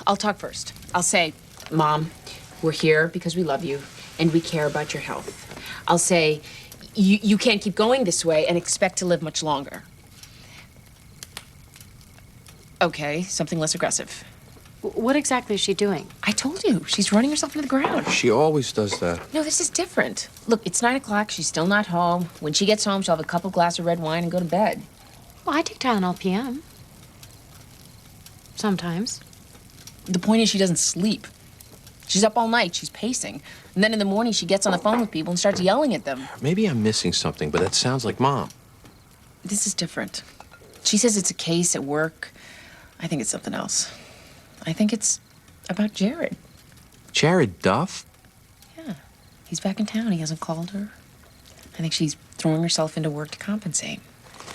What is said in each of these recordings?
I'll talk first. I'll say, Mom, we're here because we love you and we care about your health. I'll say, you can't keep going this way and expect to live much longer. Okay, something less aggressive. What exactly is she doing? I told you, she's running herself into the ground. She always does that. No, this is different. Look, it's 9 o'clock. She's still not home. When she gets home, she'll have a couple glasses of red wine and go to bed. Well, I take Tylenol PM. Sometimes. The point is she doesn't sleep. She's up all night. She's pacing. And then in the morning, she gets on the phone with people and starts yelling at them. Maybe I'm missing something, but that sounds like Mom. This is different. She says it's a case at work. I think it's something else. I think it's about Jared. Jared Duff? Yeah. He's back in town. He hasn't called her. I think she's throwing herself into work to compensate.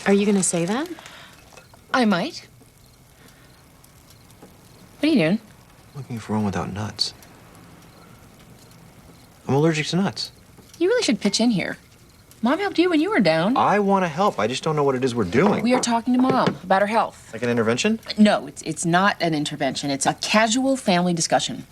Are you going to say that? I might. What are you doing? Looking for one without nuts. I'm allergic to nuts. You really should pitch in here. Mom helped you when you were down. I want to help. I just don't know what it is we're doing. We are talking to Mom about her health. Like an intervention? No, it's not an intervention. It's a casual family discussion.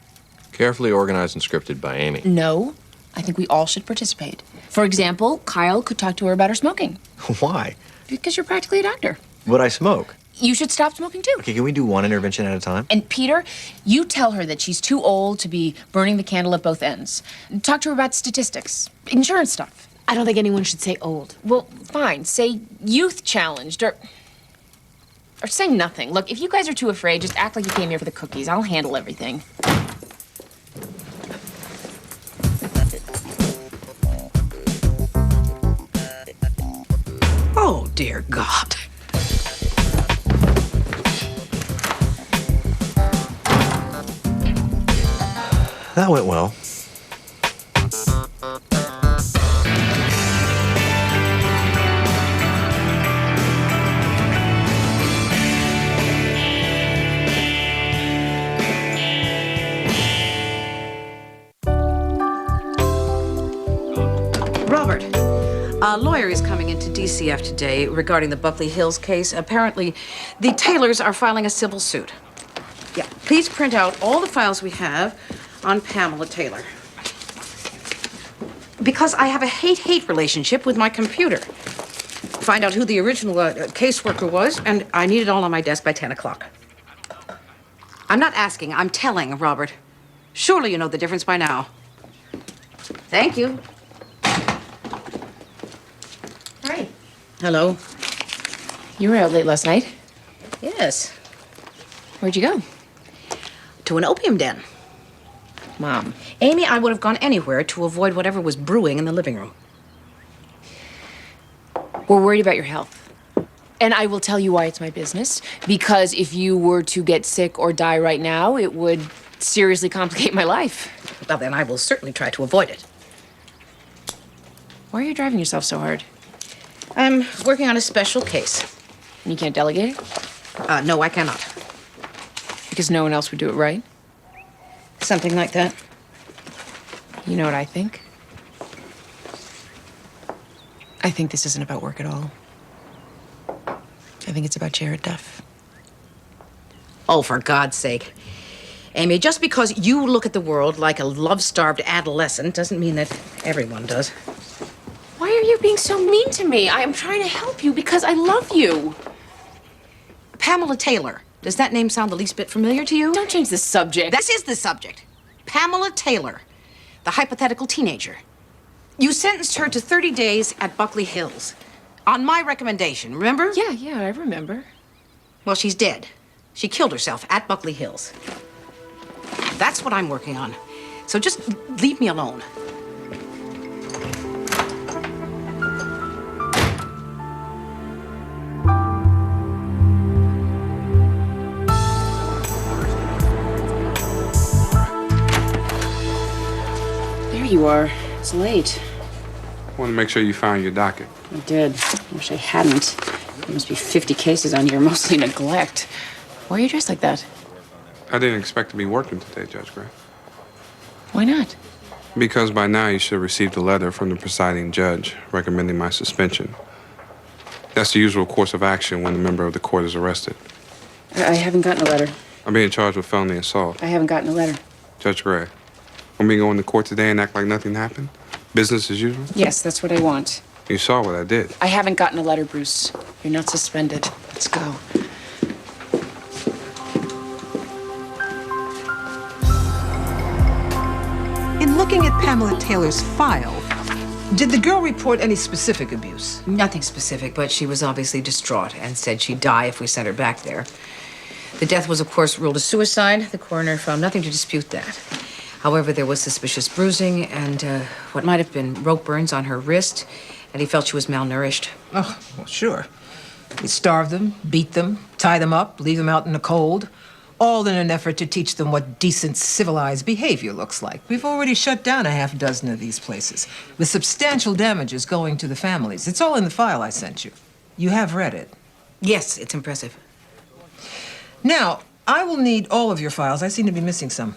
Carefully organized and scripted by Amy. No, I think we all should participate. For example, Kyle could talk to her about her smoking. Why? Because you're practically a doctor. Would I smoke? You should stop smoking too. Okay, can we do one intervention at a time? And Peter, you tell her that she's too old to be burning the candle at both ends. Talk to her about statistics, insurance stuff. I don't think anyone should say old. Well, fine. Say youth challenged or say nothing. Look, if you guys are too afraid, just act like you came here for the cookies. I'll handle everything. Oh, dear God. That went well. Robert, a lawyer is coming into DCF today regarding the Buckley Hills case. Apparently, the Taylors are filing a civil suit. Yeah, please print out all the files we have on Pamela Taylor. Because I have a hate-hate relationship with my computer. Find out who the original caseworker was, and I need it all on my desk by 10 o'clock. I'm not asking, I'm telling, Robert. Surely you know the difference by now. Thank you. Hi. Hello. You were out late last night. Yes. Where'd you go? To an opium den. Mom. Amy, I would have gone anywhere to avoid whatever was brewing in the living room. We're worried about your health. And I will tell you why it's my business. Because if you were to get sick or die right now, it would seriously complicate my life. Well, then I will certainly try to avoid it. Why are you driving yourself so hard? I'm working on a special case. And you can't delegate it? No, I cannot. Because no one else would do it right? Something like that. You know what I think? I think this isn't about work at all. I think it's about Jared Duff. Oh, for God's sake. Amy, just because you look at the world like a love-starved adolescent doesn't mean that everyone does. Why are you being so mean to me? I am trying to help you because I love you. Pamela Taylor. Does that name sound the least bit familiar to you? Don't change the subject. This is the subject. Pamela Taylor, the hypothetical teenager. You sentenced her to 30 days at Buckley Hills. On my recommendation, remember? Yeah, I remember. Well, she's dead. She killed herself at Buckley Hills. That's what I'm working on. So just leave me alone. There you are. It's late. I want to make sure you found your docket. I did. Wish I hadn't. There must be 50 cases on here, mostly neglect. Why are you dressed like that? I didn't expect to be working today, Judge Gray. Why not? Because by now you should have received a letter from the presiding judge recommending my suspension. That's the usual course of action when a member of the court is arrested. I haven't gotten a letter. I'm being charged with felony assault. I haven't gotten a letter. Judge Gray, want me to go into court today and act like nothing happened? Business as usual? Yes, that's what I want. You saw what I did. I haven't gotten a letter, Bruce. You're not suspended. Let's go. In looking at Pamela Taylor's file, did the girl report any specific abuse? Nothing specific, but she was obviously distraught and said she'd die if we sent her back there. The death was, of course, ruled a suicide. The coroner found nothing to dispute that. However, there was suspicious bruising and what might have been rope burns on her wrist, and he felt she was malnourished. Oh, well, sure. He starved them, beat them, tie them up, leave them out in the cold, all in an effort to teach them what decent, civilized behavior looks like. We've already shut down a half dozen of these places, with substantial damages going to the families. It's all in the file I sent you. You have read it. Yes, it's impressive. Now, I will need all of your files. I seem to be missing some.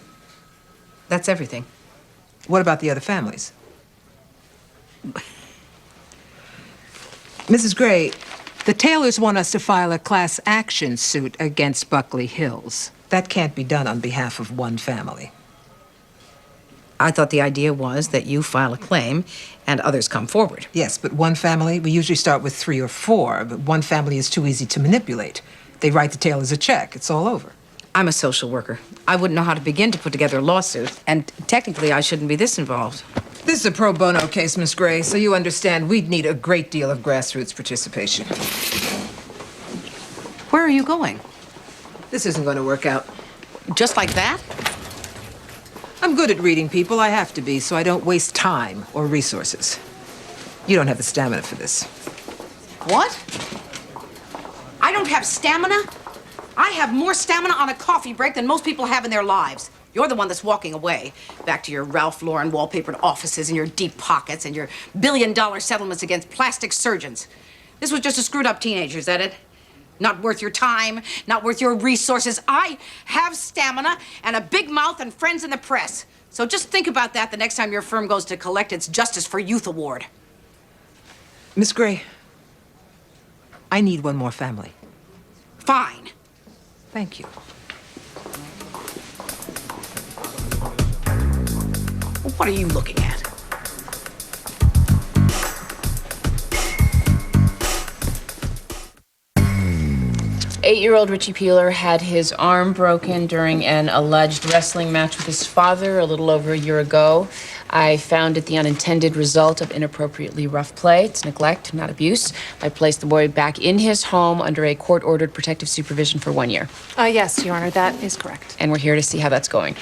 That's everything. What about the other families? Mrs. Gray, the Taylors want us to file a class action suit against Buckley Hills. That can't be done on behalf of one family. I thought the idea was that you file a claim and others come forward. Yes, but one family, we usually start with 3 or 4, but one family is too easy to manipulate. They write the Taylors a check. It's all over. I'm a social worker. I wouldn't know how to begin to put together a lawsuit, and technically I shouldn't be this involved. This is a pro bono case, Miss Gray, so you understand we'd need a great deal of grassroots participation. Where are you going? This isn't going to work out. Just like that? I'm good at reading people. I have to be, so I don't waste time or resources. You don't have the stamina for this. What? I don't have stamina? I have more stamina on a coffee break than most people have in their lives. You're the one that's walking away. Back to your Ralph Lauren wallpapered offices and your deep pockets and your billion-dollar settlements against plastic surgeons. This was just a screwed-up teenager, is that it? Not worth your time, not worth your resources. I have stamina and a big mouth and friends in the press. So just think about that the next time your firm goes to collect its Justice for Youth Award. Miss Gray, I need one more family. Fine. Thank you. What are you looking at? Eight-year-old Richie Peeler had his arm broken during an alleged wrestling match with his father a little over a year ago. I found it the unintended result of inappropriately rough play. It's neglect, not abuse. I placed the boy back in his home under a court-ordered protective supervision for 1 year. Yes, Your Honor, that is correct. And we're here to see how that's going.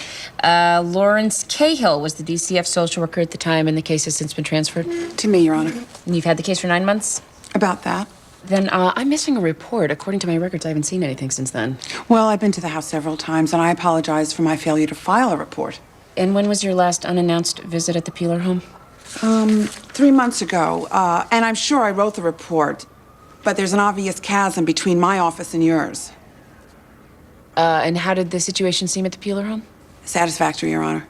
Lawrence Cahill was the DCF social worker at the time, and the case has since been transferred. To me, Your Honor. And you've had the case for 9 months? About that? Then I'm missing a report. According to my records, I haven't seen anything since then. Well, I've been to the house several times, and I apologize for my failure to file a report. And when was your last unannounced visit at the Peeler home? 3 months ago, and I'm sure I wrote the report, but there's an obvious chasm between my office and yours. And how did the situation seem at the Peeler home? Satisfactory, Your Honor.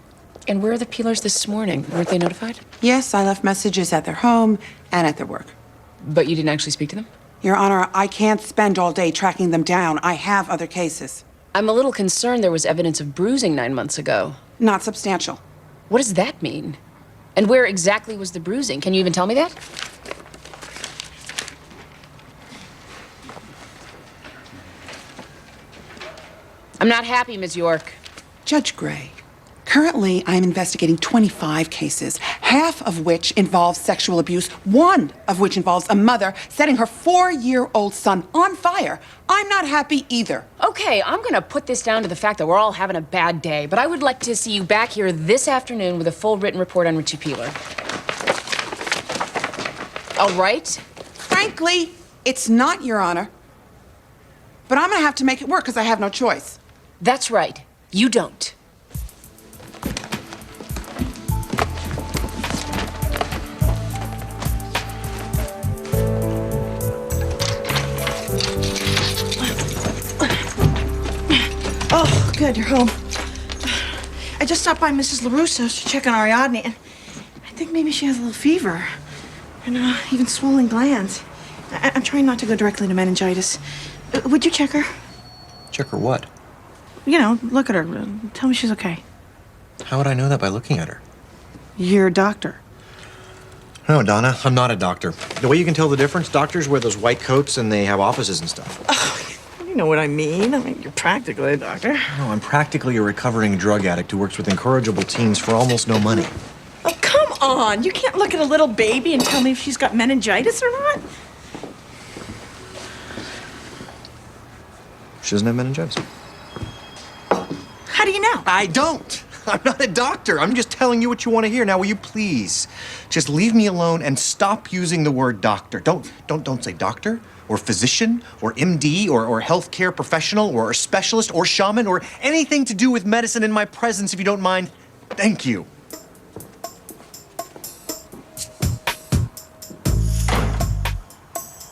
And where are the Peelers this morning? Weren't they notified? Yes, I left messages at their home and at their work. But you didn't actually speak to them? Your Honor, I can't spend all day tracking them down. I have other cases. I'm a little concerned there was evidence of bruising 9 months ago. Not substantial. What does that mean? And where exactly was the bruising? Can you even tell me that? I'm not happy, Ms. York. Judge Gray, currently I'm investigating 25 cases, half of which involves sexual abuse, one of which involves a mother setting her 4-year-old son on fire. I'm not happy either. Okay, I'm gonna put this down to the fact that we're all having a bad day, but I would like to see you back here this afternoon with a full written report on Richie Peeler. All right? Frankly, it's not, Your Honor. But I'm gonna have to make it work because I have no choice. That's right. You don't. Oh, good, you're home. I just stopped by Mrs. LaRusso's to check on Ariadne, and I think maybe she has a little fever. And even swollen glands. I'm trying not to go directly to meningitis. Would you check her? Check her what? look at her. Tell me she's okay. How would I know that by looking at her? You're a doctor. No, Donna, I'm not a doctor. The way you can tell the difference, doctors wear those white coats and they have offices and stuff. You know what I mean. You're practically a doctor. No, I'm practically a recovering drug addict who works with incorrigible teens for almost no money. Oh, come on. You can't look at a little baby and tell me if she's got meningitis or not. She doesn't have meningitis. How do you know? I don't. I'm not a doctor. I'm just telling you what you want to hear. Now, will you please just leave me alone and stop using the word doctor? Don't say doctor or physician or MD or healthcare professional or specialist or shaman or anything to do with medicine in my presence, if you don't mind. Thank you.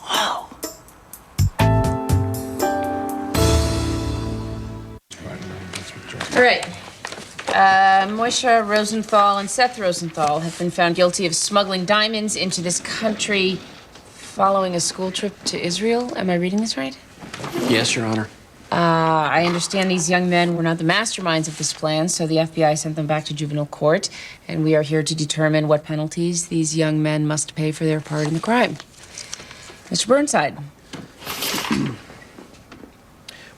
Wow. All right. Moisha Rosenthal and Seth Rosenthal have been found guilty of smuggling diamonds into this country following a school trip to Israel. Am I reading this right? Yes, Your Honor. I understand these young men were not the masterminds of this plan, so the FBI sent them back to juvenile court, and we are here to determine what penalties these young men must pay for their part in the crime. Mr. Burnside.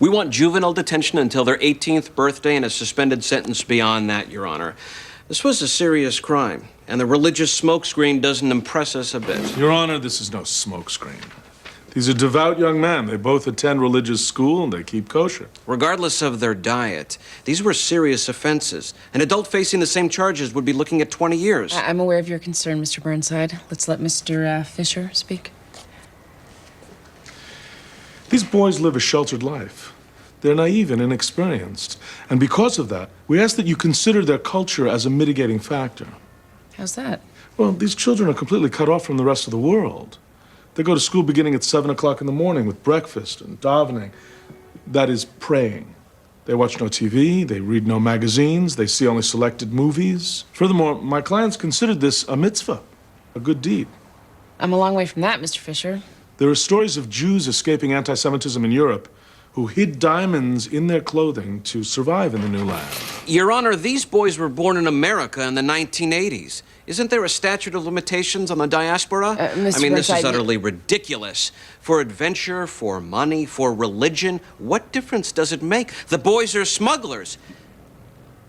We want juvenile detention until their 18th birthday and a suspended sentence beyond that, Your Honor. This was a serious crime, and the religious smokescreen doesn't impress us a bit. Your Honor, this is no smokescreen. These are devout young men. They both attend religious school and they keep kosher. Regardless of their diet, these were serious offenses. An adult facing the same charges would be looking at 20 years. I'm aware of your concern, Mr. Burnside. Let's let Mr. Fisher speak. These boys live a sheltered life. They're naive and inexperienced. And because of that, we ask that you consider their culture as a mitigating factor. How's that? Well, these children are completely cut off from the rest of the world. They go to school beginning at 7 o'clock in the morning with breakfast and davening. That is praying. They watch no TV, they read no magazines, they see only selected movies. Furthermore, my clients considered this a mitzvah, a good deed. I'm a long way from that, Mr. Fisher. There are stories of Jews escaping anti-Semitism in Europe who hid diamonds in their clothing to survive in the new land. Your Honor, these boys were born in America in the 1980s. Isn't there a statute of limitations on the diaspora? Mr. I mean, this is Burnside, utterly ridiculous. For adventure, for money, for religion, what difference does it make? The boys are smugglers.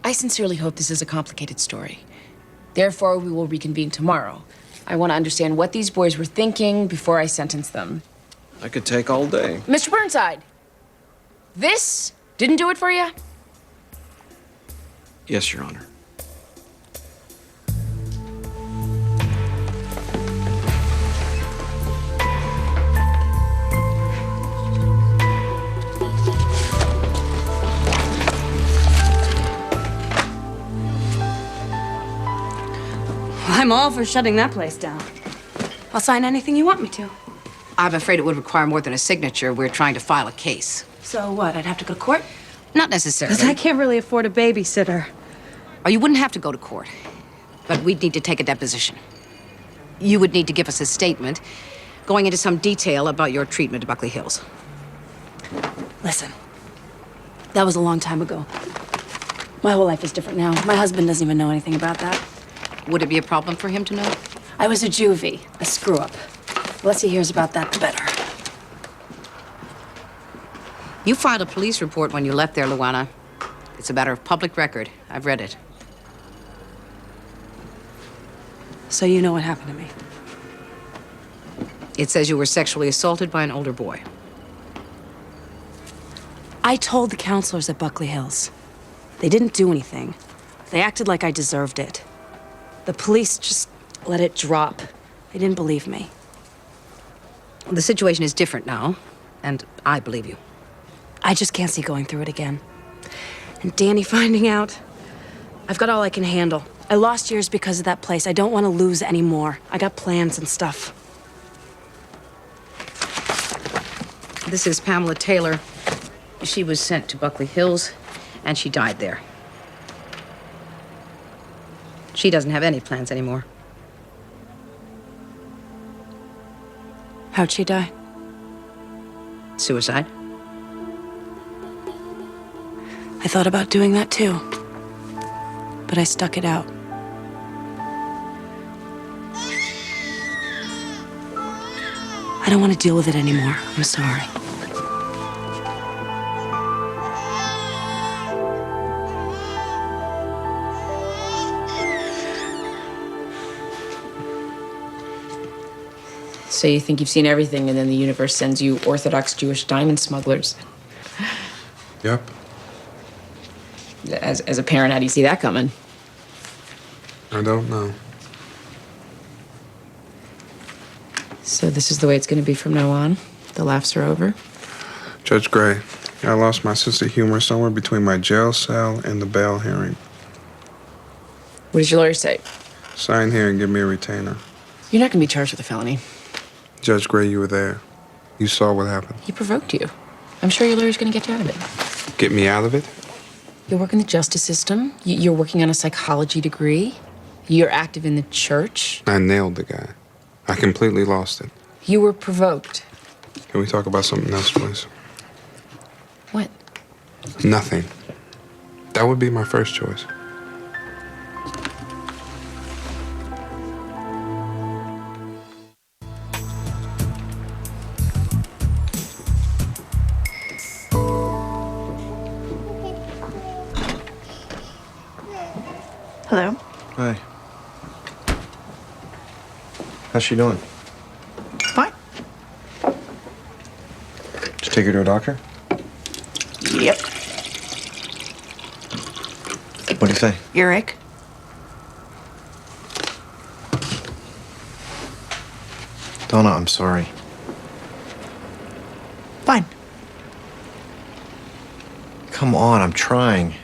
I sincerely hope this is a complicated story. Therefore, we will reconvene tomorrow. I want to understand what these boys were thinking before I sentence them. I could take all day. Mr. Burnside, this didn't do it for you? Yes, Your Honor. I'm all for shutting that place down. I'll sign anything you want me to. I'm afraid it would require more than a signature. We're trying to file a case. So what, I'd have to go to court? Not necessarily. Because I can't really afford a babysitter. Or you wouldn't have to go to court. But we'd need to take a deposition. You would need to give us a statement going into some detail about your treatment at Buckley Hills. Listen, that was a long time ago. My whole life is different now. My husband doesn't even know anything about that. Would it be a problem for him to know? I was a juvie, a screw-up. The less he hears about that, the better. You filed a police report when you left there, Luana. It's a matter of public record. I've read it. So you know what happened to me. It says you were sexually assaulted by an older boy. I told the counselors at Buckley Hills. They didn't do anything. They acted like I deserved it. The police just let it drop. They didn't believe me. The situation is different now, and I believe you. I just can't see going through it again. And Danny finding out. I've got all I can handle. I lost years because of that place. I don't want to lose any more. I got plans and stuff. This is Pamela Taylor. She was sent to Buckley Hills, and she died there. She doesn't have any plans anymore. How'd she die? Suicide. I thought about doing that too, but I stuck it out. I don't want to deal with it anymore. I'm sorry. So you think you've seen everything, and then the universe sends you Orthodox Jewish diamond smugglers. Yep. As a parent, how do you see that coming? I don't know. So this is the way it's going to be from now on? The laughs are over? Judge Gray, I lost my sense of humor somewhere between my jail cell and the bail hearing. What does your lawyer say? Sign here and give me a retainer. You're not going to be charged with a felony. Judge Gray, you were there. You saw what happened. He provoked you. I'm sure your lawyer's going to get you out of it. Get me out of it? You work in the justice system. You're working on a psychology degree. You're active in the church. I nailed the guy. I completely lost it. You were provoked. Can we talk about something else, please? What? Nothing. That would be my first choice. Hello? Hi. How's she doing? Fine. Did you take her to a doctor? Yep. What do you say? Earache. Donna, I'm sorry. Fine. Come on, I'm trying.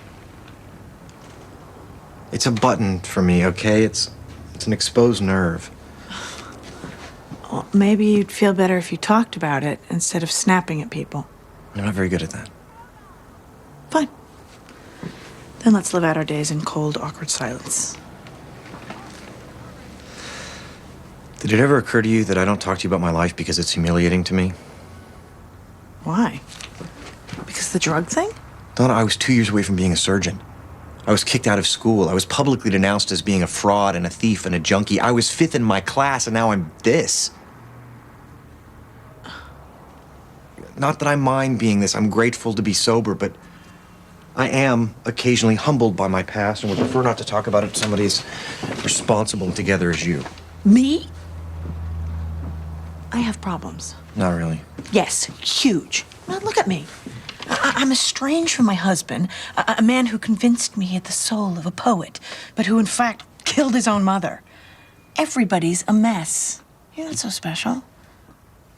It's a button for me, okay? It's an exposed nerve. Well, maybe you'd feel better if you talked about it instead of snapping at people. I'm not very good at that. Fine. Then let's live out our days in cold, awkward silence. Did it ever occur to you that I don't talk to you about my life because it's humiliating to me? Why? Because of the drug thing? Donna, I was 2 years away from being a surgeon. I was kicked out of school. I was publicly denounced as being a fraud and a thief and a junkie. I was 5th in my class, and now I'm this. Not that I mind being this. I'm grateful to be sober, but I am occasionally humbled by my past and would prefer not to talk about it to somebody as responsible and together as you. Me? I have problems. Not really. Yes, huge. Now look at me. I'm estranged from my husband, a man who convinced me he had the soul of a poet, but who in fact killed his own mother. Everybody's a mess. You're not so special.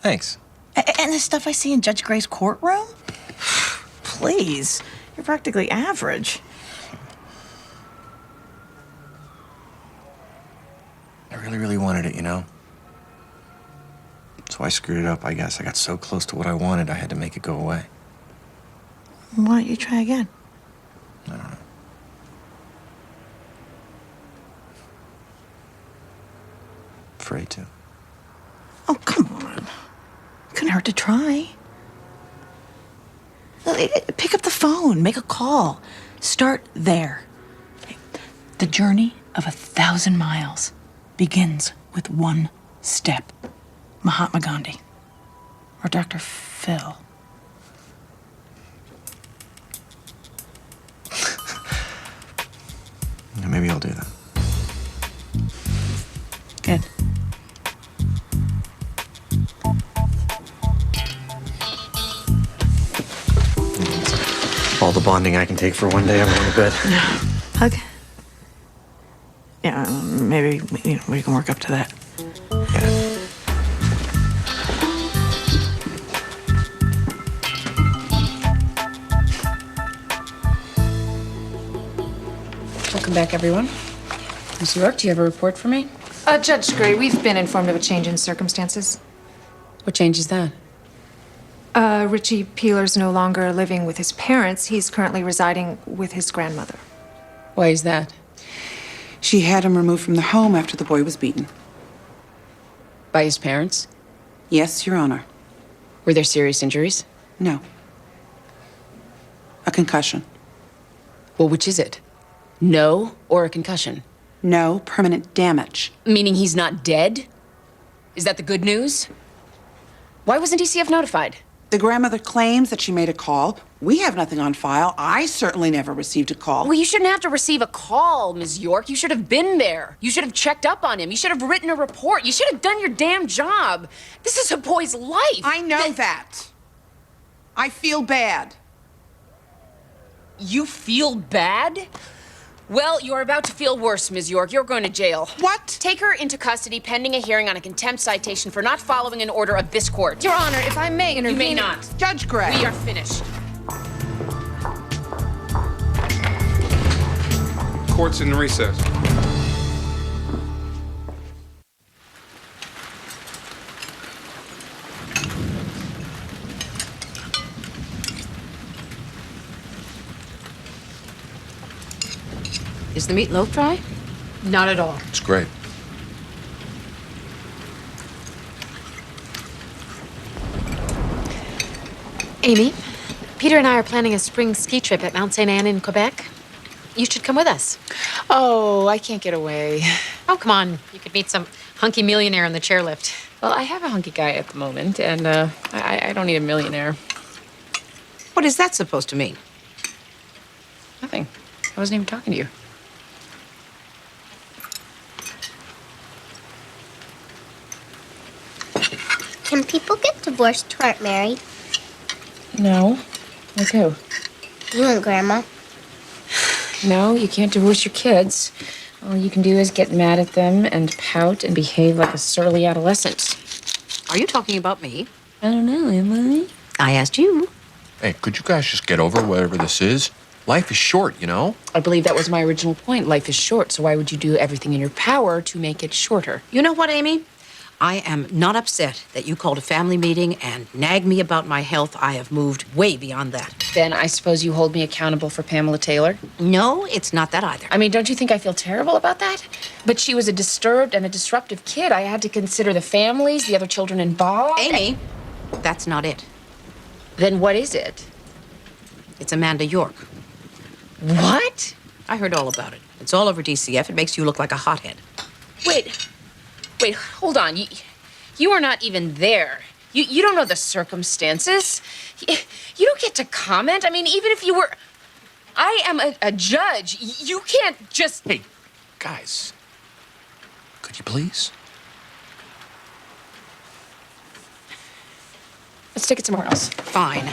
Thanks. And the stuff I see in Judge Gray's courtroom? Please, you're practically average. I really wanted it, you know? So I screwed it up, I guess. I got so close to what I wanted, I had to make it go away. Why don't you try again? I don't know. Afraid to. Oh, come on. Couldn't hurt to try. Pick up the phone, make a call. Start there. The journey of 1,000 miles begins with one step. Mahatma Gandhi. Or Dr. Phil. Maybe I'll do that. Good. All the bonding I can take for one day, I'm going to bed. Hug? Yeah, maybe we can work up to that. Welcome back, everyone. Ms. York, do you have a report for me? Judge Gray, we've been informed of a change in circumstances. What change is that? Richie Peeler's no longer living with his parents. He's currently residing with his grandmother. Why is that? She had him removed from the home after the boy was beaten. By his parents? Yes, Your Honor. Were there serious injuries? No. A concussion. Well, which is it? No or a concussion? No permanent damage. Meaning he's not dead? Is that the good news? Why wasn't DCF notified? The grandmother claims that she made a call. We have nothing on file. I certainly never received a call. Well, you shouldn't have to receive a call, Ms. York. You should have been there. You should have checked up on him. You should have written a report. You should have done your damn job. This is a boy's life. I know that. I feel bad. You feel bad? Well, you're about to feel worse, Ms. York. You're going to jail. What? Take her into custody pending a hearing on a contempt citation for not following an order of this court. Your Honor, if I may intervene... You may not. Judge Gray. We are finished. Court's in recess. Is the meatloaf dry? Not at all. It's great. Amy, Peter and I are planning a spring ski trip at Mount St. Anne in Quebec. You should come with us. Oh, I can't get away. Oh, come on. You could meet some hunky millionaire in the chairlift. Well, I have a hunky guy at the moment, and I don't need a millionaire. What is that supposed to mean? Nothing. I wasn't even talking to you. Can people get divorced who aren't married? No. Like who? You and Grandma. No, you can't divorce your kids. All you can do is get mad at them and pout and behave like a surly adolescent. Are you talking about me? I don't know, am I? I asked you. Hey, could you guys just get over whatever this is? Life is short, you know? I believe that was my original point. Life is short, so why would you do everything in your power to make it shorter? You know what, Amy? I am not upset that you called a family meeting and nagged me about my health. I have moved way beyond that. Then I suppose you hold me accountable for Pamela Taylor? No, it's not that either. I mean, don't you think I feel terrible about that? But she was a disturbed and a disruptive kid. I had to consider the families, the other children involved. Amy, that's not it. Then what is it? It's Amanda York. What? I heard all about it. It's all over DCF. It makes you look like a hothead. Wait, hold on. You are not even there. You don't know the circumstances. You don't get to comment. I mean, even if you were... I am a judge. You can't just... Hey, guys, could you please? Let's take it somewhere else. Fine.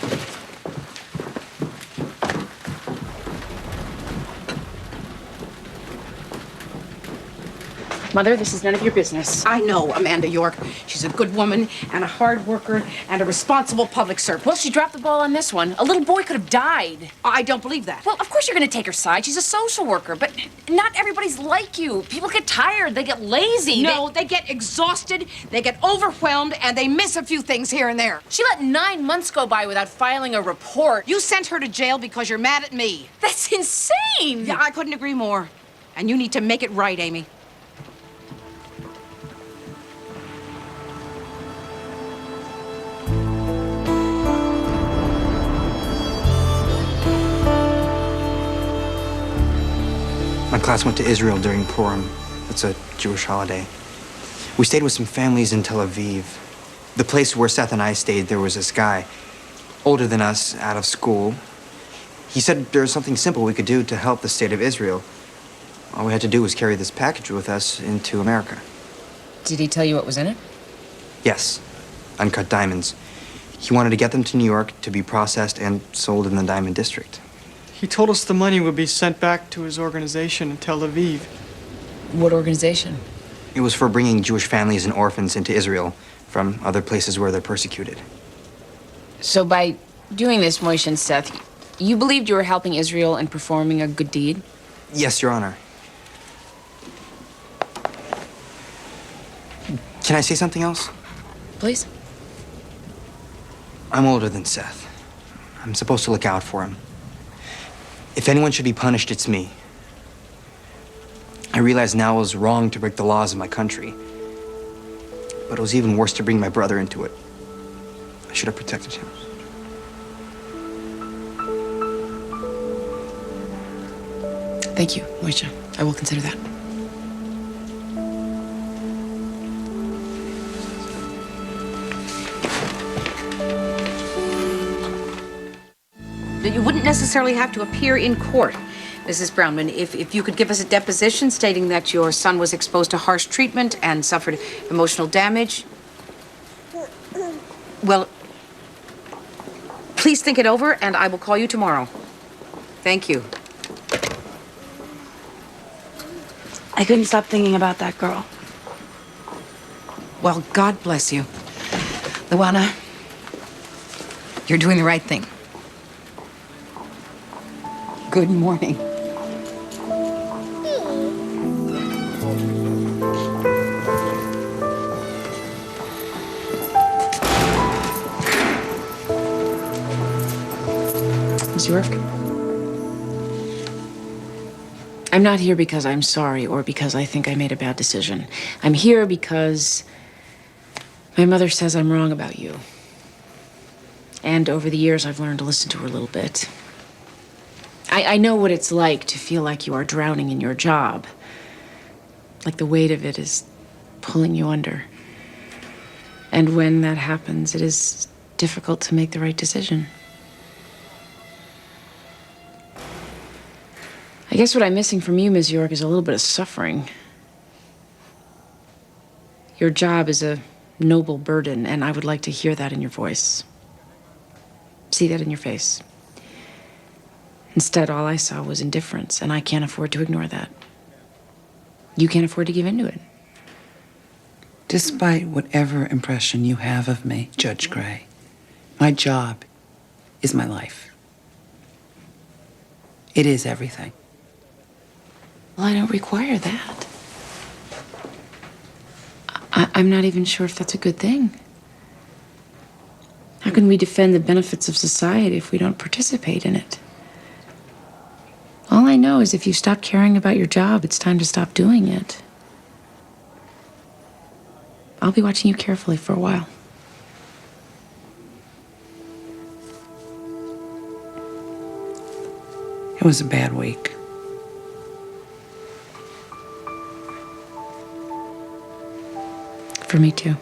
Mother, this is none of your business. I know Amanda York. She's a good woman and a hard worker and a responsible public servant. Well, she dropped the ball on this one. A little boy could have died. I don't believe that. Well, of course you're going to take her side. She's a social worker, but not everybody's like you. People get tired. They get lazy. No, they get exhausted, they get overwhelmed, and they miss a few things here and there. She let 9 months go by without filing a report. You sent her to jail because you're mad at me. That's insane. Yeah, I couldn't agree more. And you need to make it right, Amy. My class went to Israel during Purim. It's a Jewish holiday. We stayed with some families in Tel Aviv. The place where Seth and I stayed, there was this guy, older than us, out of school. He said there was something simple we could do to help the state of Israel. All we had to do was carry this package with us into America. Did he tell you what was in it? Yes, uncut diamonds. He wanted to get them to New York to be processed and sold in the Diamond District. He told us the money would be sent back to his organization in Tel Aviv. What organization? It was for bringing Jewish families and orphans into Israel from other places where they're persecuted. So by doing this, Moishe and Seth, you believed you were helping Israel and performing a good deed? Yes, Your Honor. Can I say something else? Please. I'm older than Seth. I'm supposed to look out for him. If anyone should be punished, it's me. I realize now it was wrong to break the laws of my country. But it was even worse to bring my brother into it. I should have protected him. Thank you, Moisha. I will consider that. You wouldn't necessarily have to appear in court, Mrs. Brownman, if you could give us a deposition stating that your son was exposed to harsh treatment and suffered emotional damage. Well, please think it over, and I will call you tomorrow. Thank you. I couldn't stop thinking about that girl. Well, God bless you. Luana, you're doing the right thing. Good morning. Miss York? I'm not here because I'm sorry or because I think I made a bad decision. I'm here because my mother says I'm wrong about you. And over the years, I've learned to listen to her a little bit. I know what it's like to feel like you are drowning in your job. Like the weight of it is pulling you under. And when that happens, it is difficult to make the right decision. I guess what I'm missing from you, Ms. York, is a little bit of suffering. Your job is a noble burden, and I would like to hear that in your voice. See that in your face. Instead, all I saw was indifference, and I can't afford to ignore that. You can't afford to give in to it. Despite whatever impression you have of me, Judge Gray, my job is my life. It is everything. Well, I don't require that. I'm not even sure if that's a good thing. How can we defend the benefits of society if we don't participate in it? All I know is if you stop caring about your job, it's time to stop doing it. I'll be watching you carefully for a while. It was a bad week. For me, too.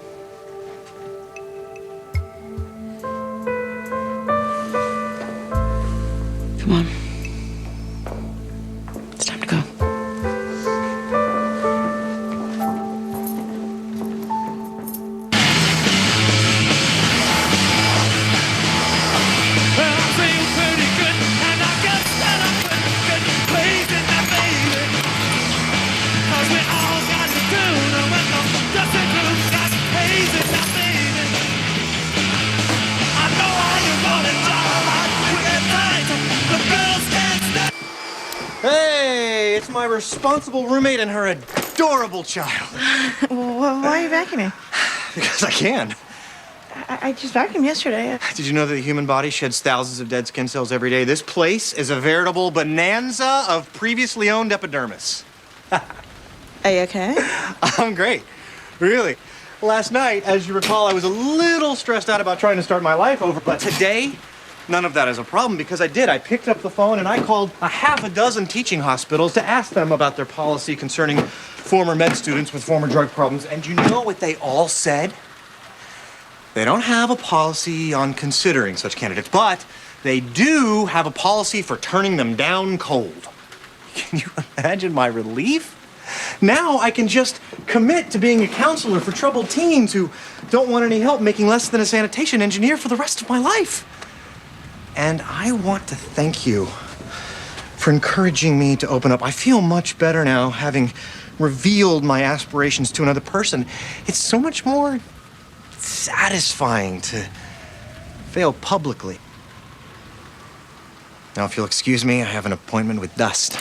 Come on. It's time to go. Hey, it's my responsible roommate and her adorable child. Why are you vacuuming? Because I can. I just vacuumed yesterday. Did you know that the human body sheds thousands of dead skin cells every day? This place is a veritable bonanza of previously owned epidermis. Are you okay? I'm great. Really. Last night, as you recall, I was a little stressed out about trying to start my life over, but today, none of that is a problem because I did. I picked up the phone and I called a half a dozen teaching hospitals to ask them about their policy concerning former med students with former drug problems. And you know what they all said? They don't have a policy on considering such candidates, but they do have a policy for turning them down cold. Can you imagine my relief? Now I can just commit to being a counselor for troubled teens who don't want any help making less than a sanitation engineer for the rest of my life. And I want to thank you for encouraging me to open up. I feel much better now, having revealed my aspirations to another person. It's so much more satisfying to fail publicly. Now, if you'll excuse me, I have an appointment with Dust.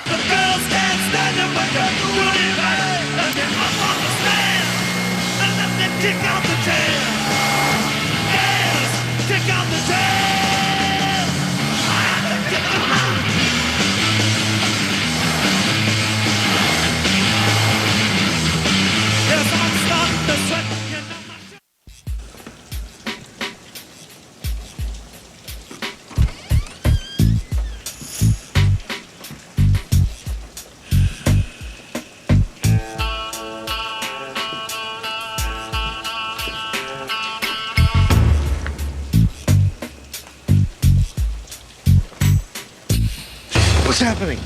What's happening?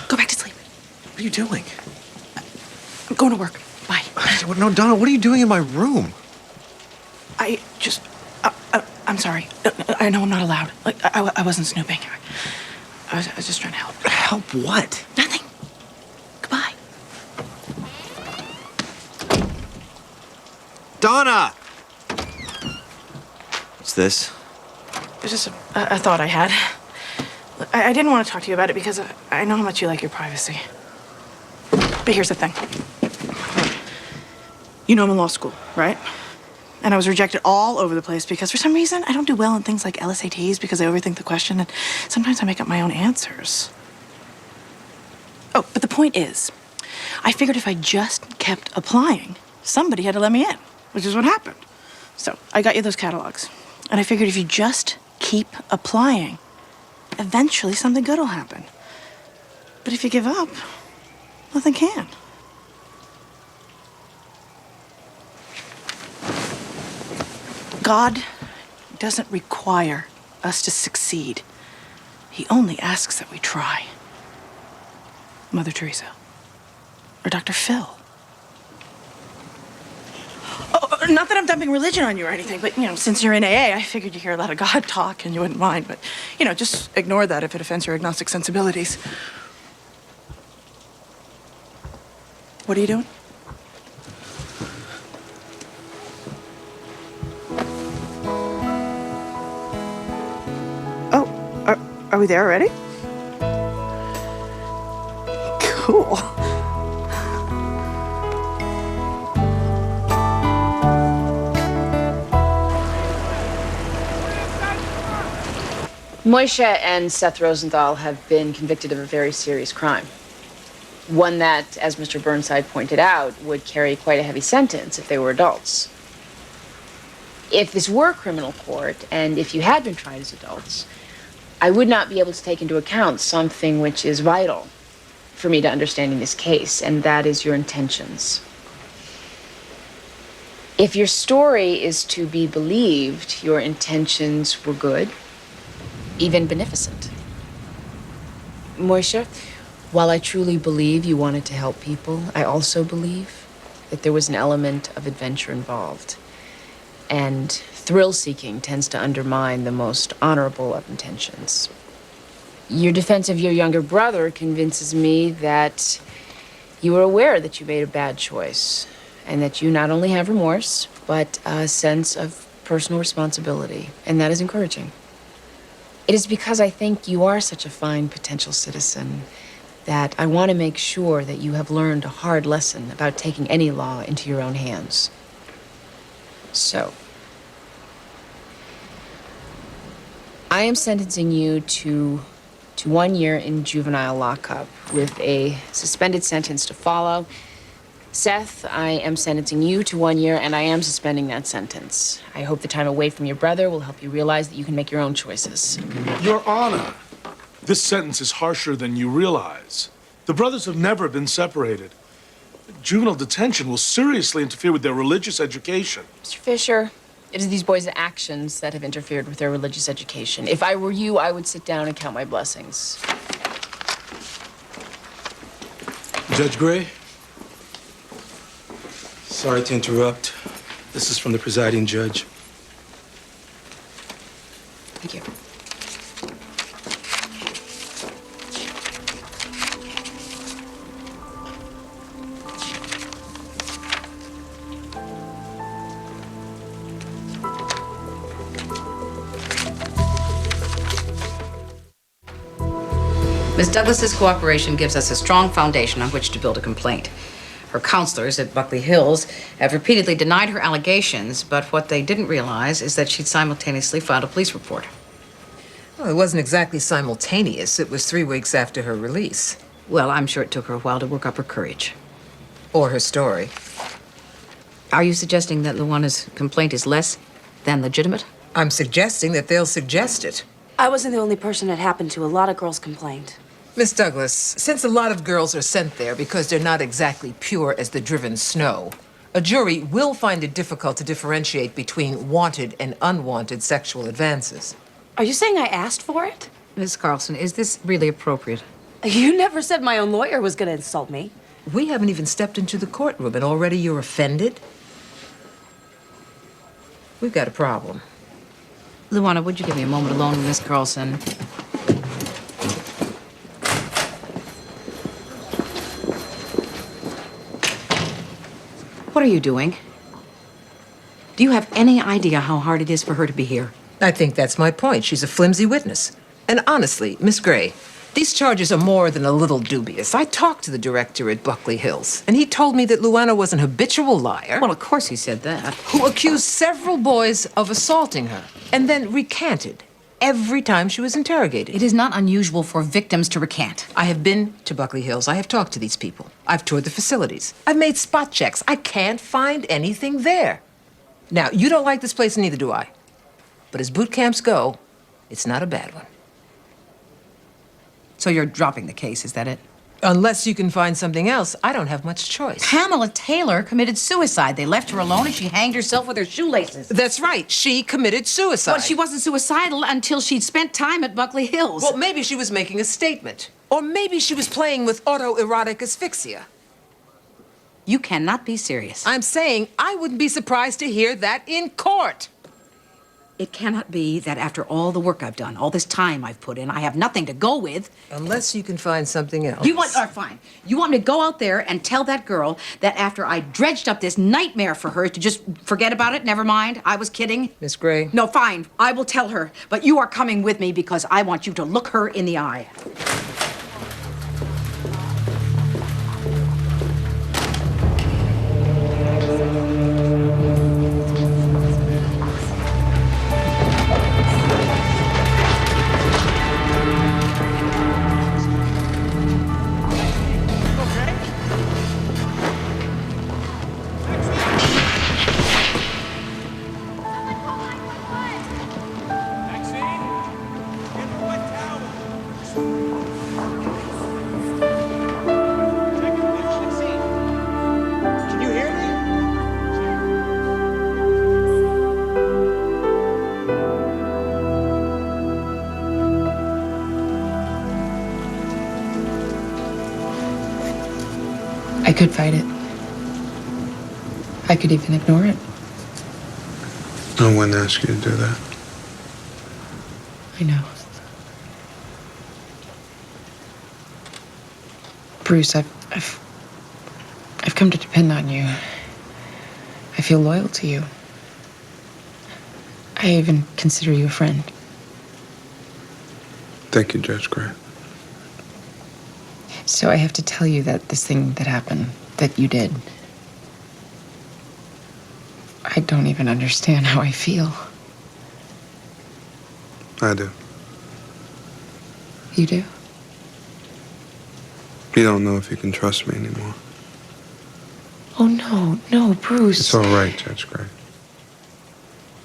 Go back to sleep. What are you doing? I'm going to work. Bye. No, Donna, what are you doing in my room? I'm sorry. I know I'm not allowed. I wasn't snooping. I was just trying to help. Help what? Nothing. Goodbye. Donna! What's this? It was just a thought I had. I didn't want to talk to you about it because I know how much you like your privacy. But here's the thing. You know I'm in law school, right? And I was rejected all over the place because for some reason I don't do well in things like LSATs because I overthink the question and sometimes I make up my own answers. Oh, but the point is, I figured if I just kept applying, somebody had to let me in, which is what happened. So I got you those catalogs. And I figured if you just keep applying, eventually something good will happen. But if you give up, nothing can. God doesn't require us to succeed. He only asks that we try. Mother Teresa. Or Dr. Phil. Oh, not that I'm dumping religion on you or anything, but, since you're in AA, I figured you hear a lot of God talk and you wouldn't mind. But, just ignore that if it offends your agnostic sensibilities. What are you doing? Are we there already? Cool. Moishe and Seth Rosenthal have been convicted of a very serious crime. One that, as Mr. Burnside pointed out, would carry quite a heavy sentence if they were adults. If this were criminal court, and if you had been tried as adults, I would not be able to take into account something which is vital for me to understanding this case, and that is your intentions. If your story is to be believed, your intentions were good, even beneficent. Moishe, while I truly believe you wanted to help people, I also believe that there was an element of adventure involved. And thrill-seeking tends to undermine the most honorable of intentions. Your defense of your younger brother convinces me that you were aware that you made a bad choice, and that you not only have remorse, but a sense of personal responsibility, and that is encouraging. It is because I think you are such a fine potential citizen that I want to make sure that you have learned a hard lesson about taking any law into your own hands. So, I am sentencing you to 1 year in juvenile lockup with a suspended sentence to follow. Seth, I am sentencing you to 1 year, and I am suspending that sentence. I hope the time away from your brother will help you realize that you can make your own choices. Your Honor, this sentence is harsher than you realize. The brothers have never been separated. Juvenile detention will seriously interfere with their religious education. Mr. Fisher, it is these boys' actions that have interfered with their religious education. If I were you, I would sit down and count my blessings. Judge Gray? Sorry to interrupt. This is from the presiding judge. Thank you. Ms. Douglas's cooperation gives us a strong foundation on which to build a complaint. Her counselors at Buckley Hills have repeatedly denied her allegations, but what they didn't realize is that she'd simultaneously filed a police report. Well, it wasn't exactly simultaneous. It was 3 weeks after her release. Well, I'm sure it took her a while to work up her courage. Or her story. Are you suggesting that Luana's complaint is less than legitimate? I'm suggesting that they'll suggest it. I wasn't the only person it happened to. A lot of girls complained. Miss Douglas, since a lot of girls are sent there because they're not exactly pure as the driven snow, a jury will find it difficult to differentiate between wanted and unwanted sexual advances. Are you saying I asked for it? Ms. Carlson, is this really appropriate? You never said my own lawyer was going to insult me. We haven't even stepped into the courtroom, and already you're offended? We've got a problem. Luana, would you give me a moment alone with Miss Carlson? What are you doing? Do you have any idea how hard it is for her to be here? I think that's my point. She's a flimsy witness. And honestly, Miss Gray, these charges are more than a little dubious. I talked to the director at Buckley Hills, and he told me that Luana was an habitual liar. Well, of course he said that. Who accused several boys of assaulting her, and then recanted every time she was interrogated. It is not unusual for victims to recant. I have been to Buckley Hills. I have talked to these people. I've toured the facilities. I've made spot checks. I can't find anything there. Now, you don't like this place, and neither do I. But as boot camps go, it's not a bad one. So you're dropping the case, is that it? Unless you can find something else, I don't have much choice. Pamela Taylor committed suicide. They left her alone and she hanged herself with her shoelaces. That's right. She committed suicide. Well, she wasn't suicidal until she'd spent time at Buckley Hills. Well, maybe she was making a statement. Or maybe she was playing with autoerotic asphyxia. You cannot be serious. I'm saying I wouldn't be surprised to hear that in court. It cannot be that after all the work I've done, all this time I've put in, I have nothing to go with. Unless you can find something else. Fine. You want me to go out there and tell that girl that after I dredged up this nightmare for her to just forget about it? Never mind. I was kidding. Miss Gray? No, fine. I will tell her. But you are coming with me because I want you to look her in the eye. I could fight it. I could even ignore it. No one asked you to do that. I know. Bruce, I've come to depend on you. I feel loyal to you. I even consider you a friend. Thank you, Judge Gray. So I have to tell you that this thing that happened, that you did, I don't even understand how I feel. I do. You do? You don't know if you can trust me anymore. Oh, no, Bruce. It's all right, Judge Gray.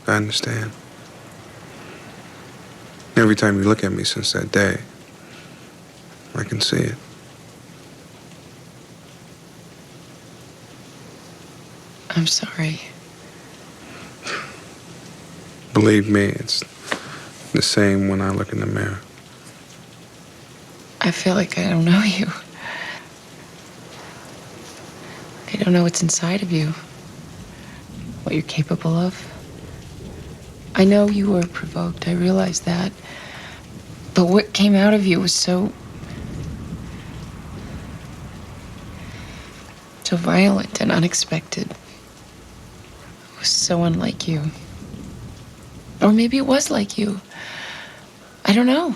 I understand. Every time you look at me since that day, I can see it. I'm sorry. Believe me, it's the same when I look in the mirror. I feel like I don't know you. I don't know what's inside of you, what you're capable of. I know you were provoked, I realize that. But what came out of you was so violent and unexpected. It was so unlike you. Or maybe it was like you. I don't know.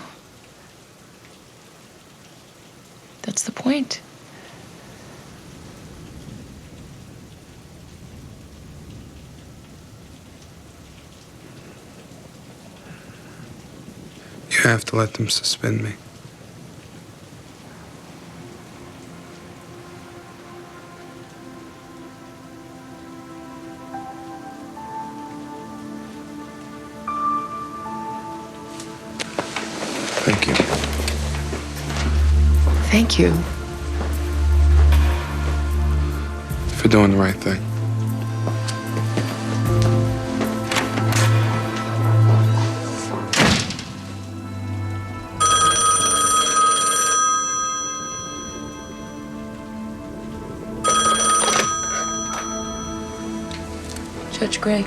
That's the point. You have to let them suspend me. Thank you. Thank you. For doing the right thing. Judge Gray.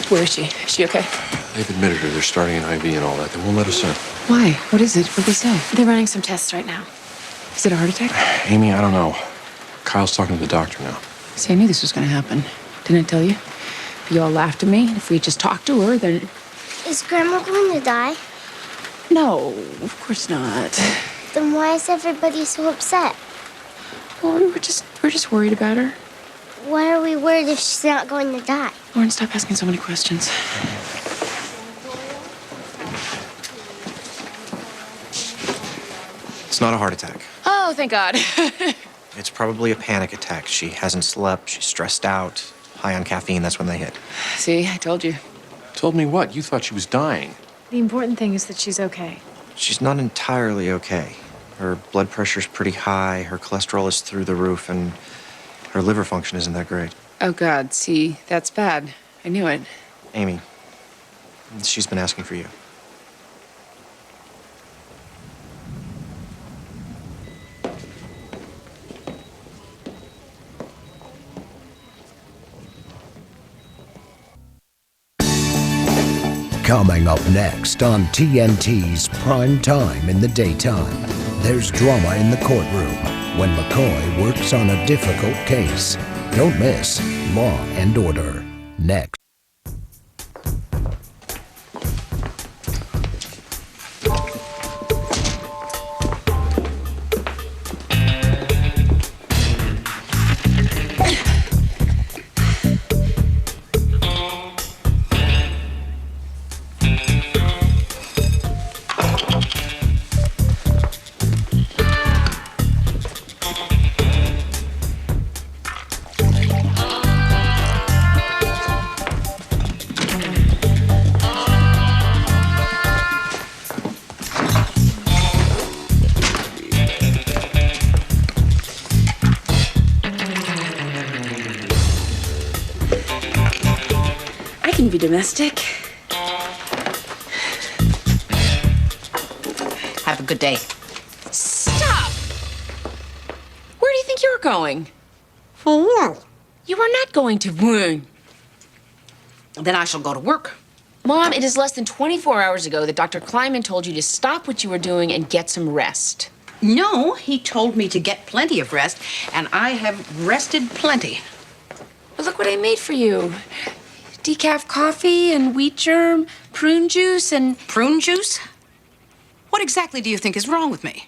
Where is she? Is she okay? They've admitted her. They're starting an IV and all that. They won't let us in. Why? What is it? What did they say? They're running some tests right now. Is it a heart attack? Amy, I don't know. Kyle's talking to the doctor now. See, I knew this was going to happen. Didn't I tell you? You all laughed at me. If we just talked to her, then... Is Grandma going to die? No, of course not. Then why is everybody so upset? Well, we're just worried about her. Why are we worried if she's not going to die? Lauren, stop asking so many questions. It's not a heart attack. Oh, thank God. It's probably a panic attack. She hasn't slept, she's stressed out, high on caffeine, that's when they hit. See, I told you. Told me what? You thought she was dying. The important thing is that she's okay. She's not entirely okay. Her blood pressure's pretty high, her cholesterol is through the roof, and her liver function isn't that great. Oh, God, see, that's bad. I knew it. Amy, she's been asking for you. Coming up next on TNT's Prime Time in the Daytime, there's drama in the courtroom when McCoy works on a difficult case. Don't miss Law and Order, next. I can be domestic. Have a good day. Stop! Where do you think you're going? For work. You are not going to work. Then I shall go to work. Mom, it is less than 24 hours ago that Dr. Kleiman told you to stop what you were doing and get some rest. No, he told me to get plenty of rest, and I have rested plenty. Well, look what I made for you. Decaf coffee and wheat germ, prune juice and... Prune juice? What exactly do you think is wrong with me?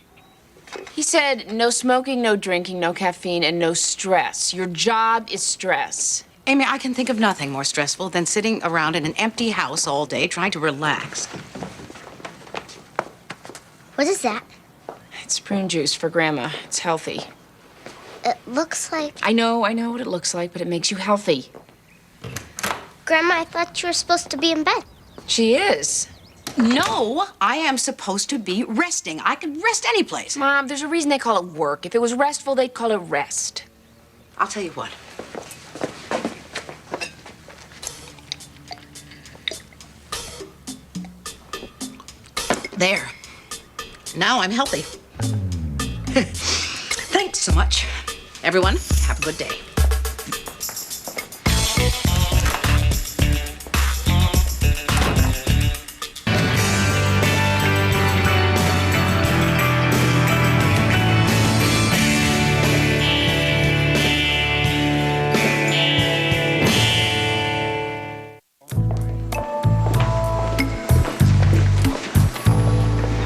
He said no smoking, no drinking, no caffeine, and no stress. Your job is stress. Amy, I can think of nothing more stressful than sitting around in an empty house all day trying to relax. What is that? It's prune juice for Grandma. It's healthy. It looks like... I know what it looks like, but it makes you healthy. Grandma, I thought you were supposed to be in bed. She is. No, I am supposed to be resting. I could rest any place. Mom, there's a reason they call it work. If it was restful, they'd call it rest. I'll tell you what. There. Now I'm healthy. Thanks so much. Everyone, have a good day.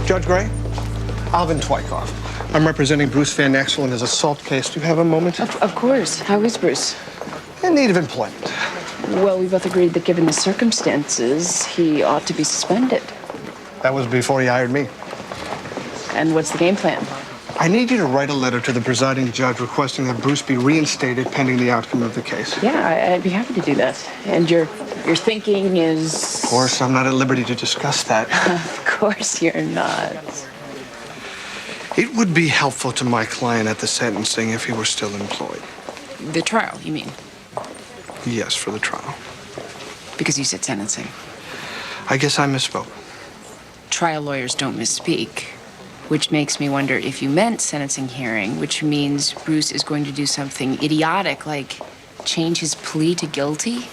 Judge Gray, Alvin Twyckoff. I'm representing Bruce Van Axel in his assault case. Do you have a moment? Of course. How is Bruce? In need of employment. Well, we both agreed that given the circumstances, he ought to be suspended. That was before he hired me. And what's the game plan? I need you to write a letter to the presiding judge requesting that Bruce be reinstated pending the outcome of the case. Yeah, I'd be happy to do that. And your thinking is... Of course, I'm not at liberty to discuss that. Of course you're not. It would be helpful to my client at the sentencing if he were still employed. The trial, you mean? Yes, for the trial. Because you said sentencing. I guess I misspoke. Trial lawyers don't misspeak, which makes me wonder if you meant sentencing hearing, which means Bruce is going to do something idiotic like change his plea to guilty.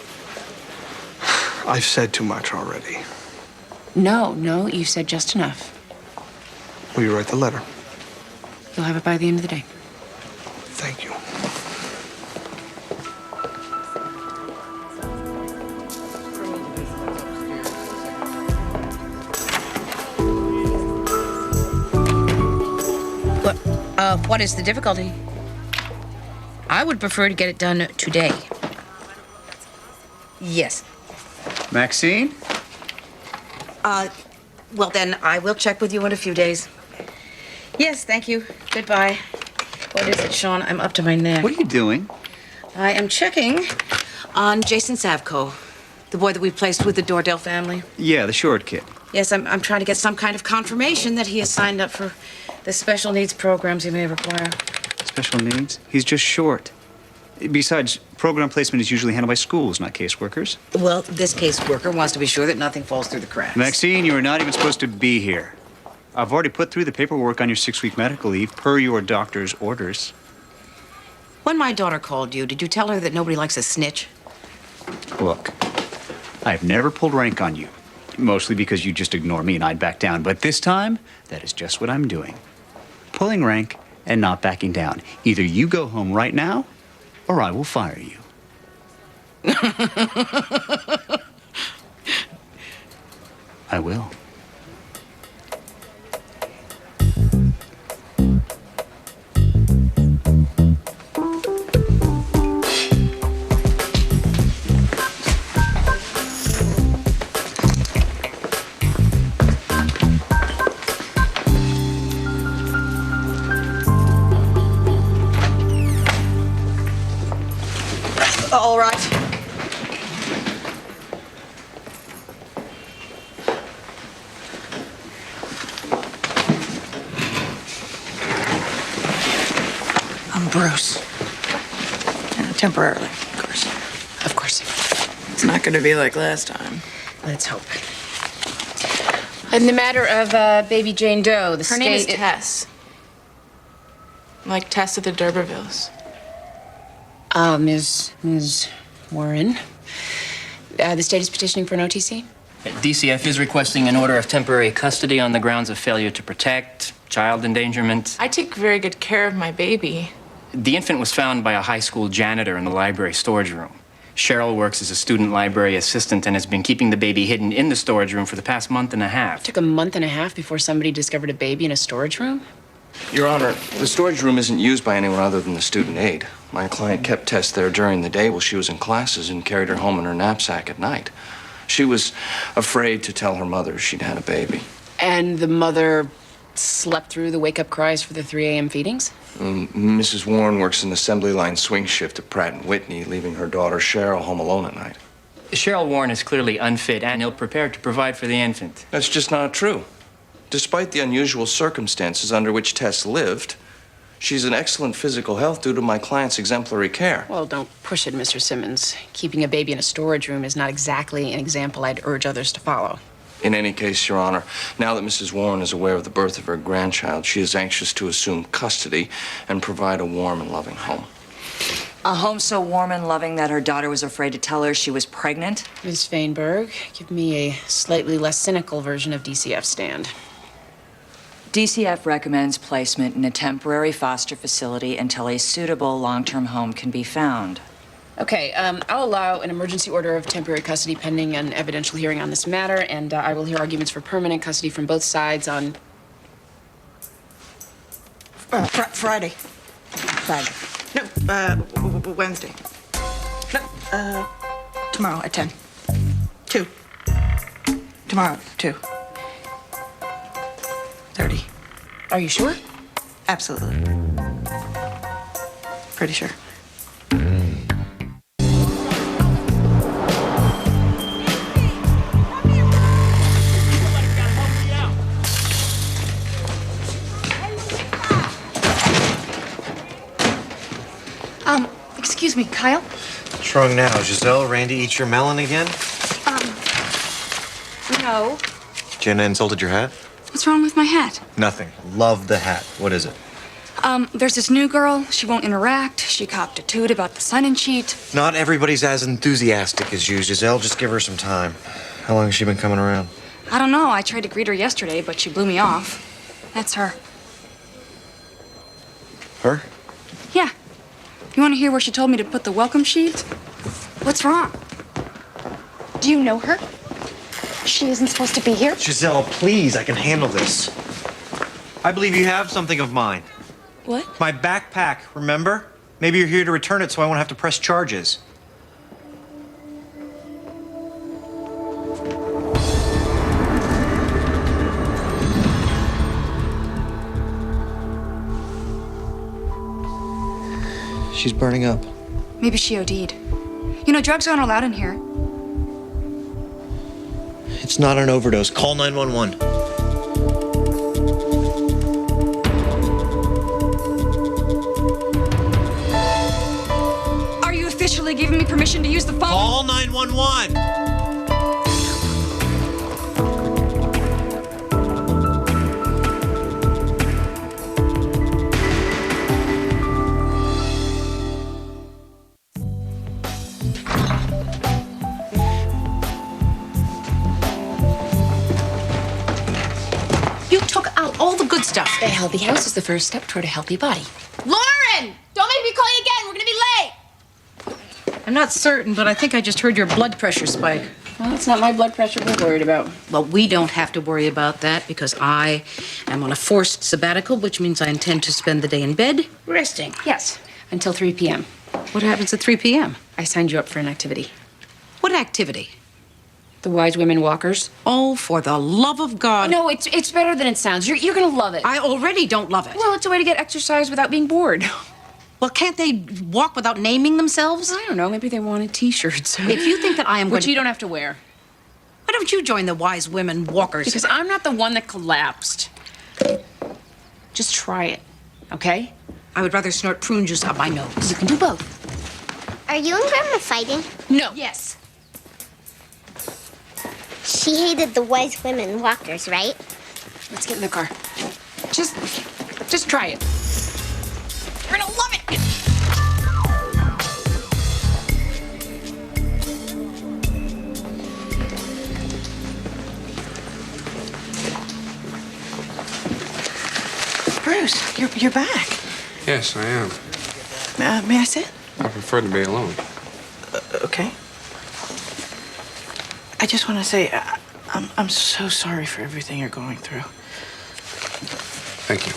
I've said too much already. No, you said just enough. Will you write the letter? You'll have it by the end of the day. Thank you. What is the difficulty? I would prefer to get it done today. Yes. Maxine? Well, then I will check with you in a few days. Yes, thank you. Goodbye. What is it, Sean? I'm up to my neck. What are you doing? I am checking on Jason Savko, the boy that we placed with the Dordell family. Yeah, the short kid. Yes, I'm trying to get some kind of confirmation that he has signed up for the special needs programs he may require. Special needs? He's just short. Besides, program placement is usually handled by schools, not caseworkers. Well, this caseworker wants to be sure that nothing falls through the cracks. Maxine, you are not even supposed to be here. I've already put through the paperwork on your 6-week medical leave per your doctor's orders. When my daughter called you, did you tell her that nobody likes a snitch? Look, I've never pulled rank on you. Mostly because you just ignore me and I'd back down. But this time, that is just what I'm doing. Pulling rank and not backing down. Either you go home right now, or I will fire you. I will. All right. I'm Bruce. Temporarily, of course. Of course. It's not going to be like last time. Let's hope. In the matter of baby Jane Doe, the Her name is state... Tess. Like Tess of the D'Urbervilles. Ms. Warren. The state is petitioning for an OTC? DCF is requesting an order of temporary custody on the grounds of failure to protect, child endangerment. I take very good care of my baby. The infant was found by a high school janitor in the library storage room. Cheryl works as a student library assistant and has been keeping the baby hidden in the storage room for the past month and a half. It took a month and a half before somebody discovered a baby in a storage room? Your Honor, the storage room isn't used by anyone other than the student aide. My client kept Tess there during the day while she was in classes and carried her home in her knapsack at night. She was afraid to tell her mother she'd had a baby. And the mother slept through the wake-up cries for the 3 a.m. feedings? Mrs. Warren works an assembly line swing shift at Pratt & Whitney, leaving her daughter Cheryl home alone at night. Cheryl Warren is clearly unfit and ill-prepared to provide for the infant. That's just not true. Despite the unusual circumstances under which Tess lived, she's in excellent physical health due to my client's exemplary care. Well, don't push it, Mr. Simmons. Keeping a baby in a storage room is not exactly an example I'd urge others to follow. In any case, Your Honor, now that Mrs. Warren is aware of the birth of her grandchild, she is anxious to assume custody and provide a warm and loving home. A home so warm and loving that her daughter was afraid to tell her she was pregnant? Ms. Feinberg, give me a slightly less cynical version of DCF's stand. DCF recommends placement in a temporary foster facility until a suitable long-term home can be found. Okay, I'll allow an emergency order of temporary custody pending an evidential hearing on this matter, and I will hear arguments for permanent custody from both sides on... Friday. Friday. No, Wednesday. No, tomorrow at 10. 2. Tomorrow, 2. 30. Are you sure? Absolutely. Pretty sure. Excuse me, Kyle? What's wrong now? Giselle, Randy eat your melon again? No. Jenna insulted your hat? What's wrong with my hat? Nothing. Love the hat. What is it? There's this new girl. She won't interact. She copped a toot about the sign-in sheet. Not everybody's as enthusiastic as you, Giselle. Just give her some time. How long has she been coming around? I don't know. I tried to greet her yesterday, but she blew me off. That's her. Her? Yeah. You want to hear where she told me to put the welcome sheet? What's wrong? Do you know her? She isn't supposed to be here? Giselle, please, I can handle this. I believe you have something of mine. What? My backpack, remember? Maybe you're here to return it so I won't have to press charges. She's burning up. Maybe she OD'd. You know, drugs aren't allowed in here. It's not an overdose. Call 911. Are you officially giving me permission to use the phone? Call 911. You took out all the good stuff. A healthy house is the first step toward a healthy body. Lauren! Don't make me call you again. We're gonna be late. I'm not certain, but I think I just heard your blood pressure spike. Well, it's not my blood pressure we're worried about. Well, we don't have to worry about that because I am on a forced sabbatical, which means I intend to spend the day in bed resting. Yes, until 3 p.m. What happens at 3 p.m.? I signed you up for an activity. What activity? The Wise Women Walkers. Oh, for the love of God. No, it's better than it sounds. You're gonna love it. I already don't love it. Well, it's a way to get exercise without being bored. Well, can't they walk without naming themselves? I don't know. Maybe they wanted T-shirts. If you think that I am going Which you don't have to wear. Why don't you join the Wise Women Walkers? Because I'm not the one that collapsed. Just try it, okay? I would rather snort prune juice up my nose. You can do both. Are you and Grandma fighting? No. Yes. She hated the Wise Women Walkers, right? Let's get in the car. Just try it. You're gonna love it. Bruce, you're back. Yes, I am. May I sit? I prefer to be alone. Okay. I just want to say, I'm so sorry for everything you're going through. Thank you.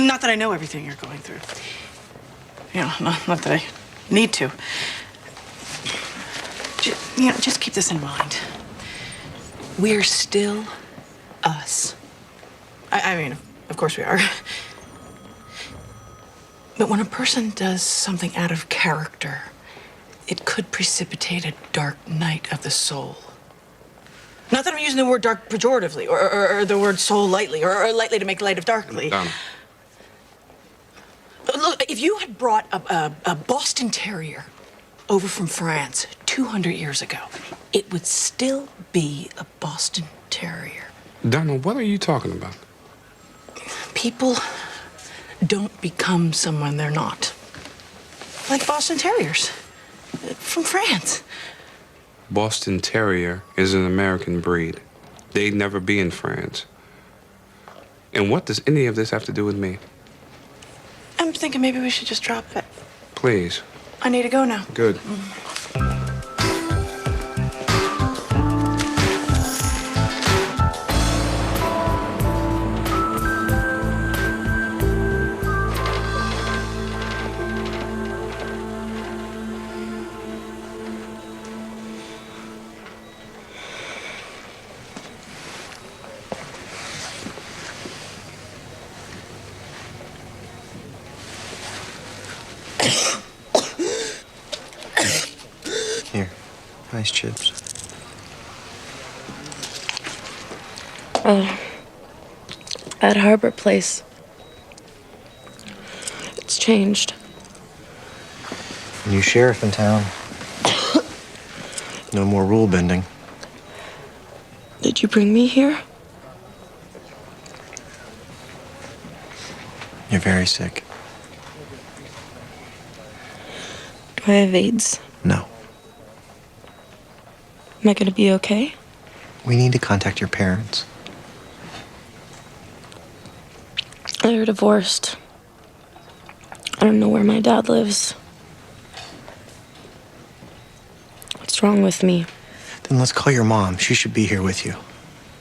Not that I know everything you're going through. You know, not that I need to. Just keep this in mind. We're still us. I mean, of course we are. But when a person does something out of character, it could precipitate a dark night of the soul. Not that I'm using the word dark pejoratively, or the word soul lightly, or lightly to make light of darkly. Donna. Look, if you had brought a Boston Terrier over from France 200 years ago, it would still be a Boston Terrier. Donna, what are you talking about? People don't become someone they're not. Like Boston Terriers from France. Boston Terrier is an American breed. They'd never be in France. And what does any of this have to do with me? I'm thinking maybe we should just drop it. Please. I need to go now. Good. Here, nice chips. At Harbor Place. It's changed. New sheriff in town. No more rule bending. Did you bring me here? You're very sick. Do I have AIDS? No. Am I gonna be okay? We need to contact your parents. They're divorced. I don't know where my dad lives. What's wrong with me? Then let's call your mom. She should be here with you.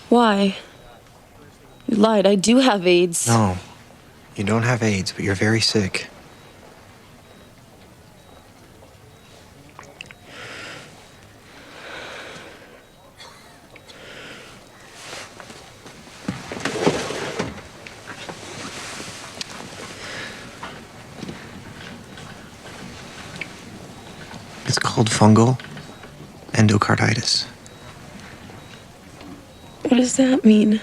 Why? You lied. I do have AIDS. No, you don't have AIDS, but you're very sick. It's called fungal endocarditis. What does that mean?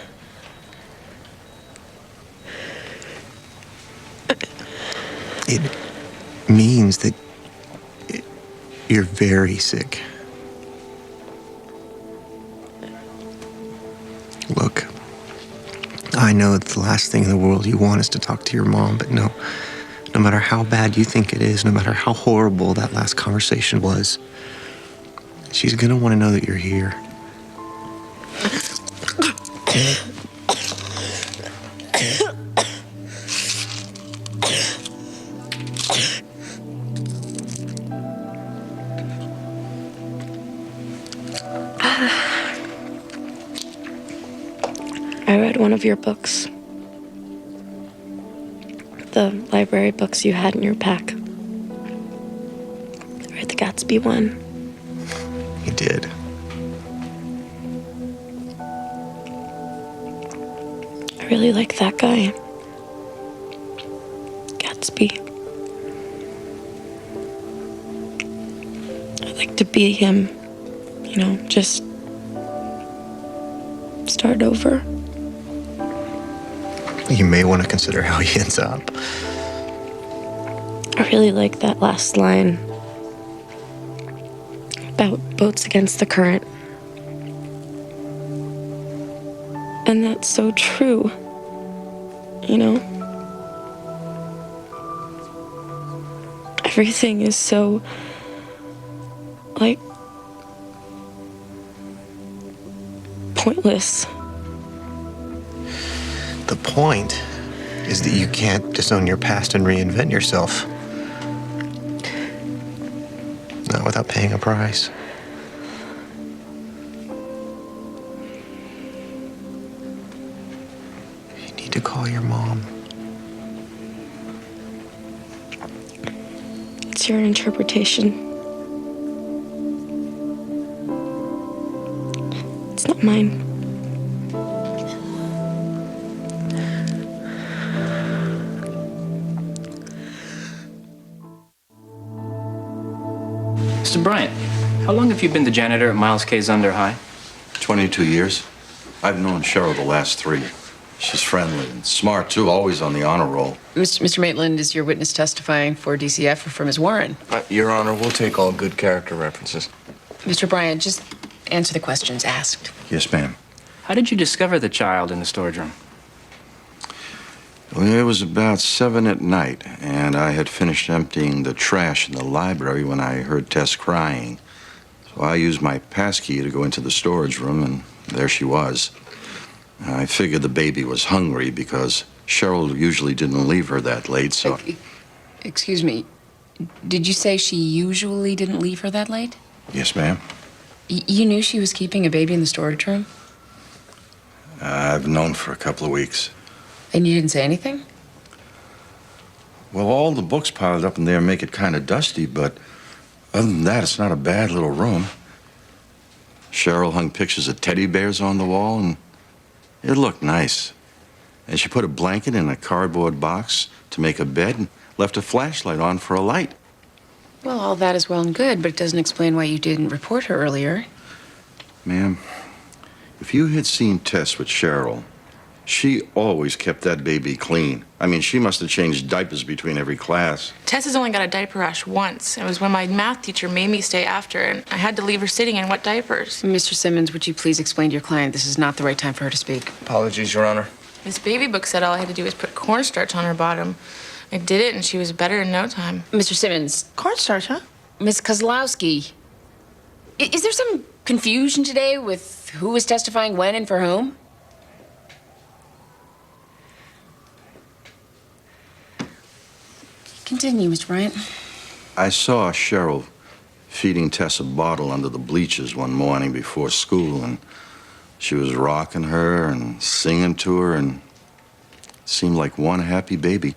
It means that you're very sick. Look, I know that the last thing in the world you want is to talk to your mom, but no matter how bad you think it is, no matter how horrible that last conversation was, she's gonna want to know that you're here. I read one of your books. The library books you had in your pack. I read the Gatsby one. You did. I really like that guy. Gatsby. I'd like to be him. You know, just start over. You may want to consider how he ends up. I really like that last line about boats against the current. And that's so true, you know? Everything is so, like, pointless. The point is that you can't disown your past and reinvent yourself. Not without paying a price. You need to call your mom. It's your interpretation. It's not mine. Mr. Bryant, how long have you been the janitor at Miles K. Zunder High? 22 years. I've known Cheryl the last 3. She's friendly and smart, too, always on the honor roll. Mr. Maitland, is your witness testifying for DCF or for Ms. Warren? Your Honor, we'll take all good character references. Mr. Bryant, just answer the questions asked. Yes, ma'am. How did you discover the child in the storage room? Well, it was about 7 at night, and I had finished emptying the trash in the library when I heard Tess crying. So I used my passkey to go into the storage room, and there she was. I figured the baby was hungry because Cheryl usually didn't leave her that late, so... Excuse me. Did you say she usually didn't leave her that late? Yes, ma'am. You knew she was keeping a baby in the storage room? I've known for a couple of weeks. And you didn't say anything? Well, all the books piled up in there make it kind of dusty, but other than that, it's not a bad little room. Cheryl hung pictures of teddy bears on the wall, and it looked nice. And she put a blanket in a cardboard box to make a bed and left a flashlight on for a light. Well, all that is well and good, but it doesn't explain why you didn't report her earlier. Ma'am, if you had seen Tess with Cheryl, She always kept that baby clean. I mean, she must have changed diapers between every class. Tess has only got a diaper rash once. It was when my math teacher made me stay after, and I had to leave her sitting in wet diapers. Mr. Simmons, would you please explain to your client this is not the right time for her to speak? Apologies, Your Honor. This baby book said all I had to do was put cornstarch on her bottom. I did it, and she was better in no time. Mr. Simmons. Cornstarch, huh? Ms. Kozlowski, is there some confusion today with who was testifying when and for whom? Continue, Mr. Bryant. I saw Cheryl feeding Tess a bottle under the bleachers one morning before school, and she was rocking her and singing to her, and it seemed like one happy baby.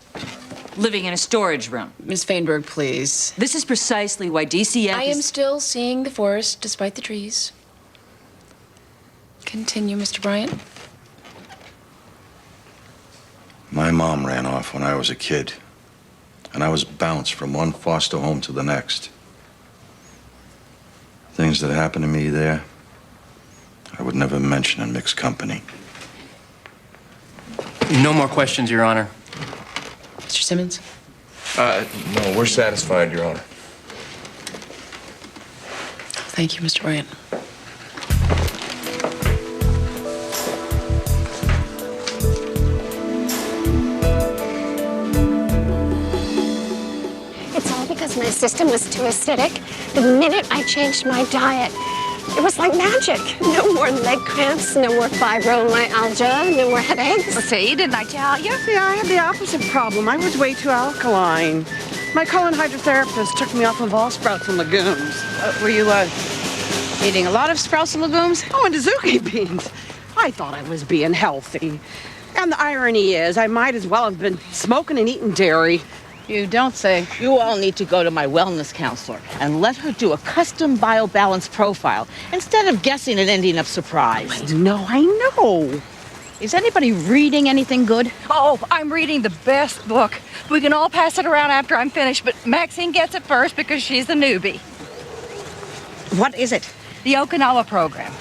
Living in a storage room. Ms. Feinberg, please. This is precisely why DCF I am still seeing the forest despite the trees. Continue, Mr. Bryant. My mom ran off when I was a kid, and I was bounced from one foster home to the next. Things that happened to me there, I would never mention in mixed company. No more questions, Your Honor. Mr. Simmons? No, we're satisfied, Your Honor. Thank you, Mr. Bryant. It's all because my system was too acidic. The minute I changed my diet, it was like magic. No more leg cramps, no more fibromyalgia, no more headaches. See, didn't I tell you? Yeah, I had the opposite problem. I was way too alkaline. My colon hydrotherapist took me off of all sprouts and legumes. Were you, eating a lot of sprouts and legumes? Oh, and zucchini beans. I thought I was being healthy. And the irony is, I might as well have been smoking and eating dairy. You don't say. You all need to go to my wellness counselor and let her do a custom biobalance profile instead of guessing and ending up surprised. I know. Is anybody reading anything good? Oh, I'm reading the best book. We can all pass it around after I'm finished, but Maxine gets it first because she's the newbie. What is it? The Okinawa program.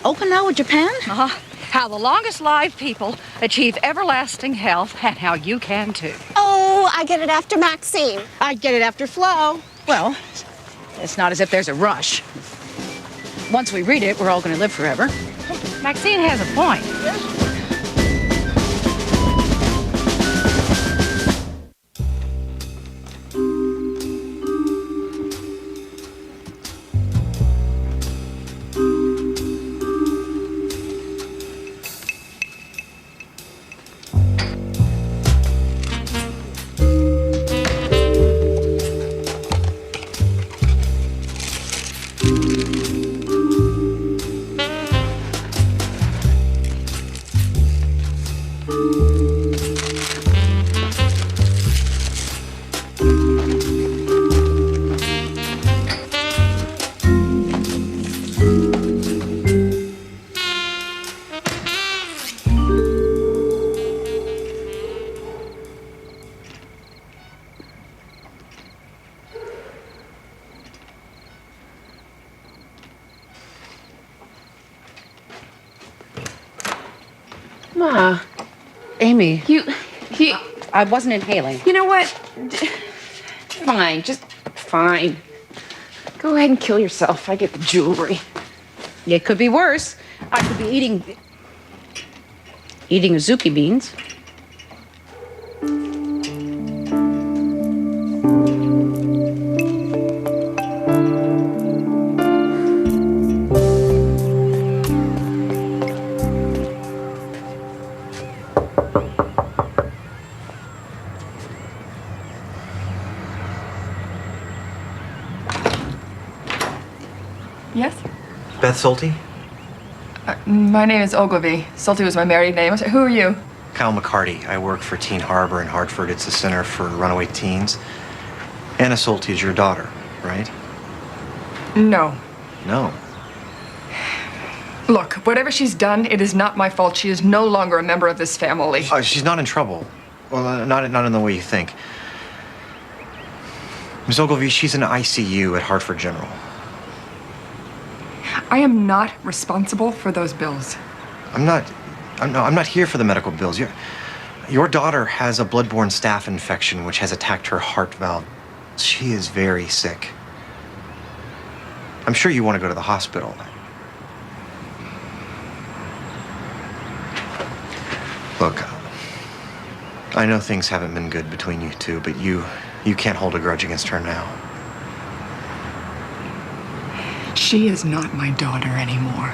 Okinawa, Japan? Uh-huh. How the longest lived people achieve everlasting health and how you can too. Oh, I get it after Maxine. I get it after Flo. Well, it's not as if there's a rush. Once we read it, we're all going to live forever. Maxine has a point. Ma. Amy. I wasn't inhaling. You know what? Fine, just fine. Go ahead and kill yourself. I get the jewelry. It could be worse. I could be eating azuki beans. Yes? Beth Solte? My name is Ogilvy. Solte was my married name. Who are you? Kyle McCarty. I work for Teen Harbor in Hartford. It's the Center for Runaway Teens. Anna Solte is your daughter, right? No. No. Look, whatever she's done, it is not my fault. She is no longer a member of this family. She's not in trouble. Well, not in the way you think. Ms. Ogilvy, she's in ICU at Hartford General. I am not responsible for those bills. I'm not No, I'm not here for the medical bills. Your daughter has a bloodborne staph infection which has attacked her heart valve. She is very sick. I'm sure you want to go to the hospital. Look, I know things haven't been good between you two, but you can't hold a grudge against her now. She is not my daughter anymore.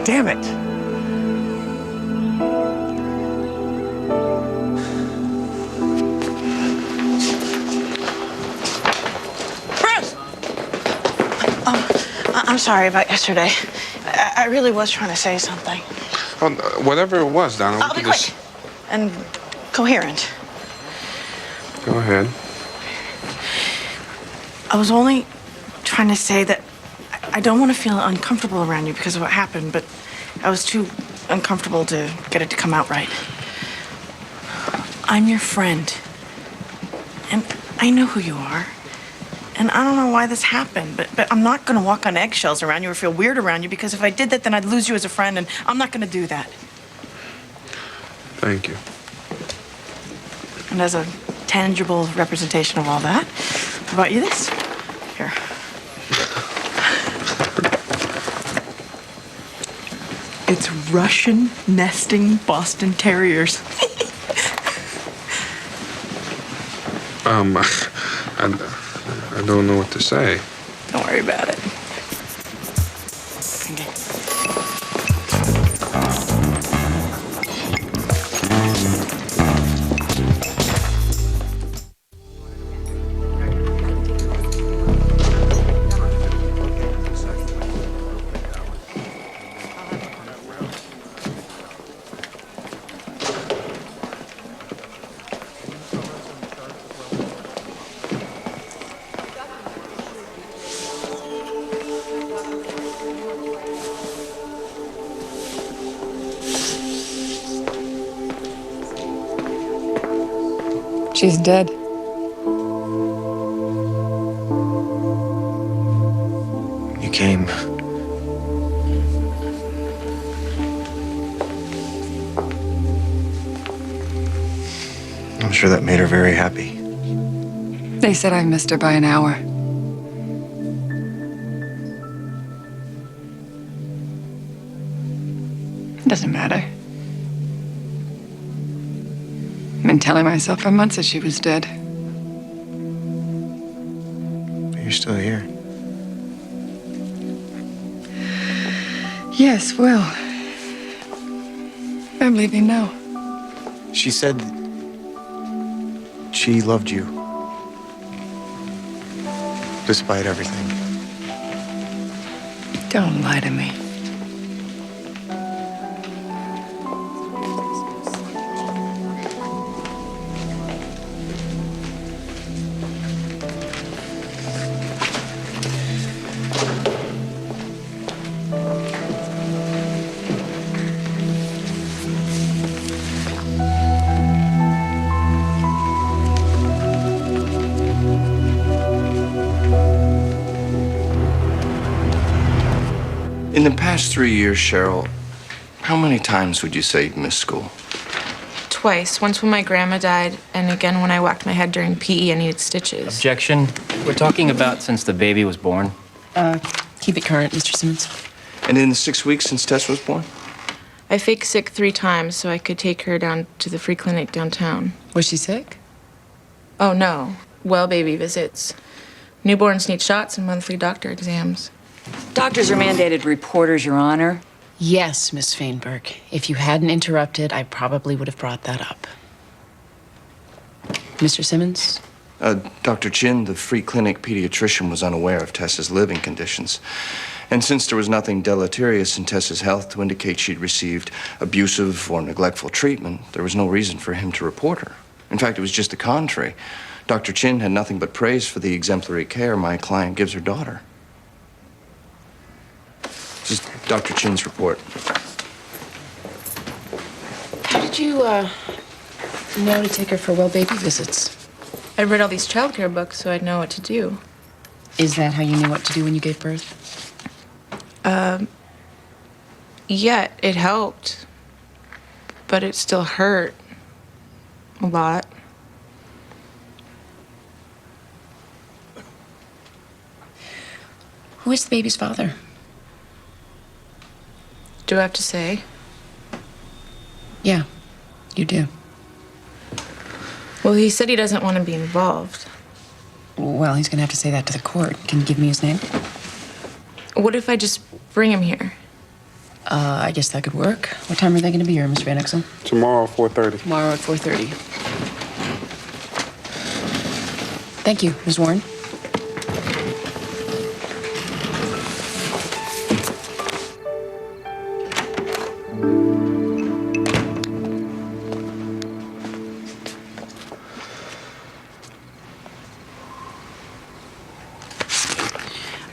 Damn it! Bruce! I'm sorry about yesterday. I really was trying to say something. Whatever it was, Donna. I'll be quick and coherent. Go ahead. I was only trying to say that I don't want to feel uncomfortable around you because of what happened, but I was too uncomfortable to get it to come out right. I'm your friend, and I know who you are. And I don't know why this happened, but I'm not going to walk on eggshells around you or feel weird around you, because if I did that, then I'd lose you as a friend, and I'm not going to do that. Thank you. And as a tangible representation of all that, how about you this? Here. It's Russian nesting Boston Terriers. I don't know what to say. Don't worry about it. Okay. She's dead. You came. I'm sure that made her very happy. They said I missed her by an hour. Doesn't matter. I've been telling myself for months that she was dead. But you're still here. Yes, well, I'm leaving now. She said she loved you. Despite everything. Don't lie to me. In the past 3 years, Cheryl, how many times would you say you missed school? Twice. Once when my grandma died, and again when I whacked my head during PE and needed stitches. Objection. We're talking about since the baby was born. Keep it current, Mr. Simmons. And in the 6 weeks since Tess was born? I faked sick 3 times so I could take her down to the free clinic downtown. Was she sick? Oh, no. Well baby visits. Newborns need shots and monthly doctor exams. Doctors are mandated reporters, Your Honor. Yes, Miss Feinberg. If you hadn't interrupted, I probably would have brought that up. Mr. Simmons? Dr. Chin, the free clinic pediatrician, was unaware of Tessa's living conditions. And since there was nothing deleterious in Tessa's health to indicate she'd received abusive or neglectful treatment, there was no reason for him to report her. In fact, it was just the contrary. Dr. Chin had nothing but praise for the exemplary care my client gives her daughter. This is Dr. Chin's report. How did you, know to take her for well baby visits? I read all these childcare books so I'd know what to do. Is that how you knew what to do when you gave birth? Yeah, it helped. But it still hurt. A lot. Who is the baby's father? Do I have to say? Yeah, you do. Well, he said he doesn't want to be involved. Well, he's gonna have to say that to the court. Can you give me his name? What if I just bring him here? I guess that could work. What time are they gonna be here, Miss Van Exel? Tomorrow, 4:30. Tomorrow at 4:30. Thank you, Ms. Warren.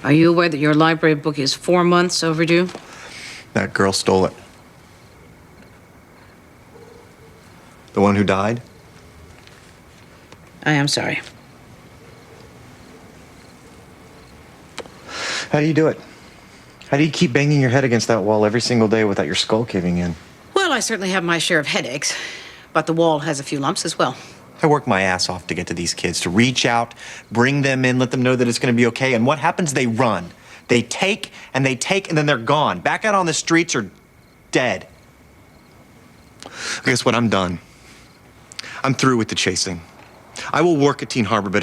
Are you aware that your library book is 4 months overdue? That girl stole it. The one who died? I am sorry. How do you do it? How do you keep banging your head against that wall every single day without your skull caving in? Well, I certainly have my share of headaches, but the wall has a few lumps as well. I work my ass off to get to these kids, to reach out, bring them in, let them know that it's going to be okay. And what happens? They run. They take, and then they're gone. Back out on the streets or dead. Guess what? I'm done. I'm through with the chasing. I will work at Teen Harbor, but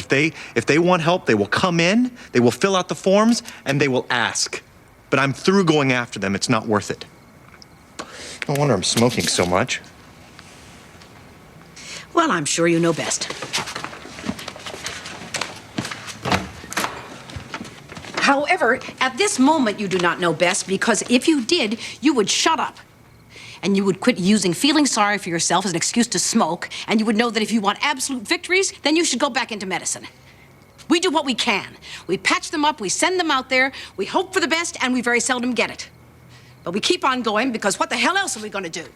if they want help, they will come in, they will fill out the forms, and they will ask. But I'm through going after them. It's not worth it. No wonder I'm smoking so much. Well, I'm sure you know best. However, at this moment, you do not know best, because if you did, you would shut up. And you would quit using feeling sorry for yourself as an excuse to smoke, and you would know that if you want absolute victories, then you should go back into medicine. We do what we can. We patch them up, we send them out there, we hope for the best, and we very seldom get it. But we keep on going, because what the hell else are we going to do?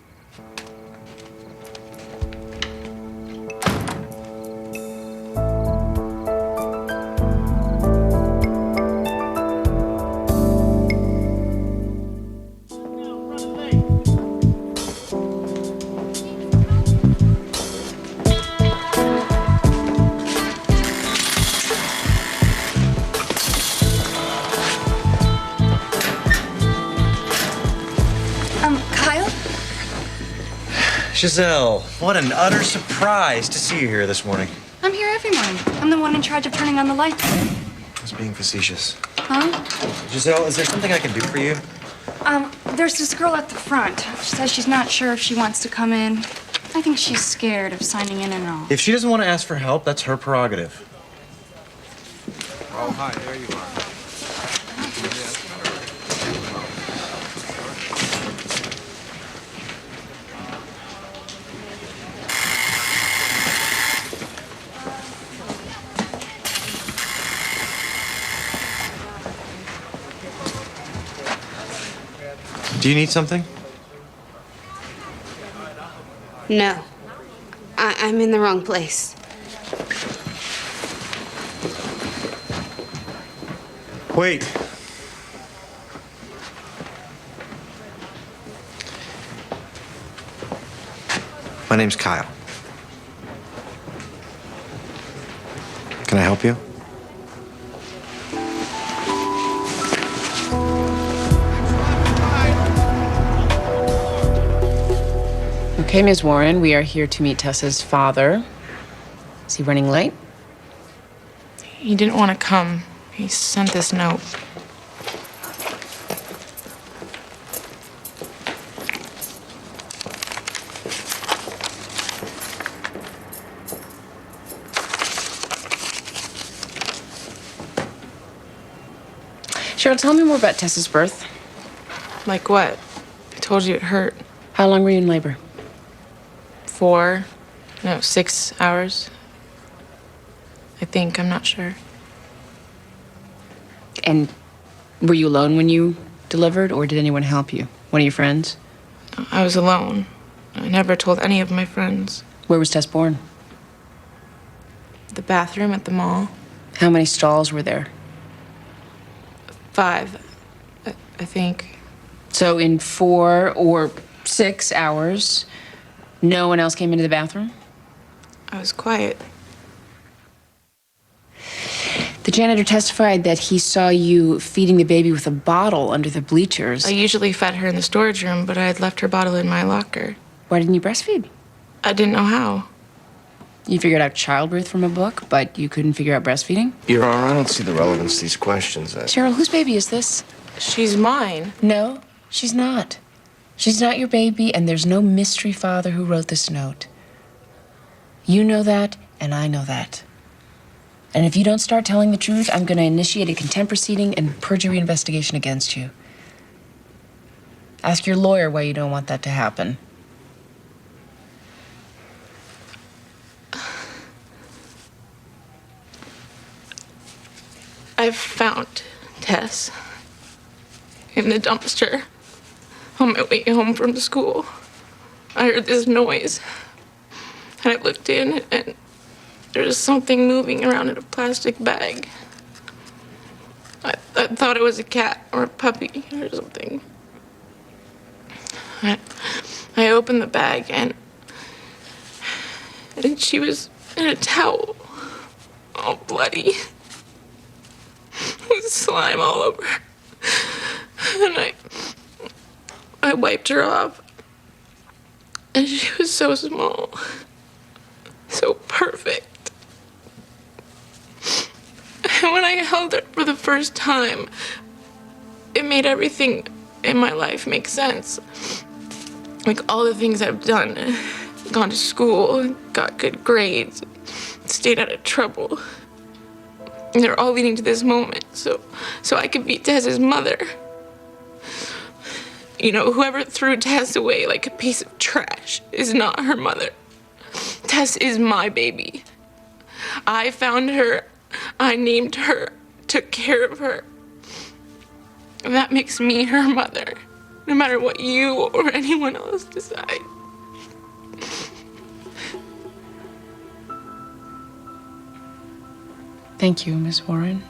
Kyle? Giselle, what an utter surprise to see you here this morning. I'm here every morning. I'm the one in charge of turning on the lights. I was being facetious. Huh? Giselle, is there something I can do for you? There's this girl at the front. She says she's not sure if she wants to come in. I think she's scared of signing in and all. If she doesn't want to ask for help, that's her prerogative. Oh, hi, there you are. Do you need something? No. I'm in the wrong place. Wait. My name's Kyle. Can I help you? Okay, Ms. Warren, we are here to meet Tessa's father. Is he running late? He didn't want to come. He sent this note. Cheryl, tell me more about Tessa's birth. Like what? I told you it hurt. How long were you in labor? 6 hours. I think, I'm not sure. And were you alone when you delivered, or did anyone help you? One of your friends? I was alone. I never told any of my friends. Where was Tess born? The bathroom at the mall. How many stalls were there? 5, I think. So in 4 or 6 hours, no one else came into the bathroom? I was quiet. The janitor testified that he saw you feeding the baby with a bottle under the bleachers. I usually fed her in the storage room, but I had left her bottle in my locker. Why didn't you breastfeed? I didn't know how. You figured out childbirth from a book, but you couldn't figure out breastfeeding? Your Honor, I don't see the relevance to these questions. Cheryl, whose baby is this? She's mine. No, she's not. She's not your baby, and there's no mystery father who wrote this note. You know that, and I know that. And if you don't start telling the truth, I'm going to initiate a contempt proceeding and perjury investigation against you. Ask your lawyer why you don't want that to happen. I found Tess in the dumpster on my way home from school. I heard this noise, and I looked in, and there was something moving around in a plastic bag. I thought it was a cat or a puppy or something. I opened the bag, and she was in a towel, all bloody, with slime all over her. And I wiped her off, and she was so small, so perfect. And when I held her for the first time, it made everything in my life make sense. Like all the things I've done, gone to school, got good grades, stayed out of trouble. And they're all leading to this moment, so I could be Tess's mother. You know, whoever threw Tess away like a piece of trash is not her mother. Tess is my baby. I found her, I named her, took care of her. And that makes me her mother, no matter what you or anyone else decide. Thank you, Miss Warren.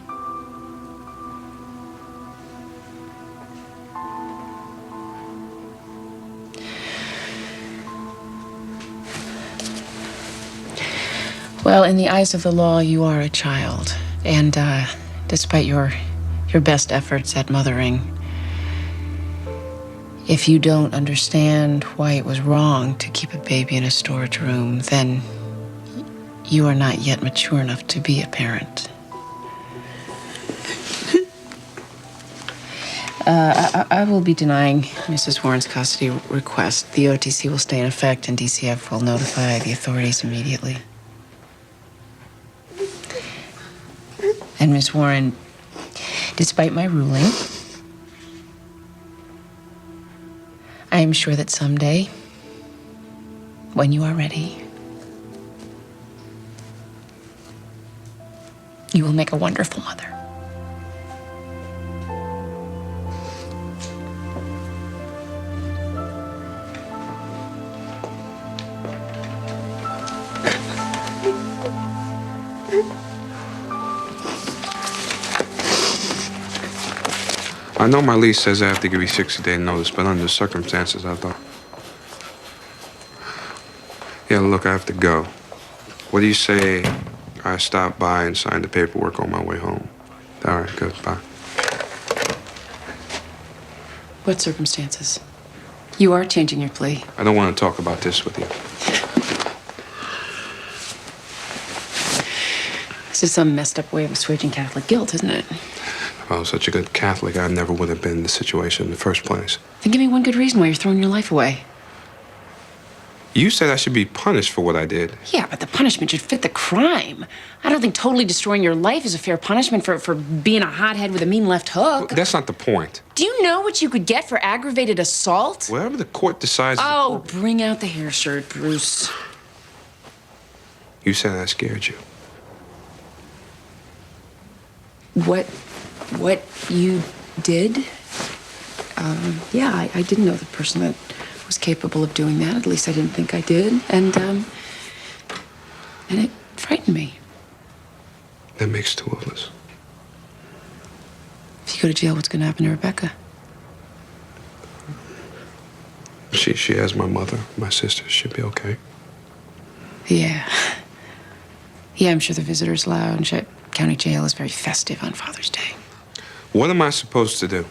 Well, in the eyes of the law, you are a child. And despite your best efforts at mothering, if you don't understand why it was wrong to keep a baby in a storage room, then you are not yet mature enough to be a parent. I will be denying Mrs. Warren's custody request. The OTC will stay in effect, and DCF will notify the authorities immediately. And Miss Warren, despite my ruling, I am sure that someday, when you are ready, you will make a wonderful mother. I know my lease says I have to give you 60-day notice, but under the circumstances, I thought. Yeah, look, I have to go. What do you say I stop by and sign the paperwork on my way home? All right, good, bye. What circumstances? You are changing your plea. I don't want to talk about this with you. This is some messed up way of assuaging Catholic guilt, isn't it? If I was such a good Catholic, I never would have been in this situation in the first place. Then give me one good reason why you're throwing your life away. You said I should be punished for what I did. Yeah, but the punishment should fit the crime. I don't think totally destroying your life is a fair punishment for being a hothead with a mean left hook. That's not the point. Do you know what you could get for aggravated assault? Whatever the court decides... Oh, bring out the hair shirt, Bruce. You said I scared you. What you did? Yeah, I didn't know the person that was capable of doing that. At least I didn't think I did. And it frightened me. That makes two of us. If you go to jail, what's going to happen to Rebecca? She has my mother, my sister. She'll be okay. Yeah. Yeah, I'm sure the visitors' lounge at County Jail is very festive on Father's Day. What am I supposed to do?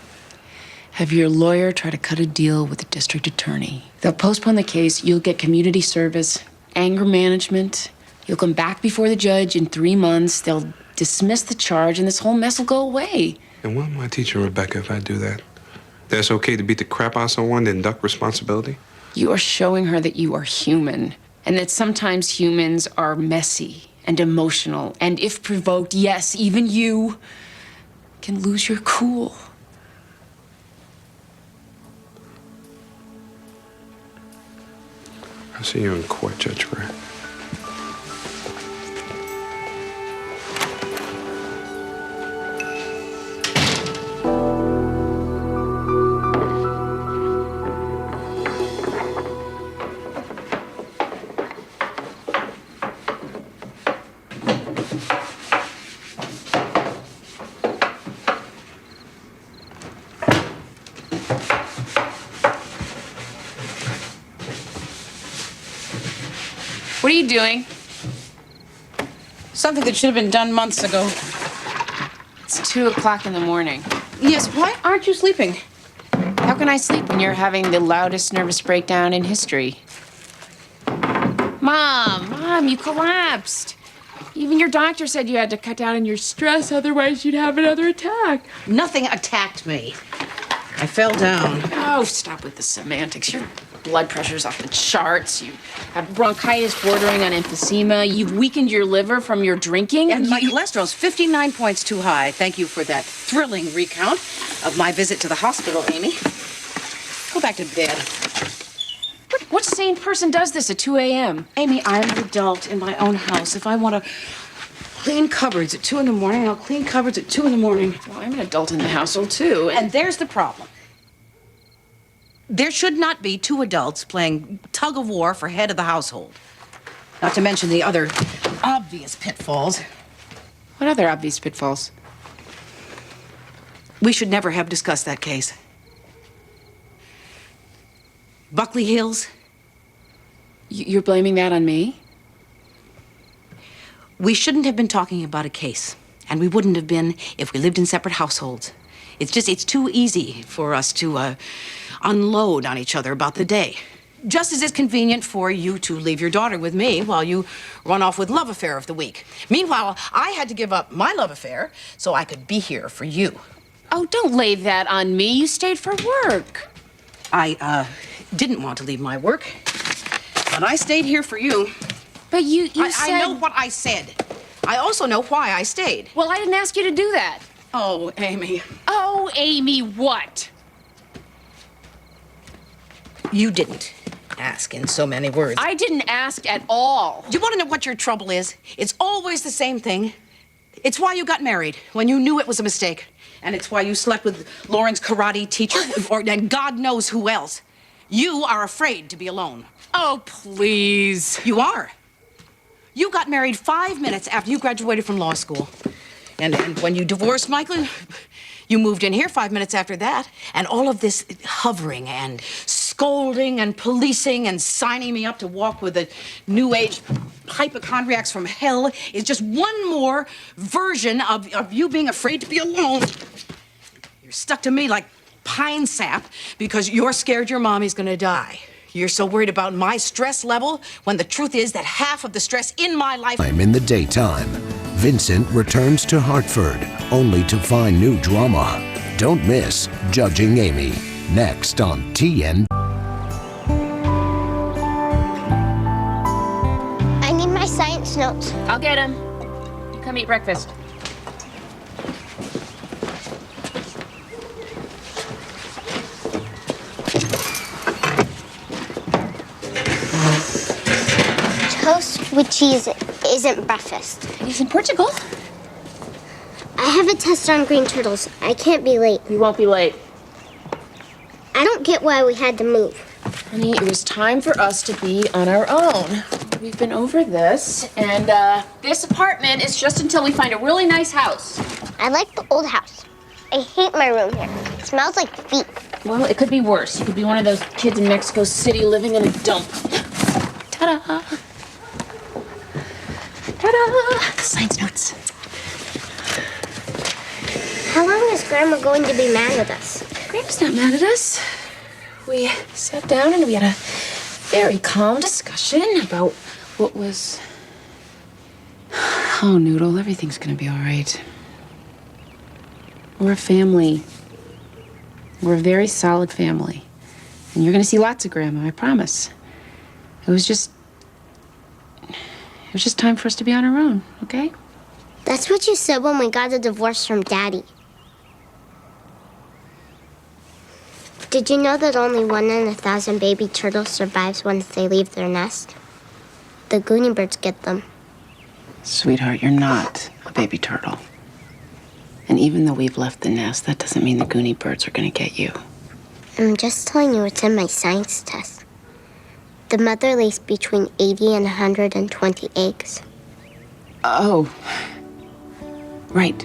Have your lawyer try to cut a deal with the district attorney. They'll postpone the case, you'll get community service, anger management. You'll come back before the judge in 3 months. They'll dismiss the charge, and this whole mess will go away. And what am I teaching Rebecca if I do that? That it's okay to beat the crap out of someone, then duck responsibility? You are showing her that you are human, and that sometimes humans are messy and emotional, and if provoked, yes, even you can lose your cool. I'll see you in court, Judge Gray. What are you doing? Something that should have been done months ago. It's 2 o'clock in the morning. Yes, why aren't you sleeping? How can I sleep when you're having the loudest nervous breakdown in history? Mom, you collapsed. Even your doctor said you had to cut down on your stress, otherwise you'd have another attack. Nothing attacked me. I fell down. Oh, stop with the semantics. Your blood pressure's off the charts. You have bronchitis bordering on emphysema. You've weakened your liver from your drinking. And my cholesterol's 59 points too high. Thank you for that thrilling recount of my visit to the hospital, Amy. Go back to bed. What sane person does this at 2 a.m.? Amy, I'm an adult in my own house. If I want to clean cupboards at 2 in the morning, I'll clean cupboards at 2 in the morning. Well, I'm an adult in the household, too. And there's the problem. There should not be 2 adults playing tug of war for head of the household. Not to mention the other obvious pitfalls. What other obvious pitfalls? We should never have discussed that case. Buckley Hills. You're blaming that on me? We shouldn't have been talking about a case. And we wouldn't have been if we lived in separate households. It's too easy for us to unload on each other about the day. Just as it's convenient for you to leave your daughter with me while you run off with love affair of the week. Meanwhile, I had to give up my love affair so I could be here for you. Oh, don't lay that on me. You stayed for work. I didn't want to leave my work, but I stayed here for you. But you said... I know what I said. I also know why I stayed. Well, I didn't ask you to do that. Oh, Amy. Oh, Amy, what? You didn't ask in so many words. I didn't ask at all. Do you want to know what your trouble is? It's always the same thing. It's why you got married, when you knew it was a mistake. And it's why you slept with Lauren's karate teacher, and God knows who else. You are afraid to be alone. Oh, please. You are. You got married 5 minutes after you graduated from law school. And when you divorced Michael, you moved in here 5 minutes after that. And all of this hovering and scolding and policing and signing me up to walk with the new age hypochondriacs from hell is just one more version of you being afraid to be alone. You're stuck to me like pine sap because you're scared your mommy's gonna die. You're so worried about my stress level when the truth is that half of the stress in my life... In the daytime, Vincent returns to Hartford, only to find new drama. Don't miss Judging Amy, next on TN. I need my science notes. I'll get them. You come eat breakfast. Toast with cheese isn't breakfast. He's in Portugal. I have a test on green turtles. I can't be late. You won't be late. I don't get why we had to move. Honey, it was time for us to be on our own. we've been over this, and this apartment is just until we find a really nice house. I like the old house. I hate my room here. It smells like feet. Well, it could be worse. You could be one of those kids in Mexico City living in a dump. Ta-da! Ta-da! Science notes. How long is Grandma going to be mad with us? Grandma's not mad at us. We sat down and we had a very calm discussion about what was... Oh, Noodle, everything's gonna be all right. We're a family. We're a very solid family. And you're gonna see lots of Grandma, I promise. It was just time for us to be on our own, okay? That's what you said when we got a divorce from Daddy. Did you know that only 1 in 1,000 baby turtles survives once they leave their nest? The Goonie birds get them. Sweetheart, you're not a baby turtle. And even though we've left the nest, that doesn't mean the Goonie birds are gonna get you. I'm just telling you what's in my science test. The mother lays between 80 and 120 eggs. Oh. Right.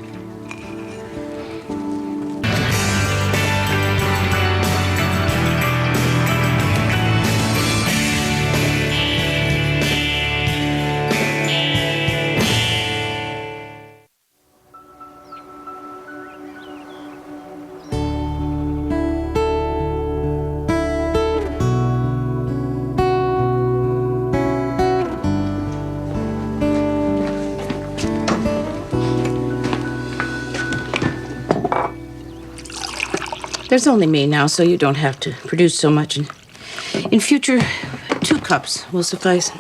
There's only me now, so you don't have to produce so much. And in future, 2 cups will suffice.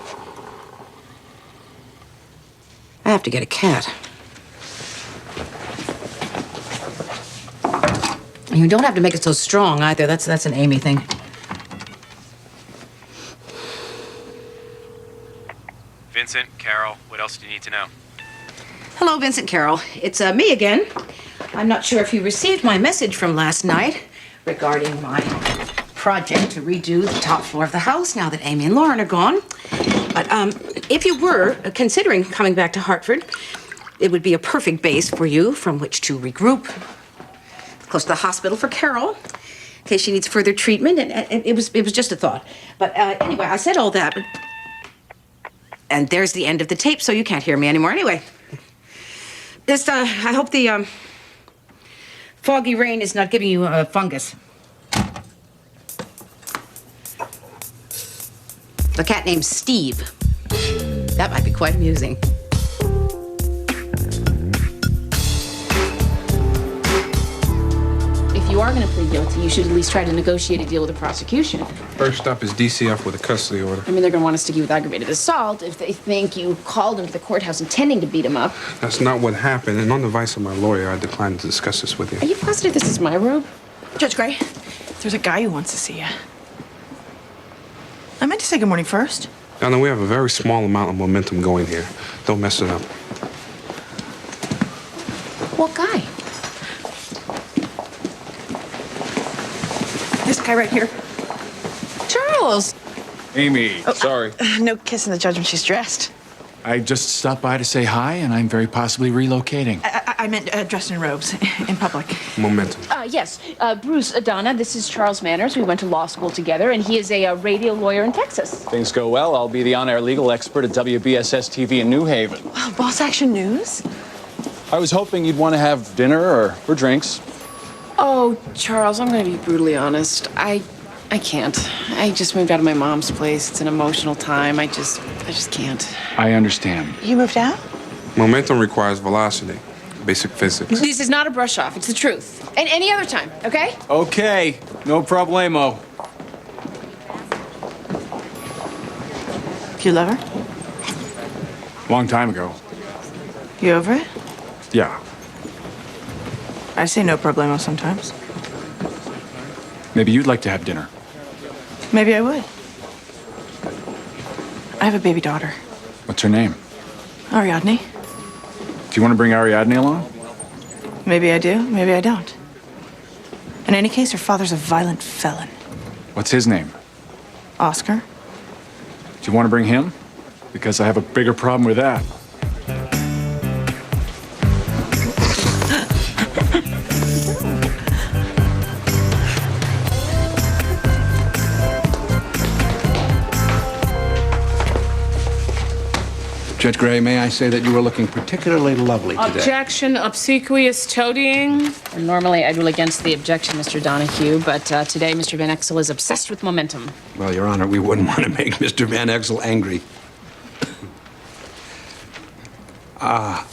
I have to get a cat. You don't have to make it so strong either. That's an Amy thing. Vincent, Carol, what else do you need to know? Hello, Vincent Carroll. It's me again. I'm not sure if you received my message from last night regarding my project to redo the top floor of the house now that Amy and Lauren are gone. But if you were considering coming back to Hartford, it would be a perfect base for you from which to regroup. Close to the hospital for Carol, in case she needs further treatment. And it was just a thought. But anyway, I said all that. And there's the end of the tape, so you can't hear me anymore anyway. Just, I hope the foggy rain is not giving you fungus. The cat named Steve. That might be quite amusing. If you are going to plead guilty, you should at least try to negotiate a deal with the prosecution. First stop is DCF with a custody order. I mean, they're going to want us to give you with aggravated assault if they think you called him to the courthouse intending to beat him up. That's not what happened, and on the advice of my lawyer, I declined to discuss this with you. Are you positive this is my room? Judge Gray, there's a guy who wants to see you. I meant to say good morning first. Donna, we have a very small amount of momentum going here. Don't mess it up. What guy? This guy right here. Charles! Amy, sorry. No kissing the judge when she's dressed. I just stopped by to say hi, and I'm very possibly relocating. I meant dressed in robes in public. Momentum. Yes. Bruce, Donna, this is Charles Manners. We went to law school together, and he is a radio lawyer in Texas. Things go well. I'll be the on-air legal expert at WBSS-TV in New Haven. Wow, Boss Action News? I was hoping you'd want to have dinner or drinks. Oh, Charles, I'm going to be brutally honest. I can't. I just moved out of my mom's place. It's an emotional time. I just can't. I understand. You moved out? Momentum requires velocity. Basic physics. This is not a brush off. It's the truth. And any other time, okay? Okay, no problemo. You love her? Long time ago. You over it? Yeah. I say no problemo sometimes. Maybe you'd like to have dinner. Maybe I would. I have a baby daughter. What's her name? Ariadne. Do you want to bring Ariadne along? Maybe I do, maybe I don't. In any case, her father's a violent felon. What's his name? Oscar. Do you want to bring him? Because I have a bigger problem with that. Judge Gray, may I say that you were looking particularly lovely today? Objection, obsequious toadying. Normally, I'd rule against the objection, Mr. Donahue, but today, Mr. Van Exel is obsessed with momentum. Well, Your Honor, we wouldn't want to make Mr. Van Exel angry. I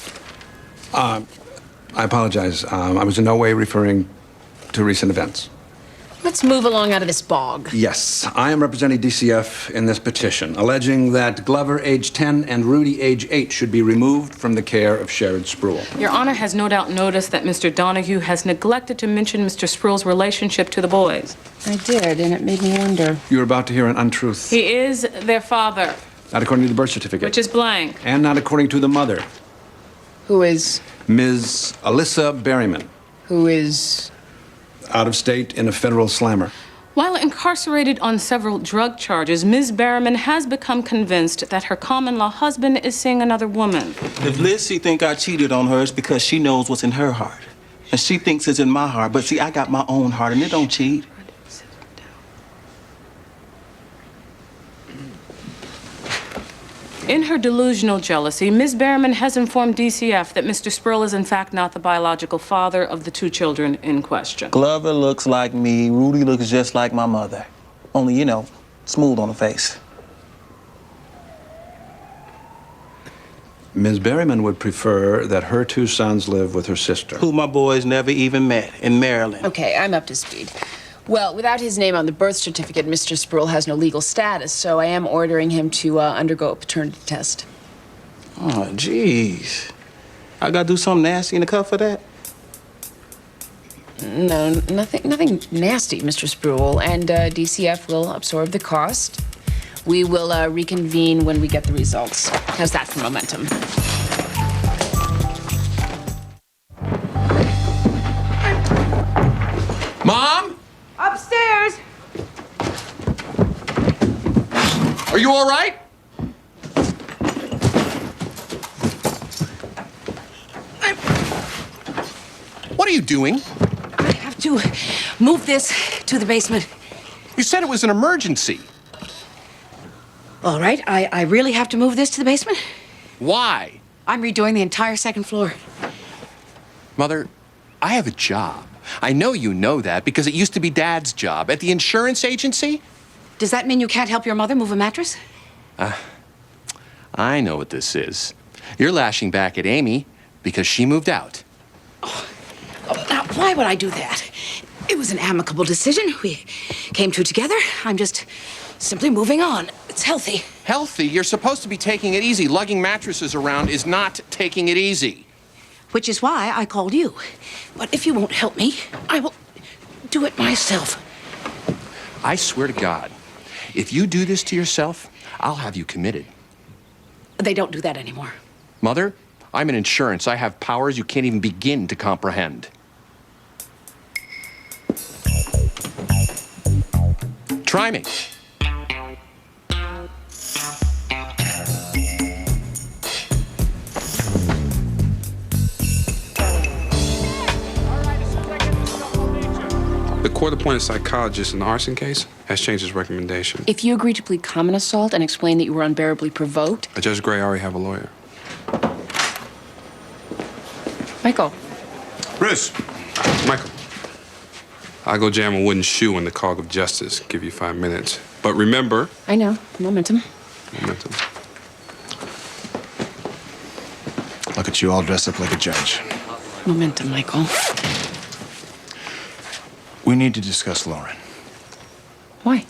apologize. I was in no way referring to recent events. Let's move along out of this bog. Yes, I am representing DCF in this petition, alleging that Glover, age 10, and Rudy, age 8, should be removed from the care of Sherrod Spruill. Your Honor has no doubt noticed that Mr. Donahue has neglected to mention Mr. Spruill's relationship to the boys. I did, and it made me wonder. You're about to hear an untruth. He is their father, Not according to the birth certificate. which is blank. And not according to the mother, Who is? Ms. Alyssa Berryman, Who is? out of state in a federal slammer. While incarcerated on several drug charges, Ms. Berriman has become convinced that her common-law husband is seeing another woman. If Lizzie think I cheated on her, it's because she knows what's in her heart. And she thinks it's in my heart. But see, I got my own heart, and it don't cheat. In her delusional jealousy, Ms. Berriman has informed DCF that Mr. Spruill is in fact not the biological father of the two children in question. Glover looks like me. Rudy looks just like my mother. Only, you know, smooth on the face. Ms. Berryman would prefer that her two sons live with her sister. Who my boys never even met in Maryland. Okay, I'm up to speed. Well, without his name on the birth certificate, Mr. Spruill has no legal status, so I am ordering him to undergo a paternity test. Oh, jeez. I gotta do something nasty in the cup for that? No, nothing nasty, Mr. Spruill, and DCF will absorb the cost. We will reconvene when we get the results. How's that for momentum? Mom? Upstairs. Are you all right? What are you doing? I have to move this to the basement. You said it was an emergency. All right, I really have to move this to the basement? Why? I'm redoing the entire second floor. Mother, I have a job. I know you know that because it used to be Dad's job at the insurance agency. Does that mean you can't help your mother move a mattress? I know what this is. You're lashing back at Amy because she moved out. Oh, now, why would I do that? It was an amicable decision. We came to it together. I'm just simply moving on. It's healthy. Healthy? You're supposed to be taking it easy. Lugging mattresses around is not taking it easy. Which is why I called you. But if you won't help me, I will do it myself. I swear to God, if you do this to yourself, I'll have you committed. They don't do that anymore. Mother, I'm in insurance. I have powers you can't even begin to comprehend. Try me. The court-appointed psychologist in the arson case has changed his recommendation. If you agree to plead common assault and explain that you were unbearably provoked... Judge Gray already have a lawyer. Michael. Bruce. Michael. I'll go jam a wooden shoe in the cog of justice. Give you 5 minutes. But remember... I know. Momentum. Momentum. Look at you all dressed up like a judge. Momentum, Michael. We need to discuss Lauren. Why?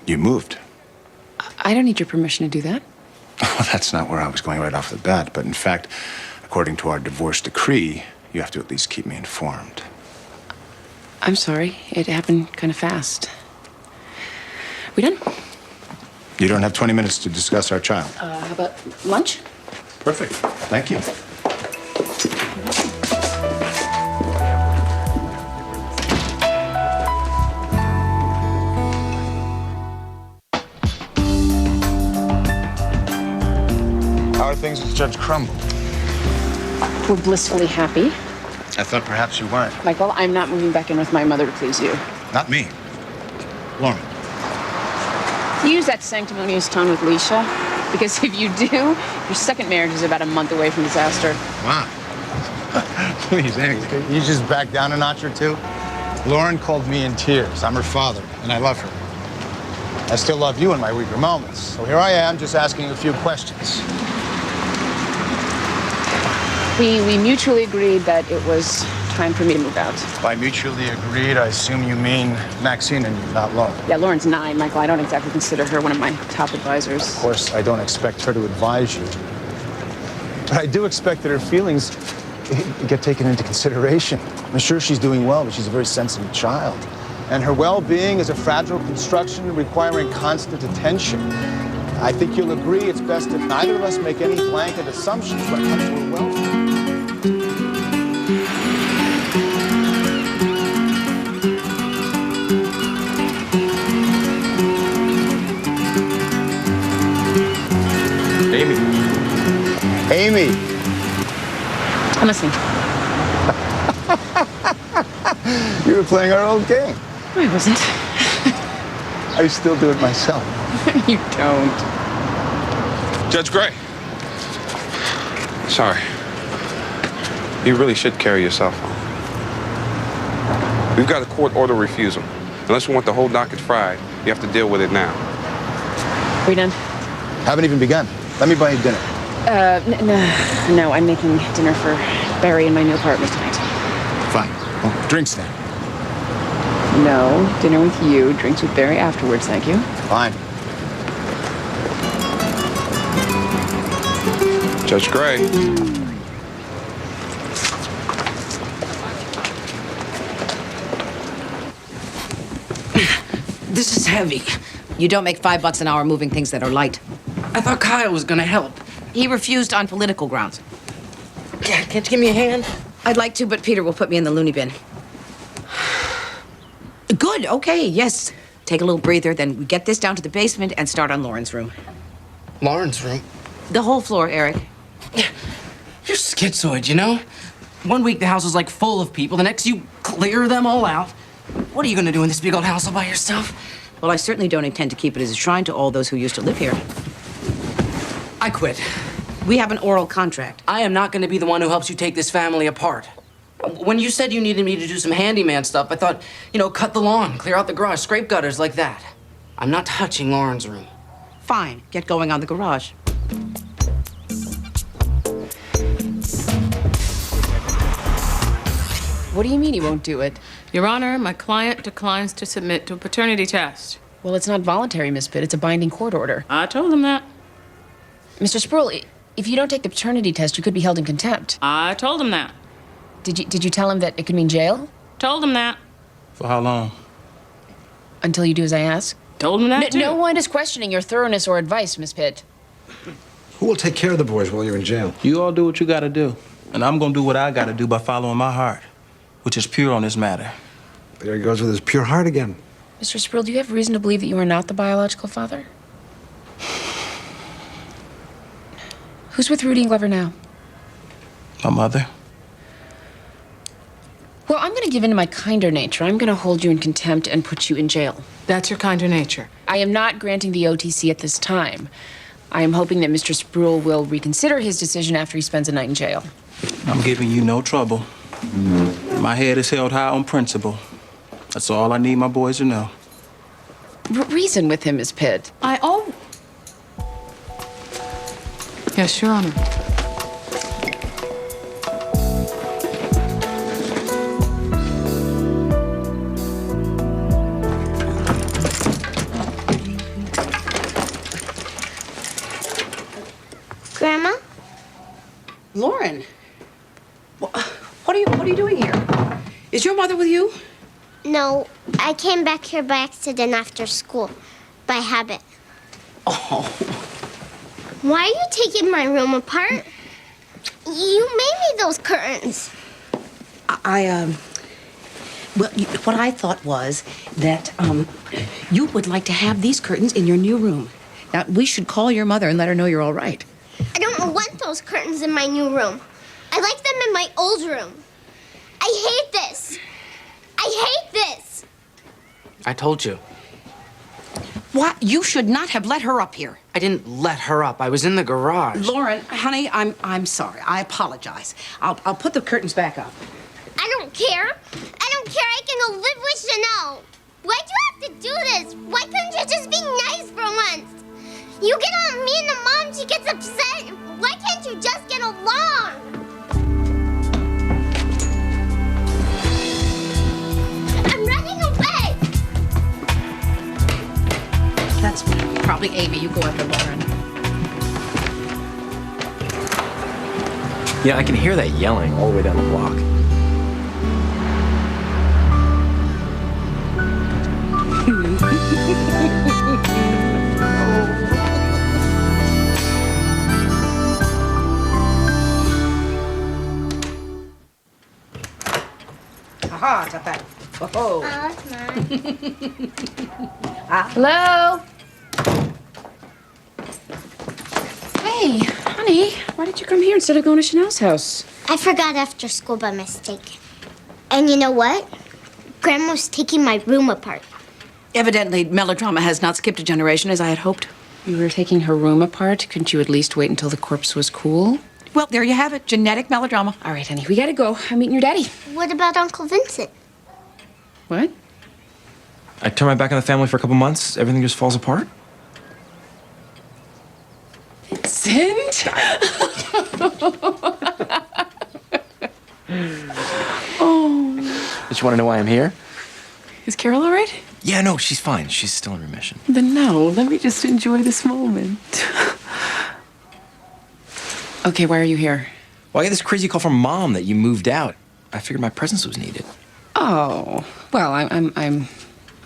You moved. I don't need your permission to do that. Well, that's not where I was going right off the bat. But in fact, according to our divorce decree, you have to at least keep me informed. I'm sorry. It happened kind of fast. We done? You don't have 20 minutes to discuss our child. How about lunch? Perfect. Thank you. things with Judge Crumble? We're blissfully happy. I thought perhaps you weren't. Michael, I'm not moving back in with my mother to please you. Not me. Lauren. You use that sanctimonious tone with Leisha, because if you do, your second marriage is about a month away from disaster. Wow. Please, Amy, you just back down a notch or two? Lauren called me in tears. I'm her father, and I love her. I still love you in my weaker moments. So here I am, just asking a few questions. We mutually agreed that it was time for me to move out. By mutually agreed, I assume you mean Maxine and you, not Lauren. Yeah, Lauren's 9, Michael. I don't exactly consider her one of my top advisors. Of course, I don't expect her to advise you. But I do expect that her feelings get taken into consideration. I'm sure she's doing well, but she's a very sensitive child. And her well-being is a fragile construction requiring constant attention. I think you'll agree it's best if neither of us make any blanket assumptions when it comes to her welfare. Amy. I'm listening. You were playing our old game. I wasn't. I still do it myself. You don't. Judge Gray. Sorry. You really should carry your cell phone. We've got a court order refusal. Unless we want the whole docket fried, you have to deal with it now. We done? Haven't even begun. Let me buy you dinner. No, I'm making dinner for Barry in my new apartment tonight. Fine. Well, drinks then. No, dinner with you, drinks with Barry afterwards, thank you. Fine. Judge Gray. This is heavy. You don't make $5 an hour moving things that are light. I thought Kyle was gonna help. He refused on political grounds. Can't you give me a hand? I'd like to, but Peter will put me in the loony bin. Good, okay, yes. Take a little breather, then we get this down to the basement and start on Lauren's room. Lauren's room? The whole floor, Eric. You're schizoid, you know? One week the house is like full of people, the next you clear them all out. What are you gonna do in this big old house all by yourself? Well, I certainly don't intend to keep it as a shrine to all those who used to live here. I quit. We have an oral contract. I am not gonna be the one who helps you take this family apart. When you said you needed me to do some handyman stuff, I thought, you know, cut the lawn, clear out the garage, scrape gutters like that. I'm not touching Lauren's room. Fine, get going on the garage. What do you mean he won't do it? Your Honor, my client declines to submit to a paternity test. Well, it's not voluntary, Miss Pitt. It's a binding court order. I told him that. Mr. Sproul, if you don't take the paternity test, you could be held in contempt. I told him that. Did you tell him that it could mean jail? Told him that. For how long? Until you do as I ask? Told him that, too. No one is questioning your thoroughness or advice, Miss Pitt. Who will take care of the boys while you're in jail? You all do what you gotta do. And I'm gonna do what I gotta do by following my heart, which is pure on this matter. There he goes with his pure heart again. Mr. Sproul, do you have reason to believe that you are not the biological father? Who's with Rudy and Glover now? My mother. Well, I'm going to give in to my kinder nature. I'm going to hold you in contempt and put you in jail. That's your kinder nature. I am not granting the OTC at this time. I am hoping that Mr. Sproul will reconsider his decision after he spends a night in jail. I'm giving you no trouble. My head is held high on principle. That's all I need my boys to know. Reason with him, Miss Pitt. Yes, Your Honor. Grandma? Lauren, what are you doing here? Is your mother with you? No, I came back here by accident after school, by habit. Oh. Why are you taking my room apart? You made me those curtains. Well, what I thought was that, you would like to have these curtains in your new room. Now, we should call your mother and let her know you're all right. I don't want those curtains in my new room. I like them in my old room. I hate this. I hate this. I told you. What? You should not have let her up here. I didn't let her up. I was in the garage. Lauren, honey, I'm sorry. I apologize. I'll put the curtains back up. I don't care. I don't care. I can go live with Chanel. Why'd you have to do this? Why couldn't you just be nice for once? You get on me and the mom, she gets upset. Why can't you just get along? I'm running away. That's probably Amy. You go after Lauren. Yeah, I can hear that yelling all the way down the block. Aha, it's up that. Whoa. It's mine. Hello? Hey, honey, why did you come here instead of going to Chanel's house? I forgot after school by mistake. And you know what? Grandma's taking my room apart. Evidently, melodrama has not skipped a generation as I had hoped. You were taking her room apart. Couldn't you at least wait until the corpse was cool? Well, there you have it. Genetic melodrama. All right, honey, we gotta go. I'm meeting your daddy. What about Uncle Vincent? What? I turn my back on the family for a couple months, everything just falls apart. Vincent? Oh. Just want to know why I'm here? Is Carol all right? Yeah, no, she's fine. She's still in remission. Then no, let me just enjoy this moment. Okay, why are you here? Well, I got this crazy call from Mom that you moved out. I figured my presence was needed. Oh, well, I'm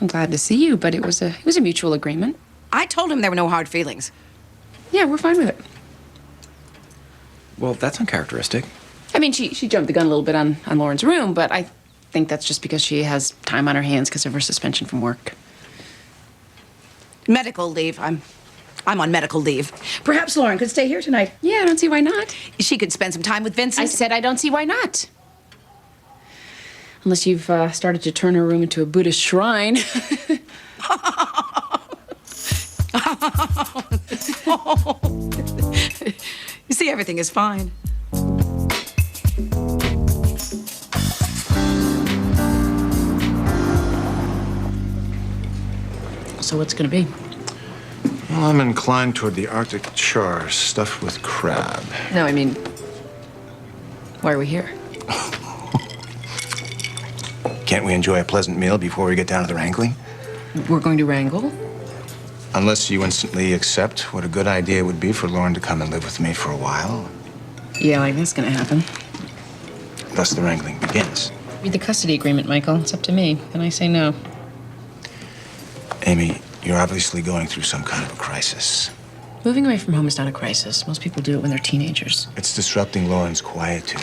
glad to see you, but it was a mutual agreement. I told him there were no hard feelings. Yeah, we're fine with it. Well, that's uncharacteristic. I mean, she jumped the gun a little bit on Lauren's room, but I think that's just because she has time on her hands because of her suspension from work. Medical leave. I'm on medical leave. Perhaps Lauren could stay here tonight. Yeah, I don't see why not. She could spend some time with Vincent. I said I don't see why not. Unless you've started to turn her room into a Buddhist shrine. You see, everything is fine. So what's gonna be? Well, I'm inclined toward the Arctic char stuffed with crab. No, I mean, why are we here? Can't we enjoy a pleasant meal before we get down to the wrangling? We're going to wrangle? Unless you instantly accept what a good idea it would be for Lauren to come and live with me for a while. Yeah, like that's gonna happen. Thus the wrangling begins. Read the custody agreement, Michael. It's up to me. Then I say no. Amy, you're obviously going through some kind of a crisis. Moving away from home is not a crisis. Most people do it when they're teenagers. It's disrupting Lauren's quietude.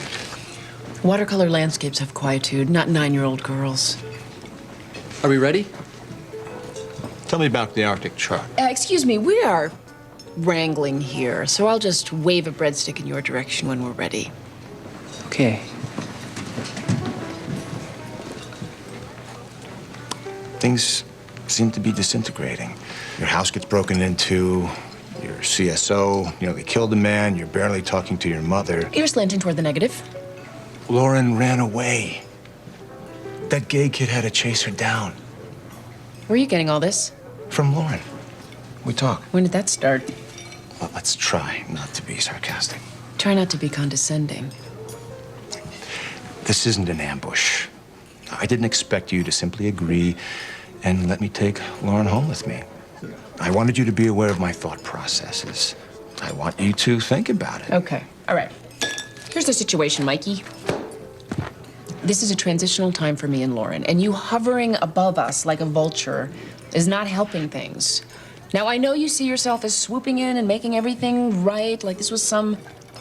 Watercolor landscapes have quietude, not 9-year-old girls. Are we ready? Tell me about the Arctic char. Excuse me, we are wrangling here, so I'll just wave a breadstick in your direction when we're ready. Okay. Things seem to be disintegrating. Your house gets broken into, your CSO nearly killed a man, you're barely talking to your mother. You're slanting toward the negative. Lauren ran away. That gay kid had to chase her down. Where are you getting all this? From Lauren. We talk. When did that start? Well, let's try not to be sarcastic. Try not to be condescending. This isn't an ambush. I didn't expect you to simply agree and let me take Lauren home with me. I wanted you to be aware of my thought processes. I want you to think about it. Okay, all right. Here's the situation, Mikey. This is a transitional time for me and Lauren, and you hovering above us like a vulture is not helping things. Now, I know you see yourself as swooping in and making everything right, like this was some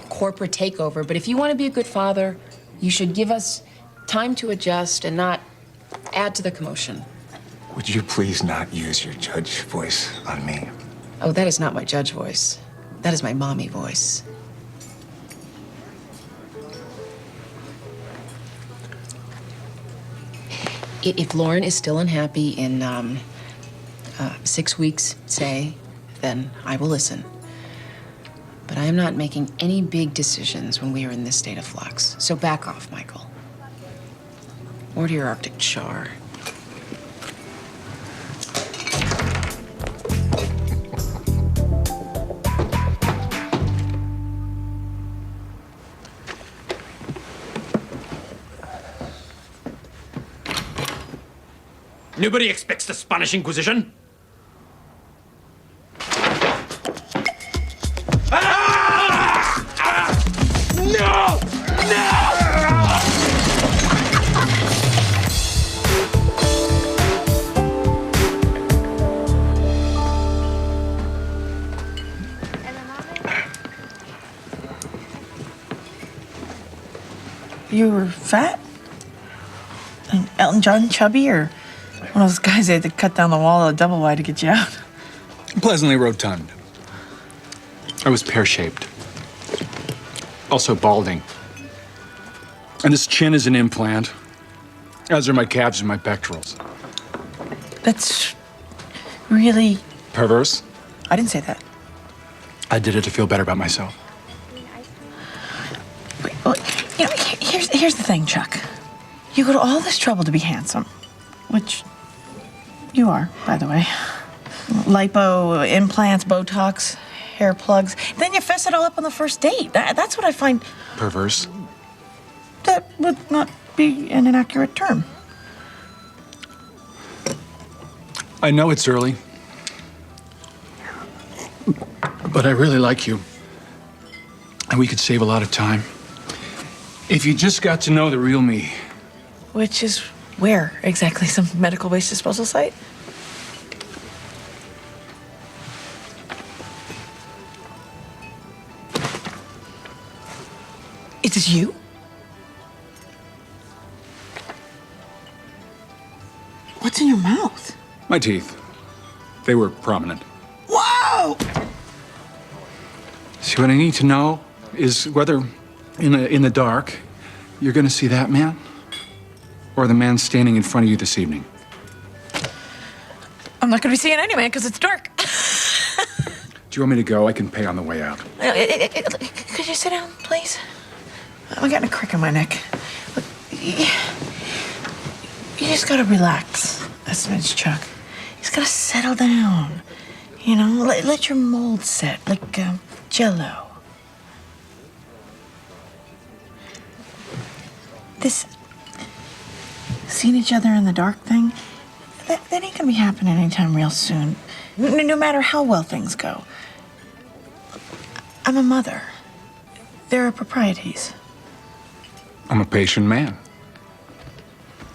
corporate takeover, but if you want to be a good father, you should give us time to adjust and not add to the commotion. Would you please not use your judge voice on me? Oh, that is not my judge voice. That is my mommy voice. If Lauren is still unhappy in 6 weeks, say, then I will listen. But I am not making any big decisions when we are in this state of flux. So back off, Michael. Order your Arctic char. Nobody expects the Spanish Inquisition. No! You were fat? And Elton John chubby, or one of those guys that had to cut down the wall of a double wide to get you out? Pleasantly rotund. I was pear-shaped. Also balding. And this chin is an implant, as are my calves and my pectorals. That's really... Perverse? I didn't say that. I did it to feel better about myself. Well, you know, here's the thing, Chuck. You go to all this trouble to be handsome, which you are, by the way. Lipo, implants, Botox, hair plugs. Then you fess it all up on the first date. That's what I find... Perverse? That would not be an inaccurate term. I know it's early, but I really like you. And we could save a lot of time if you just got to know the real me. Which is where exactly? Some medical waste disposal site? Is this you? What's in your mouth? My teeth. They were prominent. Whoa! See, what I need to know is whether in the dark you're gonna see that man or the man standing in front of you this evening. I'm not gonna be seeing any man because it's dark. Do you want me to go? I can pay on the way out. Could you sit down, please? I'm getting a crick in my neck. Look, you just gotta relax a smidge, Chuck. You just gotta settle down. You know, let your mold set, like Jell-O. This seeing each other in the dark thing, that ain't gonna be happening anytime real soon. No matter how well things go. I'm a mother. There are proprieties. I'm a patient man.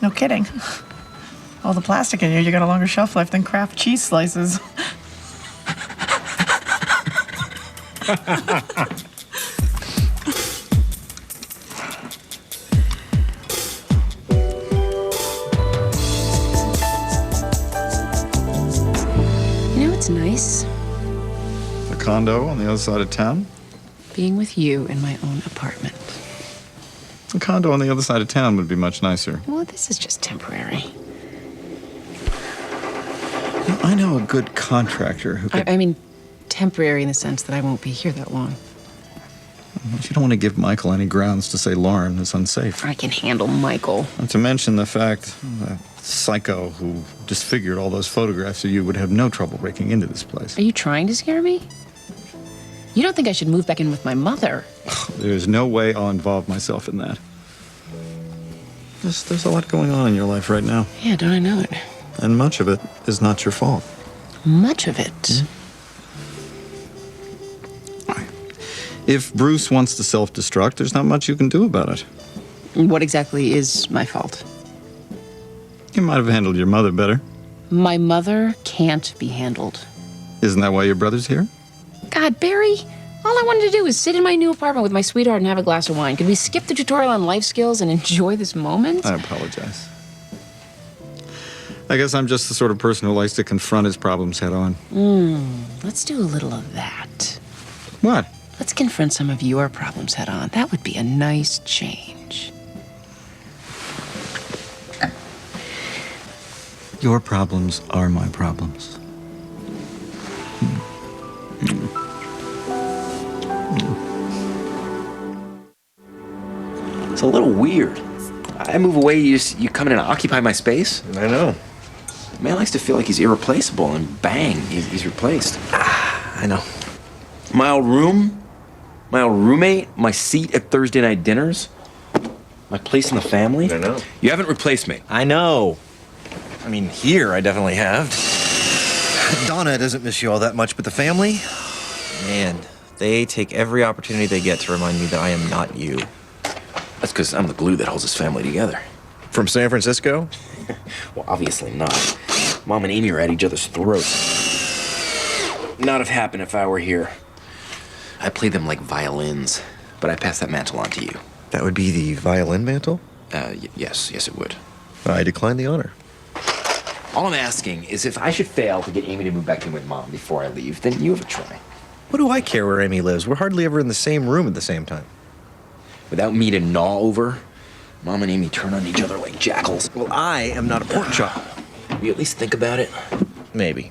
No kidding. All the plastic in you got a longer shelf life than Kraft cheese slices. You know what's nice? A condo on the other side of town? Being with you in my own apartment. A condo on the other side of town would be much nicer. Well, this is just temporary. I know a good contractor who could... I mean, temporary in the sense that I won't be here that long. But you don't want to give Michael any grounds to say Lauren is unsafe. I can handle Michael. Not to mention the fact that psycho who disfigured all those photographs of you would have no trouble breaking into this place. Are you trying to scare me? You don't think I should move back in with my mother? There's no way I'll involve myself in that. There's a lot going on in your life right now. Yeah, don't I know it? And much of it is not your fault. Much of it? If Bruce wants to self-destruct, there's not much you can do about it. What exactly is my fault? You might have handled your mother better. My mother can't be handled. Isn't that why your brother's here? God, Barry, all I wanted to do was sit in my new apartment with my sweetheart and have a glass of wine. Could we skip the tutorial on life skills and enjoy this moment? I apologize. I guess I'm just the sort of person who likes to confront his problems head on. Let's do a little of that. What? Let's confront some of your problems head on. That would be a nice change. Your problems are my problems. It's a little weird. I move away, you come in and occupy my space. I know. Man likes to feel like he's irreplaceable, and bang, he's replaced. I know. My old room, my old roommate, my seat at Thursday night dinners, my place in the family. I know. You haven't replaced me. I know. I mean, here I definitely have. Donna doesn't miss you all that much, but the family, man, they take every opportunity they get to remind me that I am not you. That's because I'm the glue that holds this family together. From San Francisco? Well, obviously not. Mom and Amy are at each other's throats. Not have happened if I were here. I play them like violins, but I pass that mantle on to you. That would be the violin mantle? Yes, it would. I decline the honor. All I'm asking is if I should fail to get Amy to move back in with Mom before I leave, then you have a try. What do I care where Amy lives? We're hardly ever in the same room at the same time. Without me to gnaw over, Mom and Amy turn on each other like jackals. Well, I am not a pork chop. You at least think about it? Maybe.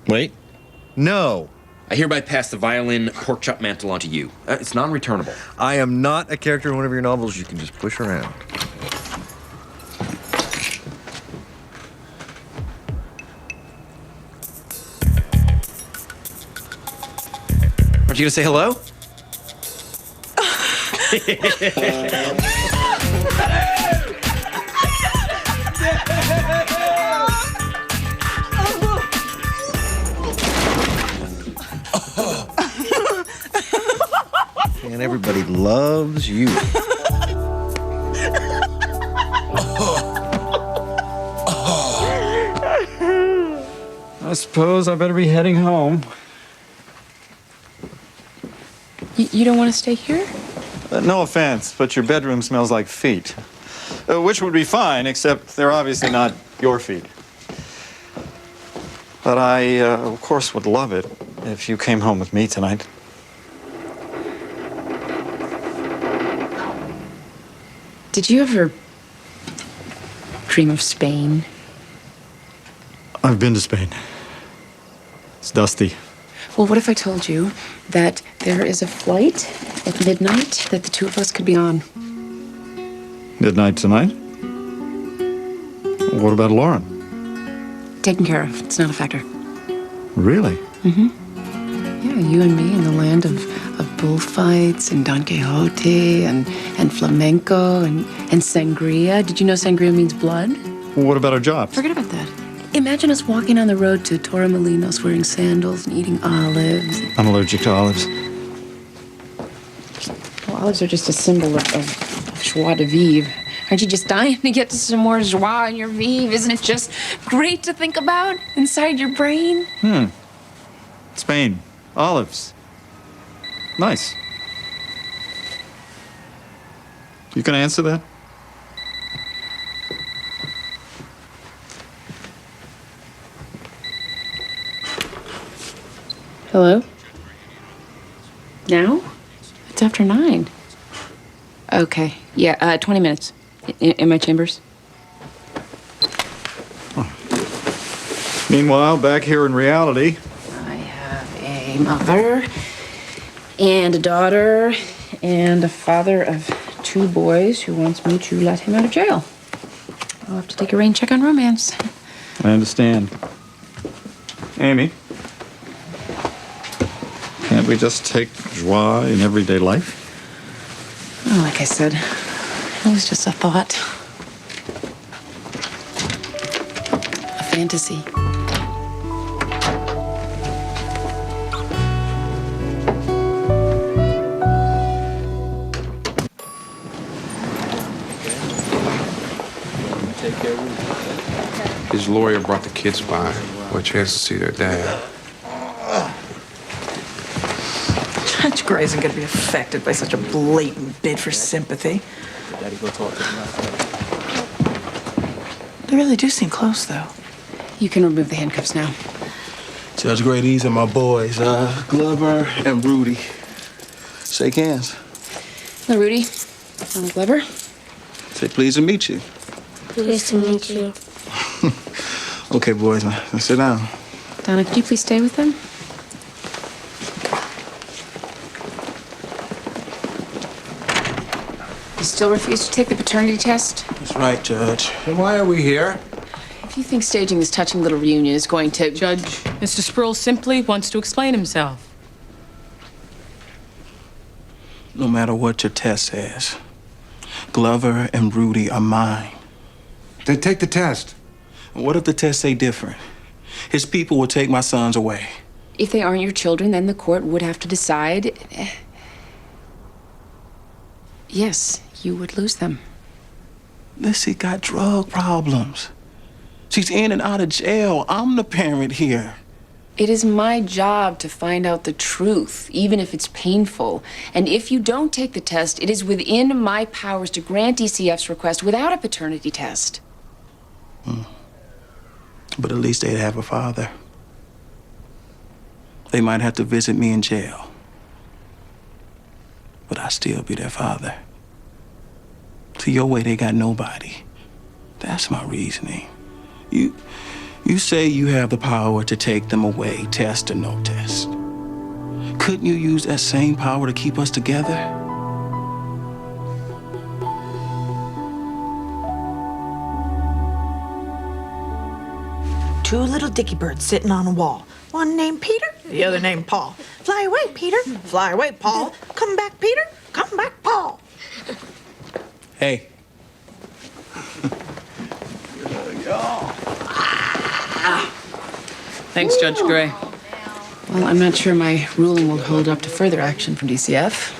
Wait. No. I hereby pass the violin pork chop mantle onto you. It's non-returnable. I am not a character in one of your novels you can just push around. Aren't you gonna say hello? And everybody loves you. I suppose I better be heading home. You don't want to stay here? No offense, but your bedroom smells like feet. Which would be fine, except they're obviously not your feet. But I, of course, would love it if you came home with me tonight. Did you ever dream of Spain? I've been to Spain. It's dusty. Well, what if I told you that there is a flight at midnight that the two of us could be on? Midnight tonight? What about Lauren? Taken care of. It's not a factor. Really? Mm-hmm. Yeah, you and me in the land of bullfights and Don Quixote and flamenco and sangria. Did you know sangria means blood? Well, what about our jobs? Forget about that. Imagine us walking on the road to Torremolinos wearing sandals and eating olives. I'm allergic to olives. Well, olives are just a symbol of joie de vivre. Aren't you just dying to get to some more joie in your vivre? Isn't it just great to think about inside your brain? Spain. Olives. Nice. You can answer that? Hello? Now? It's after 9. Okay. Yeah, 20 minutes. In my chambers. Meanwhile, back here in reality. I have a mother and a daughter and a father of 2 boys who wants me to let him out of jail. I'll have to take a rain check on romance. I understand. Amy, can't we just take joie in everyday life? Oh, like I said, it was just a thought. A fantasy. His lawyer brought the kids by for a chance to see their dad. Judge Gray isn't going to be affected by such a blatant bid for sympathy. They really do seem close, though. You can remove the handcuffs now. Judge Gray, these are my boys, Glover and Rudy. Shake hands. Hello, Rudy. I'm Glover. Say pleased to meet you. Pleased to meet you. Okay, boys, now sit down. Donna, could you please stay with them? You still refuse to take the paternity test? That's right, Judge. Then why are we here? If you think staging this touching little reunion is going to... Judge, Mr. Sproul simply wants to explain himself. No matter what your test says, Glover and Rudy are mine. Then take the test. What if the test say different? His people will take my sons away. If they aren't your children, then the court would have to decide... Yes, you would lose them. Lissy got drug problems. She's in and out of jail. I'm the parent here. It is my job to find out the truth, even if it's painful. And if you don't take the test, it is within my powers to grant DCF's request without a paternity test. But at least they'd have a father. They might have to visit me in jail. But I'd still be their father. To your way, they got nobody. That's my reasoning. You say you have the power to take them away, test or no test. Couldn't you use that same power to keep us together? Two little dicky birds sitting on a wall. One named Peter, the other named Paul. Fly away, Peter. Fly away, Paul. Come back, Peter. Come back, Paul. Hey. Thanks, Judge Gray. Well, I'm not sure my ruling will hold up to further action from DCF.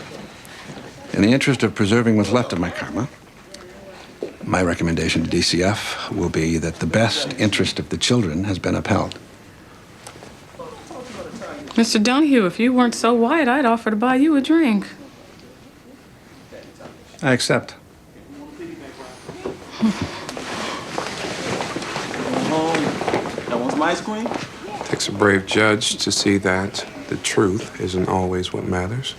In the interest of preserving what's left of my karma, my recommendation to DCF will be that the best interest of the children has been upheld. Mr. Donahue, if you weren't so white, I'd offer to buy you a drink. I accept. That one's my ice cream? Takes a brave judge to see that the truth isn't always what matters.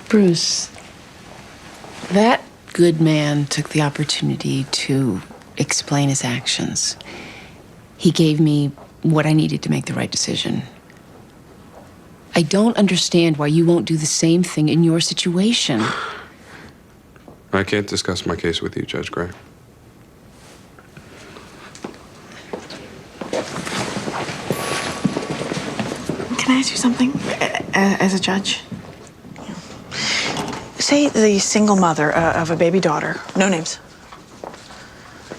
Bruce, that good man took the opportunity to explain his actions. He gave me what I needed to make the right decision. I don't understand why you won't do the same thing in your situation. I can't discuss my case with you, Judge Gray. Can I ask you something as a judge? Say the single mother of a baby daughter, no names,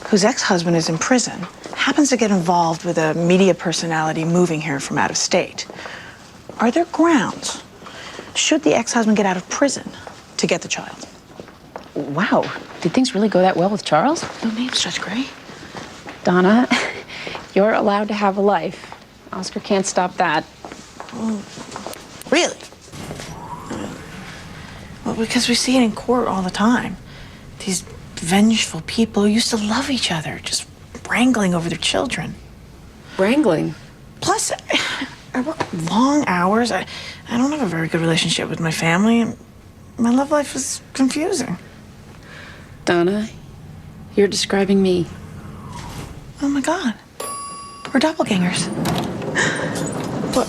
whose ex-husband is in prison, happens to get involved with a media personality moving here from out of state. Are there grounds, should the ex-husband get out of prison, to get the child? Wow, did things really go that well with Charles? No names, Judge Gray. Donna, you're allowed to have a life. Oscar can't stop that. Oh, really? Well, because we see it in court all the time. These vengeful people who used to love each other, just wrangling over their children. Wrangling? Plus, I work long hours. I don't have a very good relationship with my family, and my love life is confusing. Donna, you're describing me. Oh my God. We're doppelgangers. Well,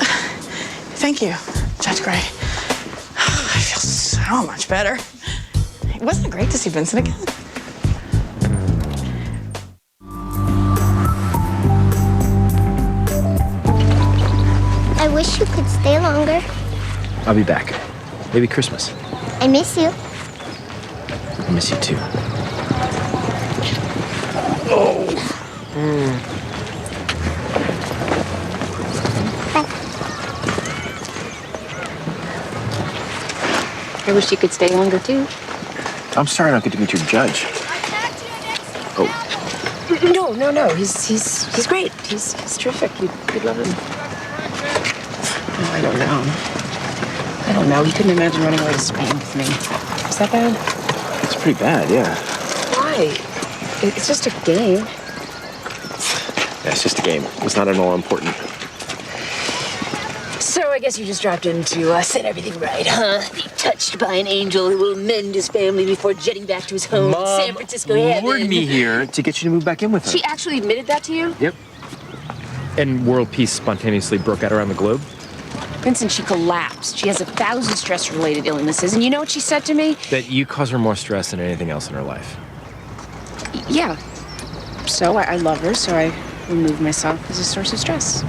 thank you, Judge Gray. I feel so much better. Wasn't it great to see Vincent again? I wish you could stay longer. I'll be back. Maybe Christmas. I miss you. I miss you too. I wish you could stay longer, too. I'm sorry I don't get to meet your judge. Oh, No. He's great. He's terrific. You'd love him. Oh, I don't know. He couldn't imagine running away to Spain with me. Is that bad? it's pretty bad, yeah. Why? It's just a game. Yeah, it's just a game. It's not at all important. So I guess you just dropped in to set everything right, huh? Be touched by an angel who will mend his family before jetting back to his home in San Francisco heaven. lured me here to get you to move back in with her. She actually admitted that to you? Yep. And world peace spontaneously broke out around the globe. Vincent, she collapsed. She has 1,000 stress-related illnesses, and you know what she said to me? That you cause her more stress than anything else in her life. Yeah. So I love her, so I remove myself as a source of stress.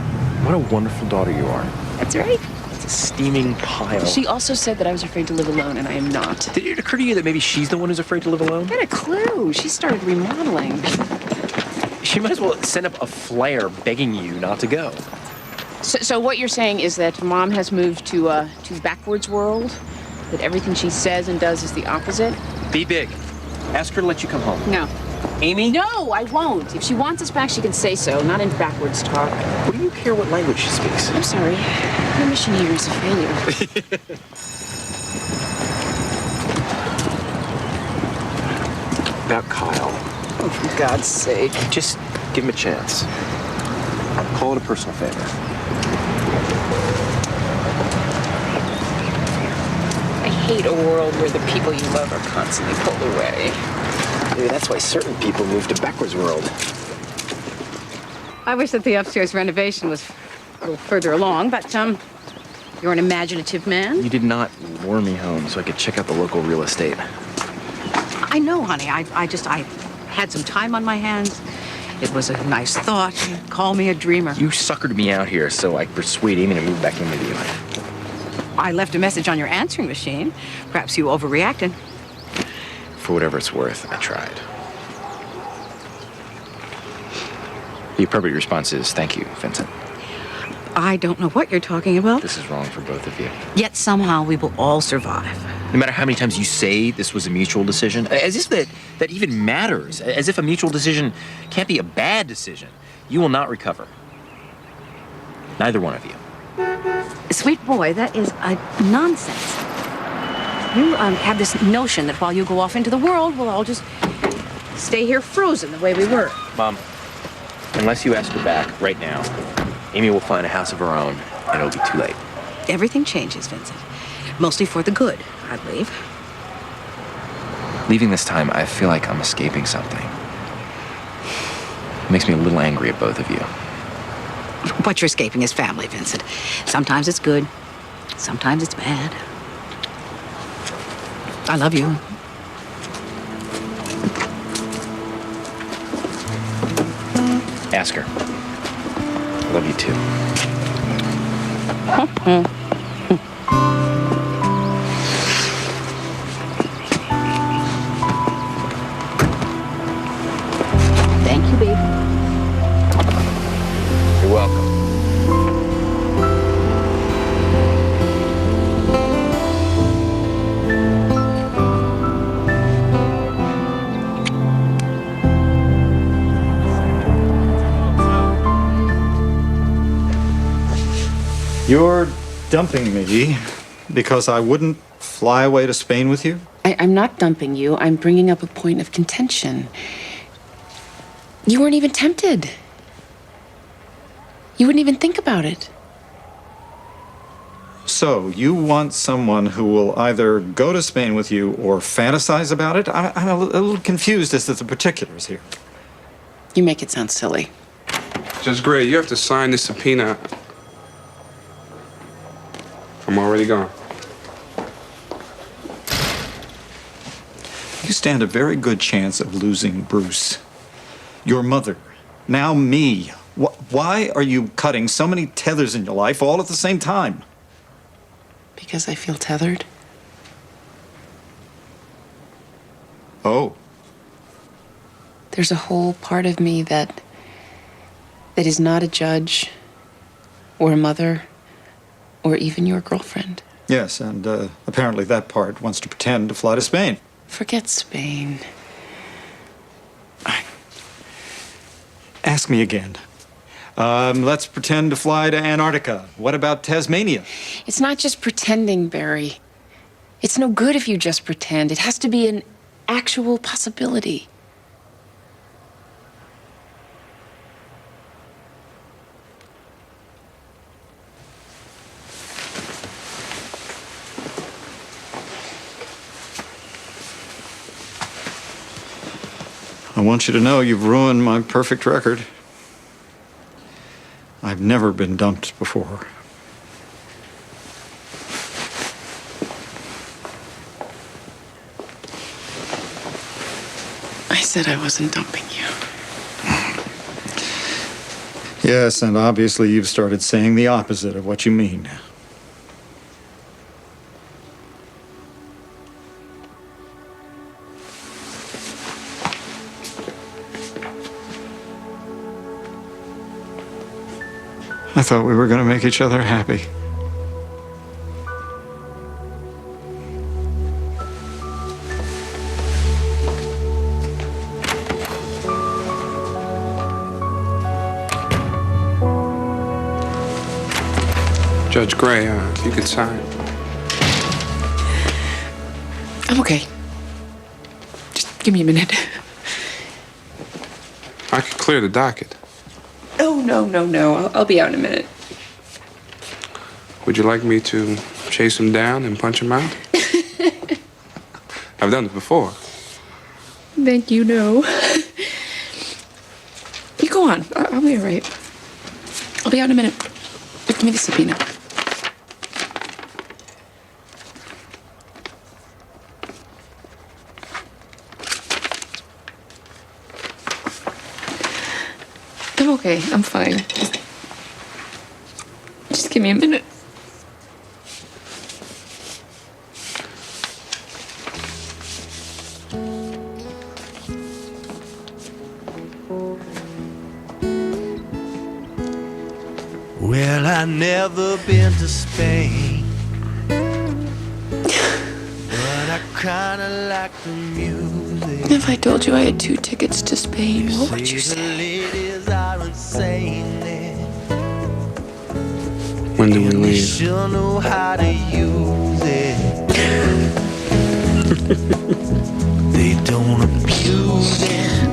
What a wonderful daughter you are. That's right. It's a steaming pile. She also said that I was afraid to live alone, and I am not. Did it occur to you that maybe she's the one who's afraid to live alone? Get a clue. She started remodeling. She might as well send up a flare begging you not to go. So what you're saying is that Mom has moved to the backwards world? That everything she says and does is the opposite? Be big. Ask her to let you come home. No. Amy? No, I won't. If she wants us back, she can say so, not in backwards talk. What do you care what language she speaks? I'm sorry. Your mission here is a failure. About Kyle. Oh, for God's sake. Just give him a chance. Call it a personal favor. I hate a world where the people you love are constantly pulled away. Maybe that's why certain people move to backwards world. I wish that the upstairs renovation was a little further along, but, you're an imaginative man. You did not lure me home so I could check out the local real estate. I know, honey. I had some time on my hands. It was a nice thought. Call me a dreamer. You suckered me out here so I could persuade Amy to move back in with you. I left a message on your answering machine. Perhaps you overreacted. For whatever it's worth, I tried. The appropriate response is thank you, Vincent. I don't know what you're talking about. This is wrong for both of you. Yet somehow we will all survive. No matter how many times you say this was a mutual decision, as if that even matters, as if a mutual decision can't be a bad decision, you will not recover. Neither one of you. Sweet boy, that is nonsense. You have this notion that while you go off into the world, we'll all just stay here frozen the way we were. Mom, unless you ask her back right now, Amy will find a house of her own, and it'll be too late. Everything changes, Vincent. Mostly for the good, I believe. Leaving this time, I feel like I'm escaping something. It makes me a little angry at both of you. What you're escaping is family, Vincent. Sometimes it's good, sometimes it's bad. I love you. Ask her. I love you too. Thank you, babe. You're welcome. You're dumping me because I wouldn't fly away to Spain with you? I'm not dumping you. I'm bringing up a point of contention. You weren't even tempted. You wouldn't even think about it. So, you want someone who will either go to Spain with you or fantasize about it? I'm a little confused as to the particulars here. You make it sound silly. Judge Gray, you have to sign this subpoena. I'm already gone. You stand a very good chance of losing Bruce. Your mother. Now me. Why are you cutting so many tethers in your life all at the same time? Because I feel tethered. Oh. There's a whole part of me that is not a judge or a mother or even your girlfriend. Yes, and apparently that part wants to pretend to fly to Spain. Forget Spain. Ask me again. Let's pretend to fly to Antarctica. What about Tasmania? It's not just pretending, Barry. It's no good if you just pretend. It has to be an actual possibility. I want you to know you've ruined my perfect record. I've never been dumped before. I said I wasn't dumping you. Yes, and obviously you've started saying the opposite of what you mean. I thought we were going to make each other happy. Judge Gray, if you could sign. I'm okay. Just give me a minute. I could clear the docket. Oh, no. I'll be out in a minute. Would you like me to chase him down and punch him out? I've done it before. Thank you, no. You go on. I'll be all right. I'll be out in a minute. Give me the subpoena. I'm okay. I'm fine. Just give me a minute. Well, I never been to Spain, but I kinda like the music. If I told you I had 2 tickets to Spain, what would you The say? ladies are insane there. When do we They leave? sure know how to use it. They don't abuse it,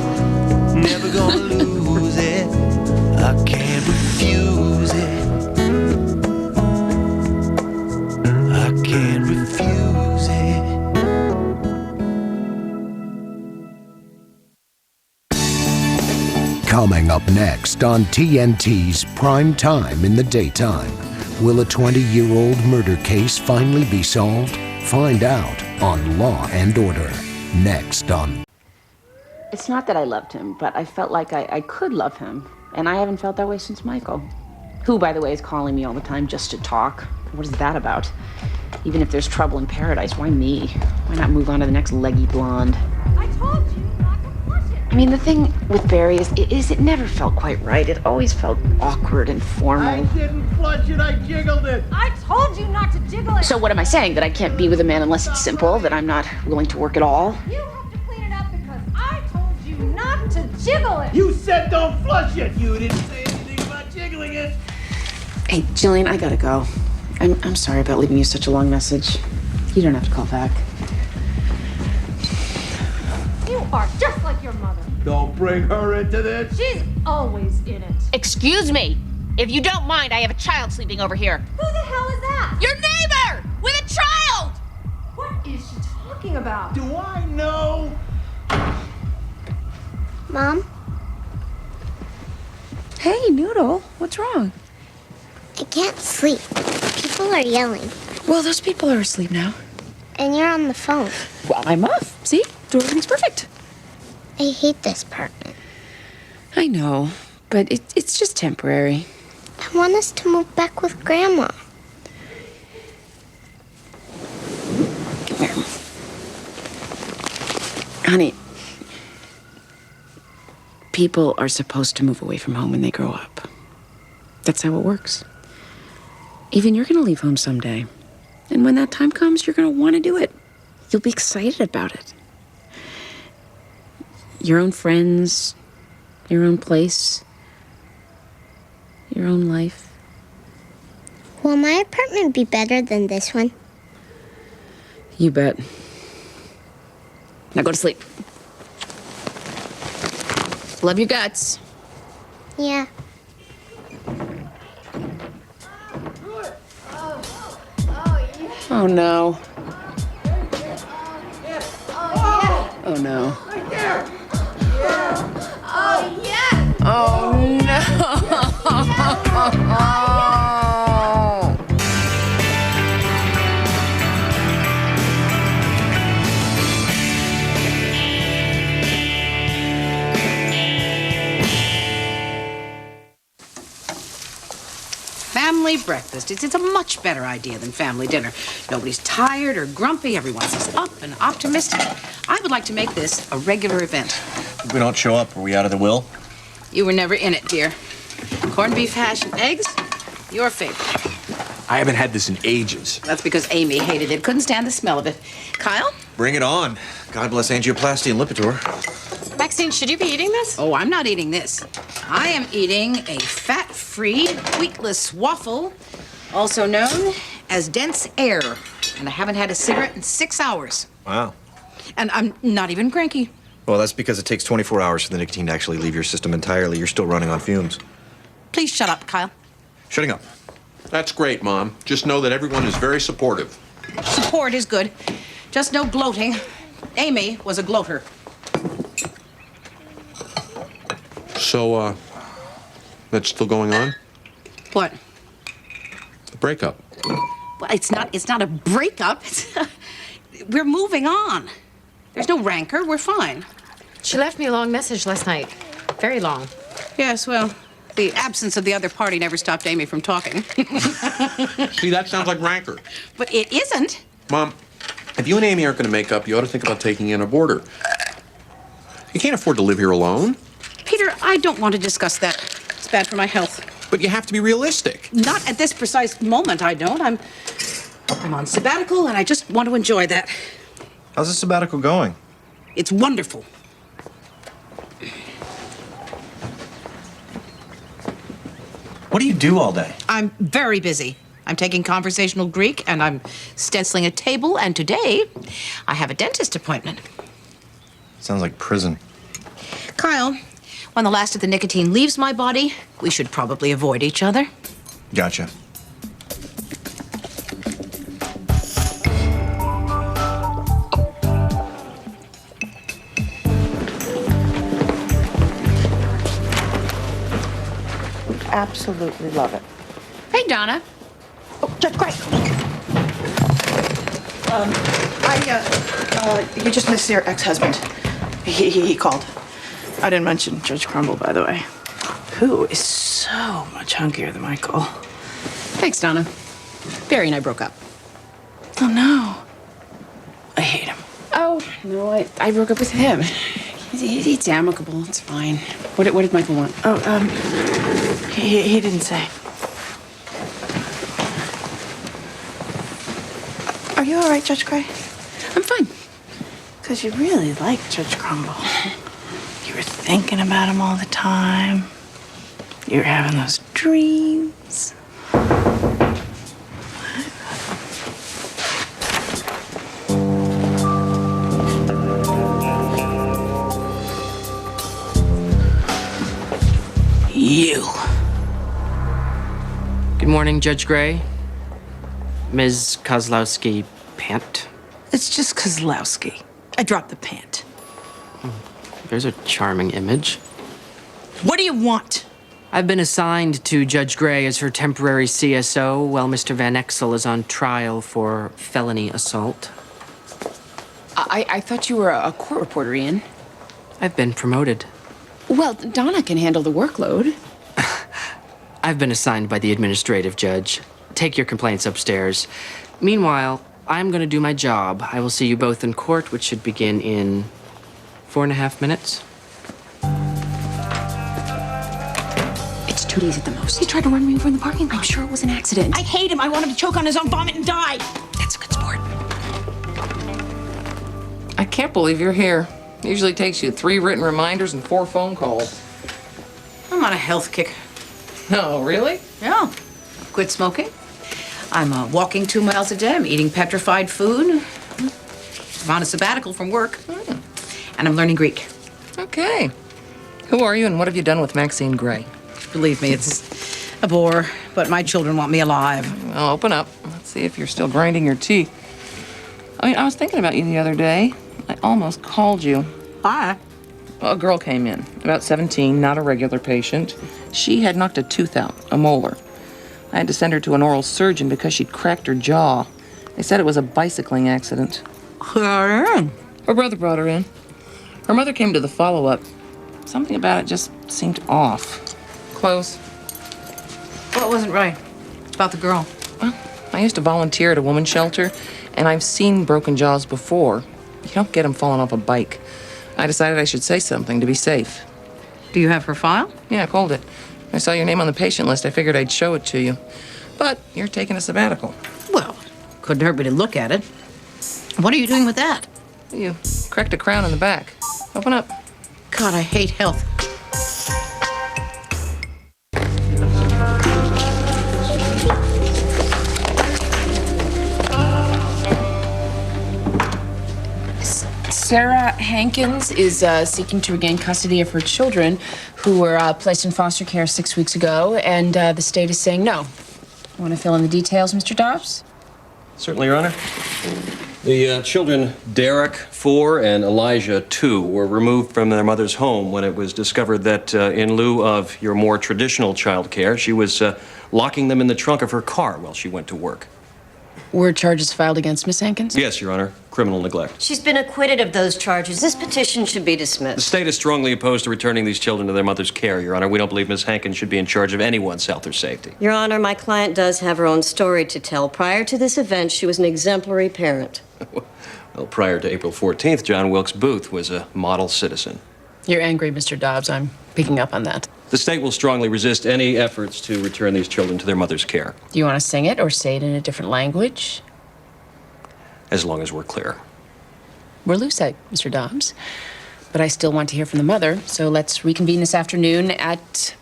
never gonna lose it. I can't refuse it. I can't refuse it. Coming up next on TNT's Prime Time in the Daytime. Will a 20-year-old murder case finally be solved? Find out on Law and Order. Next on... It's not that I loved him, but I felt like I could love him. And I haven't felt that way since Michael. Who, by the way, is calling me all the time just to talk. What is that about? Even if there's trouble in paradise, why me? Why not move on to the next leggy blonde? I told you not to push it. I mean, the thing with Barry is it never felt quite right. It always felt awkward and formal. I didn't flush it, I jiggled it. I told you not to jiggle it. So what am I saying? That I can't be with a man unless it's simple? That I'm not willing to work at all? You have to clean it up because I told you not to jiggle it. You said don't flush it. You didn't say anything about jiggling it. Hey, Jillian, I gotta go. I'm sorry about leaving you such a long message. You don't have to call back. You are just like your mother. Don't bring her into this. She's always in it. Excuse me. If you don't mind, I have a child sleeping over here. Who the hell is that? Your neighbor with a child! What is she talking about? Do I know? Mom, Hey, Noodle, what's wrong? I can't sleep. People are yelling. Well, those people are asleep now. And you're on the phone. Well, I'm off. See? Everything's perfect. I hate this apartment. I know, but it's just temporary. I want us to move back with Grandma. Come here. Honey, people are supposed to move away from home when they grow up. That's how it works. Even you're gonna leave home someday. And when that time comes, you're gonna want to do it. You'll be excited about it. Your own friends, your own place, your own life. Will my apartment be better than this one? You bet. Now go to sleep. Love your guts. Yeah. Oh no. Oh no. Oh, no. Family breakfast. It's a much better idea than family dinner. Nobody's tired or grumpy. Everyone's just up and optimistic. I would like to make this a regular event. If we don't show up, are we out of the will? You were never in it, dear. Corned beef hash and eggs, your favorite. I haven't had this in ages. That's because Amy hated it. Couldn't stand the smell of it. Kyle? Bring it on. God bless angioplasty and Lipitor. Maxine, should you be eating this? Oh, I'm not eating this. I am eating a fat-free, wheatless waffle, also known as dense air. And I haven't had a cigarette in 6 hours. Wow. And I'm not even cranky. Well, that's because it takes 24 hours for the nicotine to actually leave your system entirely. You're still running on fumes. Please shut up, Kyle. Shutting up. That's great, Mom. Just know that everyone is very supportive. Support is good. Just no gloating. Amy was a gloater. So, that's still going on? What? The breakup. Well, it's not a breakup. We're moving on. There's no rancor. We're fine. She left me a long message last night. Very long. Yes, well, the absence of the other party never stopped Amy from talking. See, that sounds like rancor. But it isn't. Mom, if you and Amy aren't going to make up, you ought to think about taking in a boarder. You can't afford to live here alone. Peter, I don't want to discuss that. It's bad for my health. But you have to be realistic. Not at this precise moment, I don't. I'm on sabbatical, and I just want to enjoy that. How's the sabbatical going? It's wonderful. What do you do all day? I'm very busy. I'm taking conversational Greek, and I'm stenciling a table, and today I have a dentist appointment. Sounds like prison. Kyle, when the last of the nicotine leaves my body, we should probably avoid each other. Gotcha. Absolutely love it. Hey, Donna. Oh, Judge Gray. You just missed your ex-husband. He called. I didn't mention Judge Crumble, by the way. Who is so much hunkier than Michael. Thanks, Donna. Barry and I broke up. Oh, no. I hate him. Oh, no, I broke up with him. It's amicable. It's fine. What did Michael want? Oh, he didn't say. Are you all right, Judge Gray? I'm fine. Because you really like Judge Crumble. You were thinking about him all the time. You were having those dreams. You. Good morning, Judge Gray. Ms. Kozlowski Pant. It's just Kozlowski. I dropped the pant. There's a charming image. What do you want? I've been assigned to Judge Gray as her temporary CSO while Mr. Van Exel is on trial for felony assault. I thought you were a court reporter, Ian. I've been promoted. Well, Donna can handle the workload. I've been assigned by the administrative judge. Take your complaints upstairs. Meanwhile, I'm going to do my job. I will see you both in court, which should begin in 4.5 minutes. It's 2 days at the most. He tried to run me over in the parking lot. I'm sure it was an accident. I hate him. I want him to choke on his own vomit and die. That's a good sport. I can't believe you're here. Usually takes you 3 written reminders and 4 phone calls. I'm on a health kick. No, really? Yeah. Quit smoking. I'm walking 2 miles a day. I'm eating petrified food. I'm on a sabbatical from work. And I'm learning Greek. Okay. Who are you and what have you done with Maxine Gray? Believe me, it's a bore, but my children want me alive. Well, open up. Let's see if you're still grinding your teeth. I mean, I was thinking about you the other day. I almost called you. Why? Well, a girl came in, about 17, not a regular patient. She had knocked a tooth out, a molar. I had to send her to an oral surgeon because she'd cracked her jaw. They said it was a bicycling accident. Her brother brought her in. Her mother came to the follow-up. Something about it just seemed off. Close. What wasn't right about the girl? Well, I used to volunteer at a women's shelter, and I've seen broken jaws before. You don't get them falling off a bike. I decided I should say something to be safe. Do you have her file? Yeah, I called it. I saw your name on the patient list. I figured I'd show it to you. But you're taking a sabbatical. Well, couldn't hurt me to look at it. What are you doing with that? You cracked a crown in the back. Open up. God, I hate health. Sarah Hankins is seeking to regain custody of her children who were placed in foster care 6 weeks ago, and the state is saying no. Want to fill in the details, Mr. Dobbs? Certainly, Your Honor. The children, Derek, 4, and Elijah, 2, were removed from their mother's home when it was discovered that in lieu of your more traditional child care, she was locking them in the trunk of her car while she went to work. Were charges filed against Miss Hankins? Yes, Your Honor. Criminal neglect. She's been acquitted of those charges. This petition should be The dismissed. state is strongly opposed to returning these children to their mother's care, Your Honor. We don't believe Miss Hankins should be in charge of anyone's health or safety. Your Honor, my client does have her own story to tell. Prior to this event, she was an exemplary parent. Well, prior to April 14th, John Wilkes Booth was a model citizen. You're angry, Mr. Dobbs. I'm picking up on that. The state will strongly resist any efforts to return these children to their mother's care, Do you want to sing it or say it in a different language? as long as we're clear. We're lucid, Mr. Dobbs. But I still want to hear from the mother, so let's reconvene this afternoon at...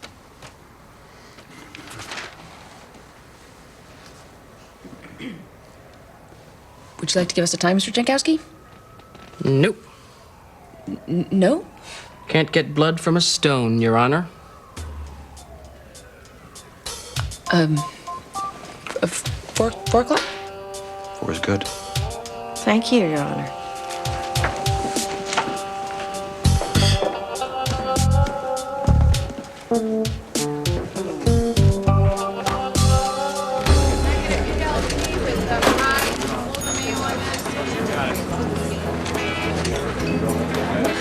Would you like to give us a time, Mr. Jankowski? Nope. No? Can't get blood from a stone, Your Honor. 4 o'clock? 4 is good. Thank you, Your Honor.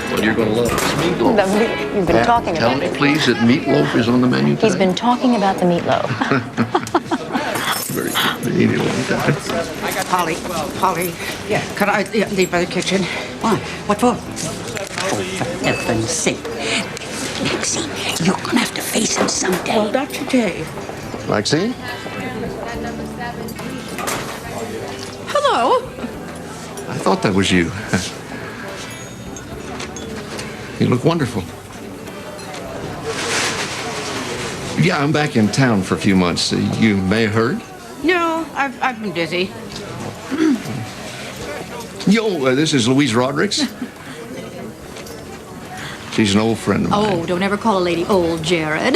Well, you're going to love this meatloaf. You've been talking Tell about me, it. please, that meatloaf is on the menu today? He's been talking about the meatloaf. Very good. Been eating a long time. Polly, yeah, could I leave by the kitchen? Why? What for? Oh, for heaven's sake. Maxine, you're gonna have to face him someday. Well, not today. Maxine? Hello. I thought that was you. You look wonderful. Yeah, I'm back in town for a few months. You may have heard. No, I've been busy. Yo, this is Louise Rodericks. She's an old friend of mine. Oh, don't ever call a lady old, Jared.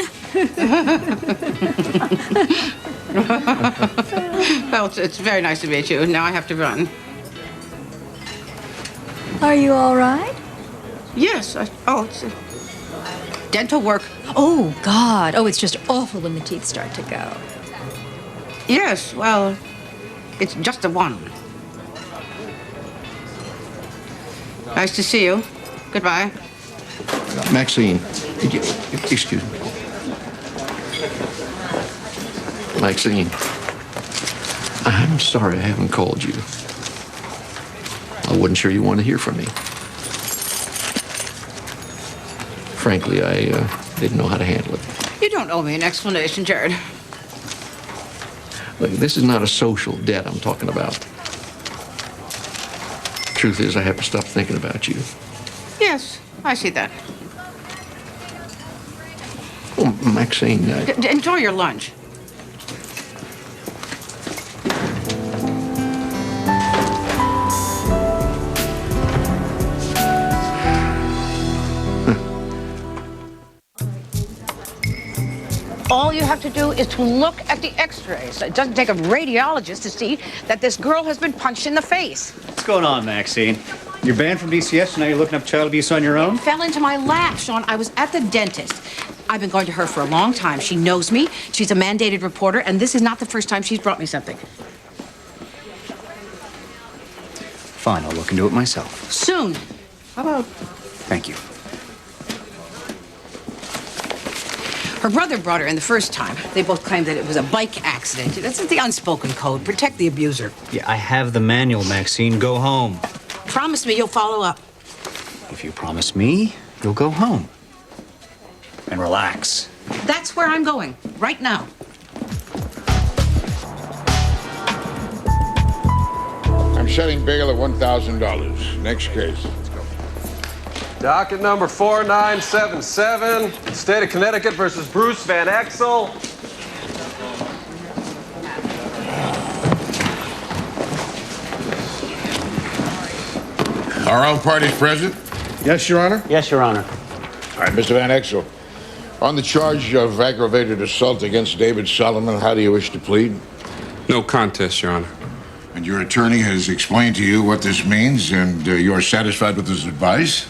Well, it's very nice to meet you. Now I have to run. Are you all right? Yes. It's dental work. Oh, God. Oh, it's just awful when the teeth start to go. Yes, well, it's just the one. Nice to see you. Goodbye. Maxine, excuse me. Maxine, I'm sorry I haven't called you. I wasn't sure you wanted to hear from me. Frankly, I didn't know how to handle it. You don't owe me an explanation, Jared. Look, this is not a social debt I'm talking about. Truth is, I have to stop thinking about you. Yes, I see that. Oh, Maxine, Enjoy your lunch. All you have to do is to look at the x-rays. It doesn't take a radiologist to see that this girl has been punched in the face. What's going on, Maxine? You're banned from DCS, and now you're looking up child abuse on your own? It fell into my lap, Sean. I was at the dentist. I've been going to her for a long time. She knows me. She's a mandated reporter, and this is not the first time she's brought me something. Fine, I'll look into it myself. Soon. How about... Thank you. Her brother brought her in the first time. They both claimed that it was a bike accident. That's the unspoken code. Protect the abuser. Yeah, I have the manual, Maxine. Go home. Promise me you'll follow up. If you promise me, you'll go home. And relax. That's where I'm going, right now. I'm setting bail at $1,000. Next case. Docket number 4977, State of Connecticut versus Bruce Van Exel. Our own party's present? Yes, Your Honor. Yes, Your Honor. All right, Mr. Van Exel. On the charge of aggravated assault against David Solomon, how do you wish to plead? No contest, Your Honor. And your attorney has explained to you what this means, and you're satisfied with his advice?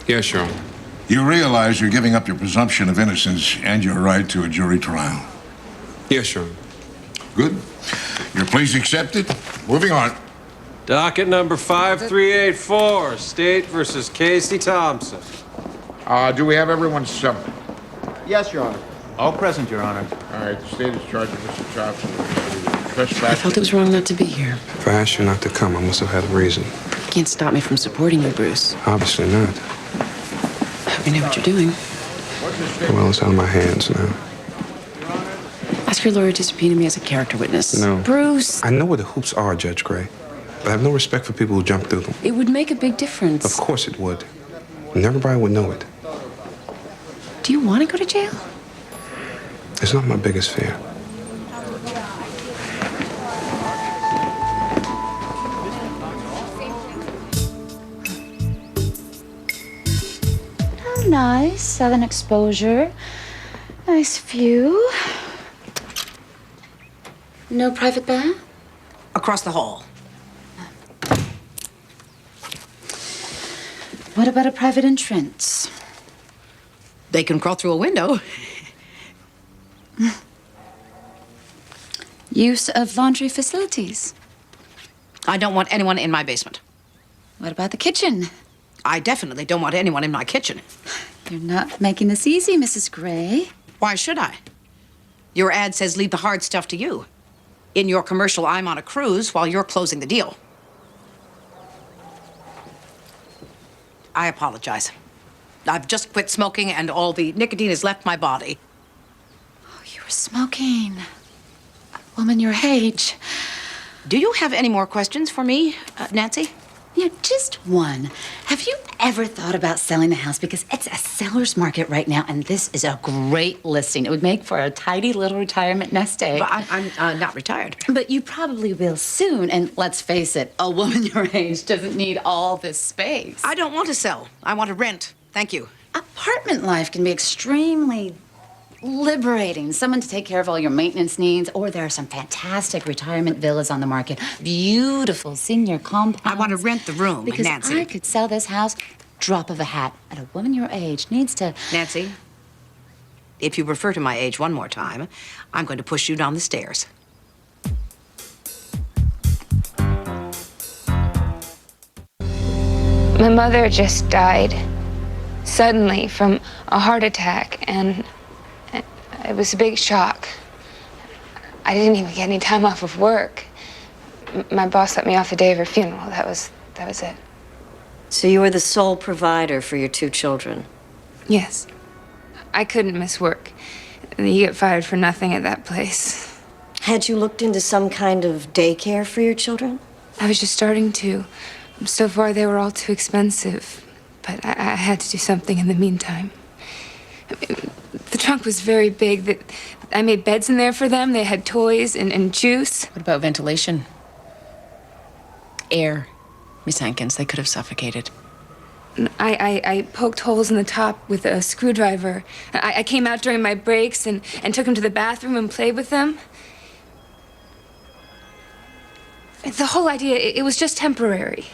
Yes, Your Honor. You realize you're giving up your presumption of innocence and your right to a jury trial? Yes, Your Honor. Good. Your plea's accepted. Moving on. Docket number 5384, State versus Casey Thompson. Do we have everyone summoned? Yes, Your Honor. All present, Your Honor. All right, the state is charged with Mr. Thompson. I felt it was wrong not to be here. If I asked you not to come, I must have had a reason. You can't stop me from supporting you, Bruce. Obviously not. I hope you know what you're doing. Well, it's out of my hands now. Ask your lawyer to subpoena me as a character witness. No. Bruce! I know what the hoops are, Judge Gray. But I have no respect for people who jump through them. It would make a big difference. Of course it would. And everybody would know it. Do you want to go to jail? It's not my biggest fear. Oh, nice. Southern exposure. Nice view. No private bath? Across the hall. What about a private entrance? They can crawl through a window. Use of laundry facilities. I don't want anyone in my basement. What about the kitchen? I definitely don't want anyone in my kitchen. You're not making this easy, Mrs. Gray. Why should I? Your ad says leave the hard stuff to you. In your commercial, I'm on a cruise while you're closing the deal. I apologize. I've just quit smoking and all the nicotine has left my body. Oh, you were smoking. A woman your age. Do you have any more questions for me, Nancy? Yeah, just one. Have you ever thought about selling the house? Because it's a seller's market right now, and this is a great listing. It would make for a tidy little retirement nest egg. But I'm not retired. But you probably will soon, and let's face it, a woman your age doesn't need all this space. I don't want to sell. I want to rent. Thank you. Apartment life can be extremely liberating. Someone to take care of all your maintenance needs, or there are some fantastic retirement villas on the market. Beautiful senior compounds. I want to rent the room, because Nancy. I could sell this house drop of a hat. And a woman your age needs to... Nancy, if you refer to my age one more time, I'm going to push you down the stairs. My mother just died suddenly from a heart attack, and it was a big shock. I didn't even get any time off of work. My boss let me off the day of her funeral. That was it. So you were the sole provider for your two children? Yes. I couldn't miss work. You get fired for nothing at that place. Had you looked into some kind of daycare for your children? I was just starting to. So far, they were all too expensive. But I had to do something in the meantime. The trunk was very big. I made beds in there for them. They had toys and juice. What about ventilation? Air. Miss Hankins, they could have suffocated. I poked holes in the top with a screwdriver. I came out during my breaks and took them to the bathroom and played with them. The whole idea, it was just temporary.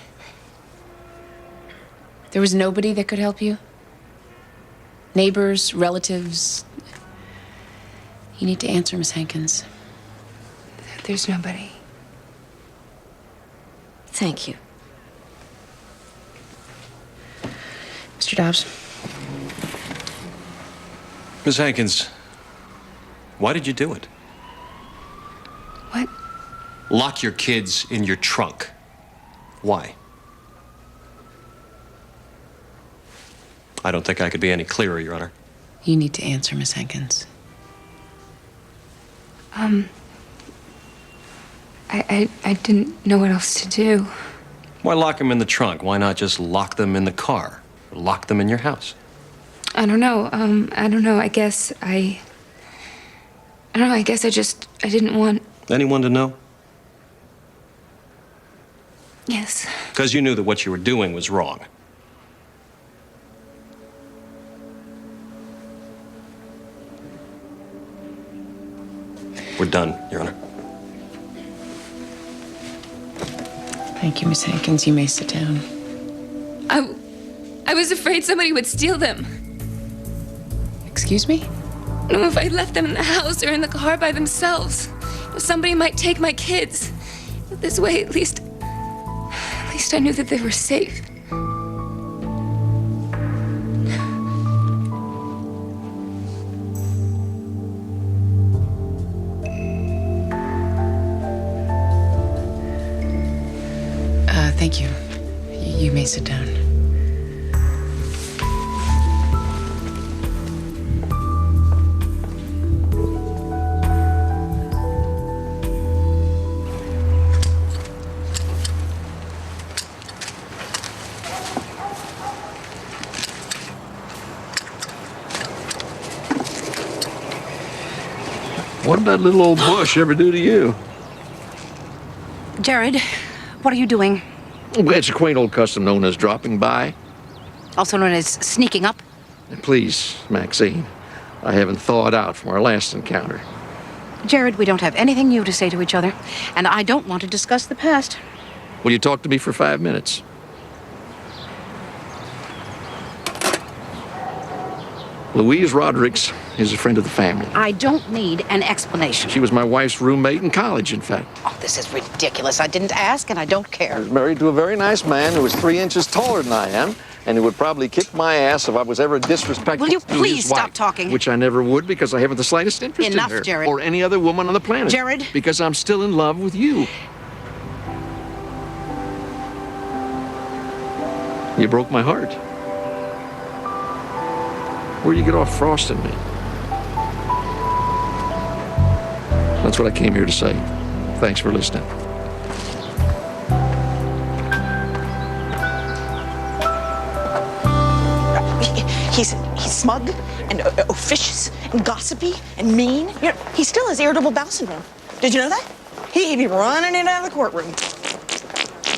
There was nobody that could help you? Neighbors, relatives? You need to answer, Miss Hankins. There's nobody. Thank you. Mr. Dobbs. Miss Hankins, why did you do it? What? Lock your kids in your trunk. Why? I don't think I could be any clearer, Your Honor. You need to answer, Miss Hankins. I didn't know what else to do. Why lock them in the trunk? Why not just lock them in the car? Or lock them in your house? I don't know. I don't know. I don't know. I guess I didn't want. Anyone to know? Yes. Because you knew that what you were doing was wrong. We're done, Your Honor. Thank you, Miss Hankins. You may sit down. I was afraid somebody would steal them. Excuse me? No, if I left them in the house or in the car by themselves, somebody might take my kids. This way, at least I knew that they were safe. Thank you. You may sit down. What did that little old bush ever do to you? Jared, what are you doing? It's a quaint old custom known as dropping by. Also known as sneaking up? Please, Maxine, I haven't thawed out from our last encounter. Jared, we don't have anything new to say to each other, and I don't want to discuss the past. Will you talk to me for 5 minutes? Louise Rodericks is a friend of the family. I don't need an explanation. She was my wife's roommate in college, in fact. Oh, this is ridiculous. I didn't ask, and I don't care. I was married to a very nice man who was 3 inches taller than I am, and who would probably kick my ass if I was ever disrespectful Will you to his please stop wife, talking? Which I never would, because I haven't the slightest interest Enough, in her. Jared. Or any other woman on the planet. Jared? Because I'm still in love with you. You broke my heart. Where'd you get off frosting me? That's what I came here to say. Thanks for listening. He's smug and officious and gossipy and mean. You know, he still has irritable bowel syndrome. Did you know that? He'd be running in and out of the courtroom.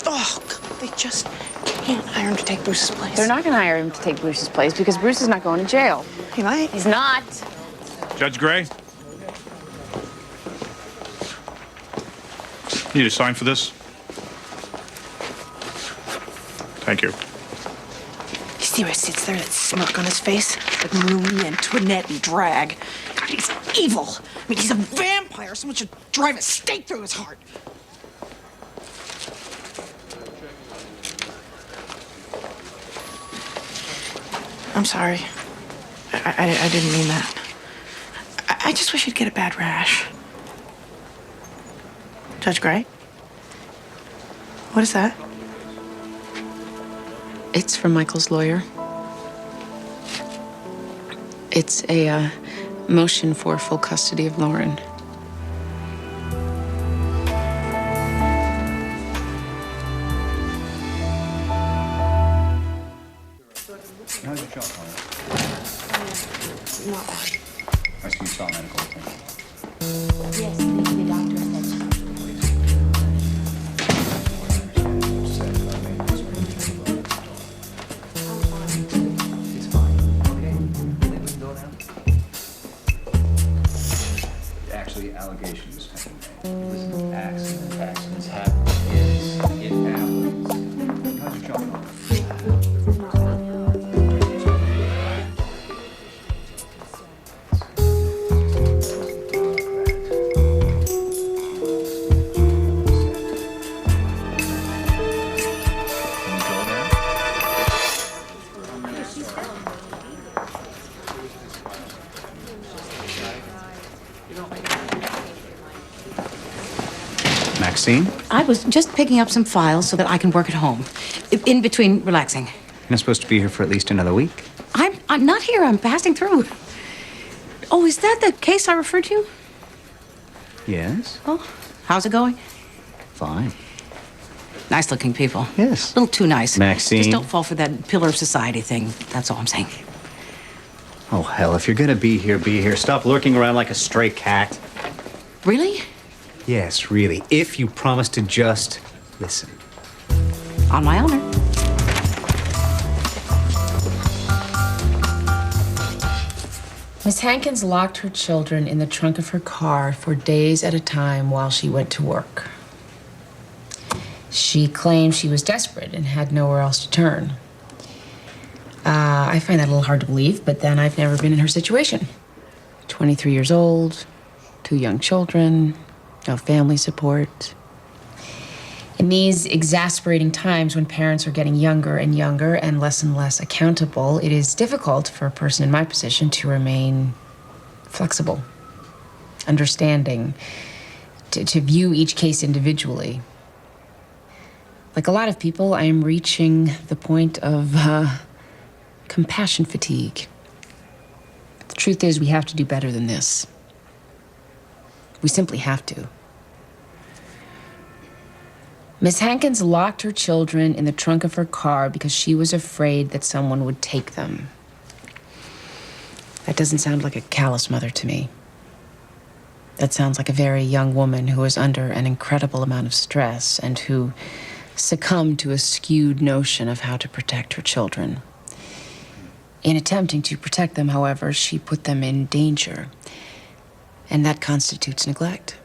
Oh, God, they just can't hire him to take Bruce's place. They're not going to hire him to take Bruce's place because Bruce is not going to jail. He might. He's not. Judge Gray? Need a sign for this? Thank you. You see where he sits there, that smirk on his face? Like Marie Antoinette and drag. God, he's evil. I mean, he's a vampire. Someone should drive a stake through his heart. I'm sorry. I didn't mean that. I just wish you'd get a bad rash. Judge Gray? What is that? It's from Michael's lawyer. It's a motion for full custody of Lauren. How's your shot, Connor? Not bad. I see you saw a medical appointment. Yes, the doctor said. It's fine, okay? They wouldn't go down. Actually, allegations have been made. Listen, accidents happen. Yes, it happens. How's your shot, Connor? Maxine? I was just picking up some files so that I can work at home, in between relaxing. You're not supposed to be here for at least another week. I'm not here. I'm passing through. Oh, is that the case I referred to? Yes? Oh, how's it going? Fine. Nice-looking people. Yes. A little too nice. Maxine? Just don't fall for that pillar of society thing. That's all I'm saying. Oh, hell, if you're gonna be here, be here. Stop lurking around like a stray cat. Really? Yes, really. If you promise to just listen. On my honor. Miss Hankins locked her children in the trunk of her car for days at a time while she went to work. She claimed she was desperate and had nowhere else to turn. I find that a little hard to believe, but then I've never been in her situation. 23 years old, 2 young children, no family support. In these exasperating times when parents are getting younger and younger and less accountable, it is difficult for a person in my position to remain flexible, understanding, to view each case individually. Like a lot of people, I am reaching the point of compassion fatigue. The truth is, we have to do better than this. We simply have to. Miss Hankins locked her children in the trunk of her car because she was afraid that someone would take them. That doesn't sound like a callous mother to me. That sounds like a very young woman who is under an incredible amount of stress and who succumbed to a skewed notion of how to protect her children. In attempting to protect them, however, she put them in danger, and that constitutes neglect.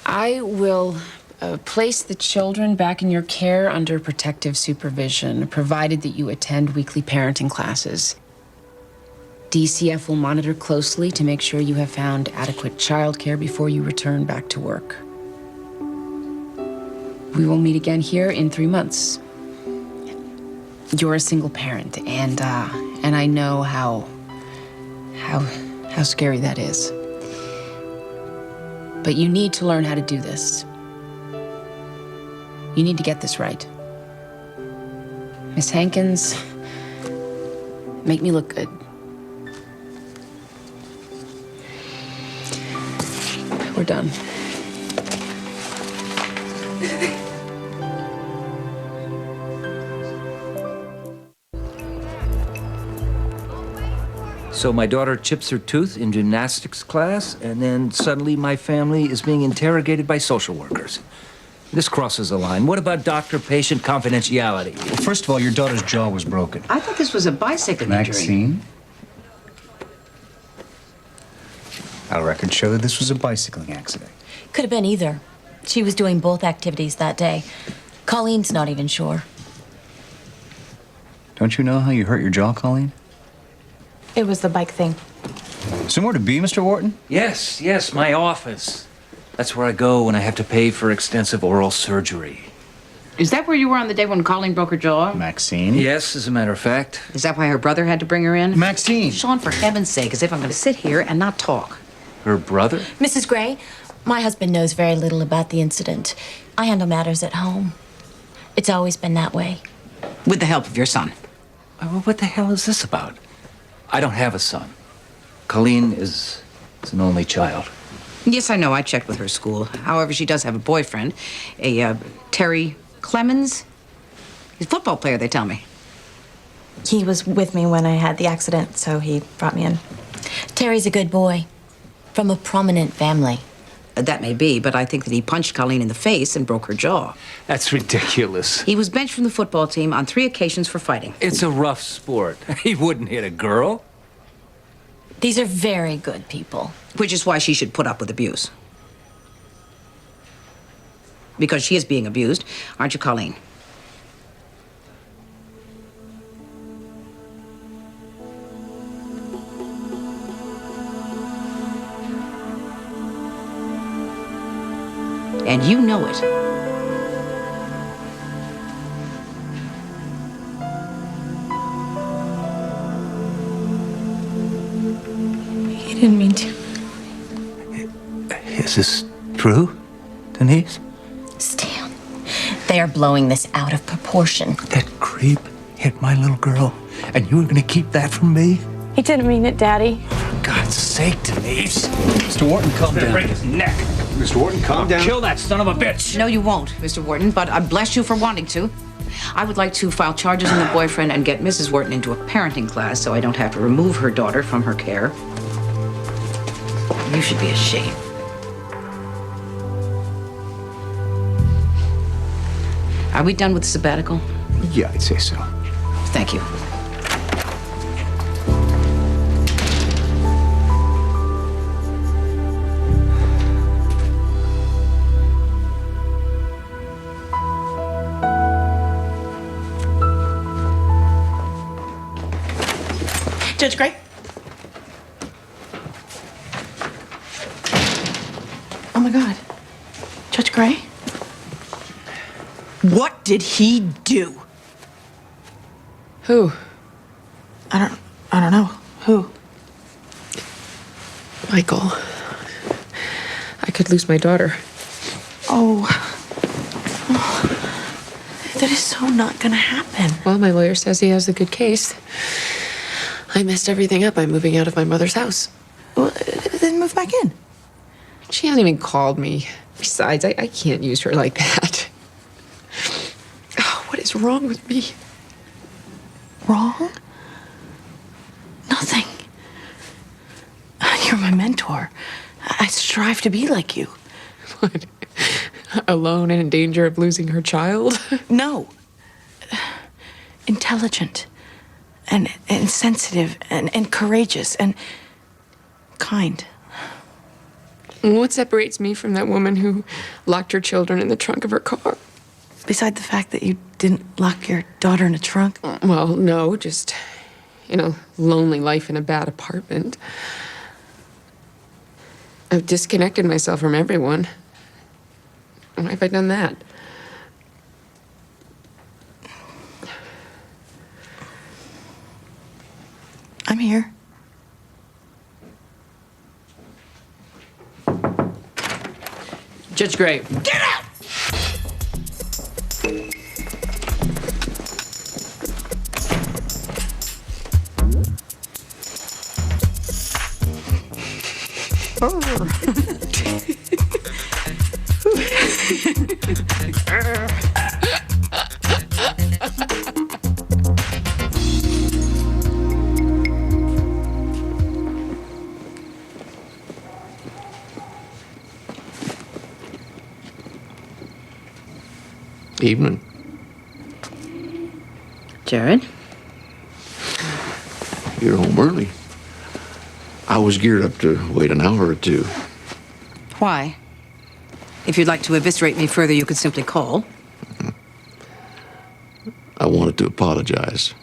I will place the children back in your care under protective supervision, provided that you attend weekly parenting classes. DCF will monitor closely to make sure you have found adequate childcare before you return back to work. We will meet again here in 3 months. You're a single parent, and I know how scary that is. But you need to learn how to do this. You need to get this right. Miss Hankins, make me look good. We're done. So my daughter chips her tooth in gymnastics class, and then suddenly my family is being interrogated by social workers. This crosses the line. What about doctor-patient confidentiality? Well, first of all, your daughter's jaw was broken. I thought this was a bicycle injury. Maxine? Our records show that this was a bicycling accident. Could have been either. She was doing both activities that day. Colleen's not even sure. Don't you know how you hurt your jaw, Colleen? It was the bike thing. Somewhere to be, Mr. Wharton? Yes, my office. That's where I go when I have to pay for extensive oral surgery. Is that where you were on the day when Colleen broke her jaw? Maxine? Yes, as a matter of fact. Is that why her brother had to bring her in? Maxine! Sean, for heaven's sake, as if I'm going to sit here and not talk. Her brother? Mrs. Gray, my husband knows very little about the incident. I handle matters at home. It's always been that way. With the help of your son. Well, what the hell is this about? I don't have a son. Colleen is an only child. Yes, I know. I checked with her school. However, she does have a boyfriend, a Terry Clemens. He's a football player, they tell me. He was with me when I had the accident, so he brought me in. Terry's a good boy. From a prominent family. That may be, but I think that he punched Colleen in the face and broke her jaw. That's ridiculous. He was benched from the football team on 3 occasions for fighting. It's a rough sport. He wouldn't hit a girl. These are very good people. Which is why she should put up with abuse. Because she is being abused, aren't you, Colleen? And you know it. He didn't mean to. Is this true, Denise? Stan, they are blowing this out of proportion. That creep hit my little girl, and you were gonna keep that from me? He didn't mean it, Daddy. For God's sake, Denise. Mr. Wharton, calm down. Break his neck. Mr. Wharton, calm down. Kill that son of a bitch. No, you won't, Mr. Wharton, but I bless you for wanting to. I would like to file charges on the boyfriend and get Mrs. Wharton into a parenting class so I don't have to remove her daughter from her care. You should be ashamed. Are we done with the sabbatical? Yeah, I'd say so. Thank you. Judge Gray? Oh my God. Judge Gray? What did he do? Who? I don't know. Who? Michael. I could lose my daughter. Oh. That is so not gonna happen. Well, my lawyer says he has a good case. I messed everything up by moving out of my mother's house. Well, then move back in. She hasn't even called me. Besides, I can't use her like that. Oh, what is wrong with me? Wrong? Nothing. You're my mentor. I strive to be like you. What? Alone and in danger of losing her child? No. Intelligent. And sensitive and courageous and kind. What separates me from that woman who locked her children in the trunk of her car? Beside the fact that you didn't lock your daughter in a trunk? Well, no, just, lonely life in a bad apartment. I've disconnected myself from everyone. Why have I done that? I'm here. Judge Gray. Get out! Evening. Jared? You're home early. I was geared up to wait an hour or two. Why? If you'd like to eviscerate me further, you could simply call. I wanted to apologize.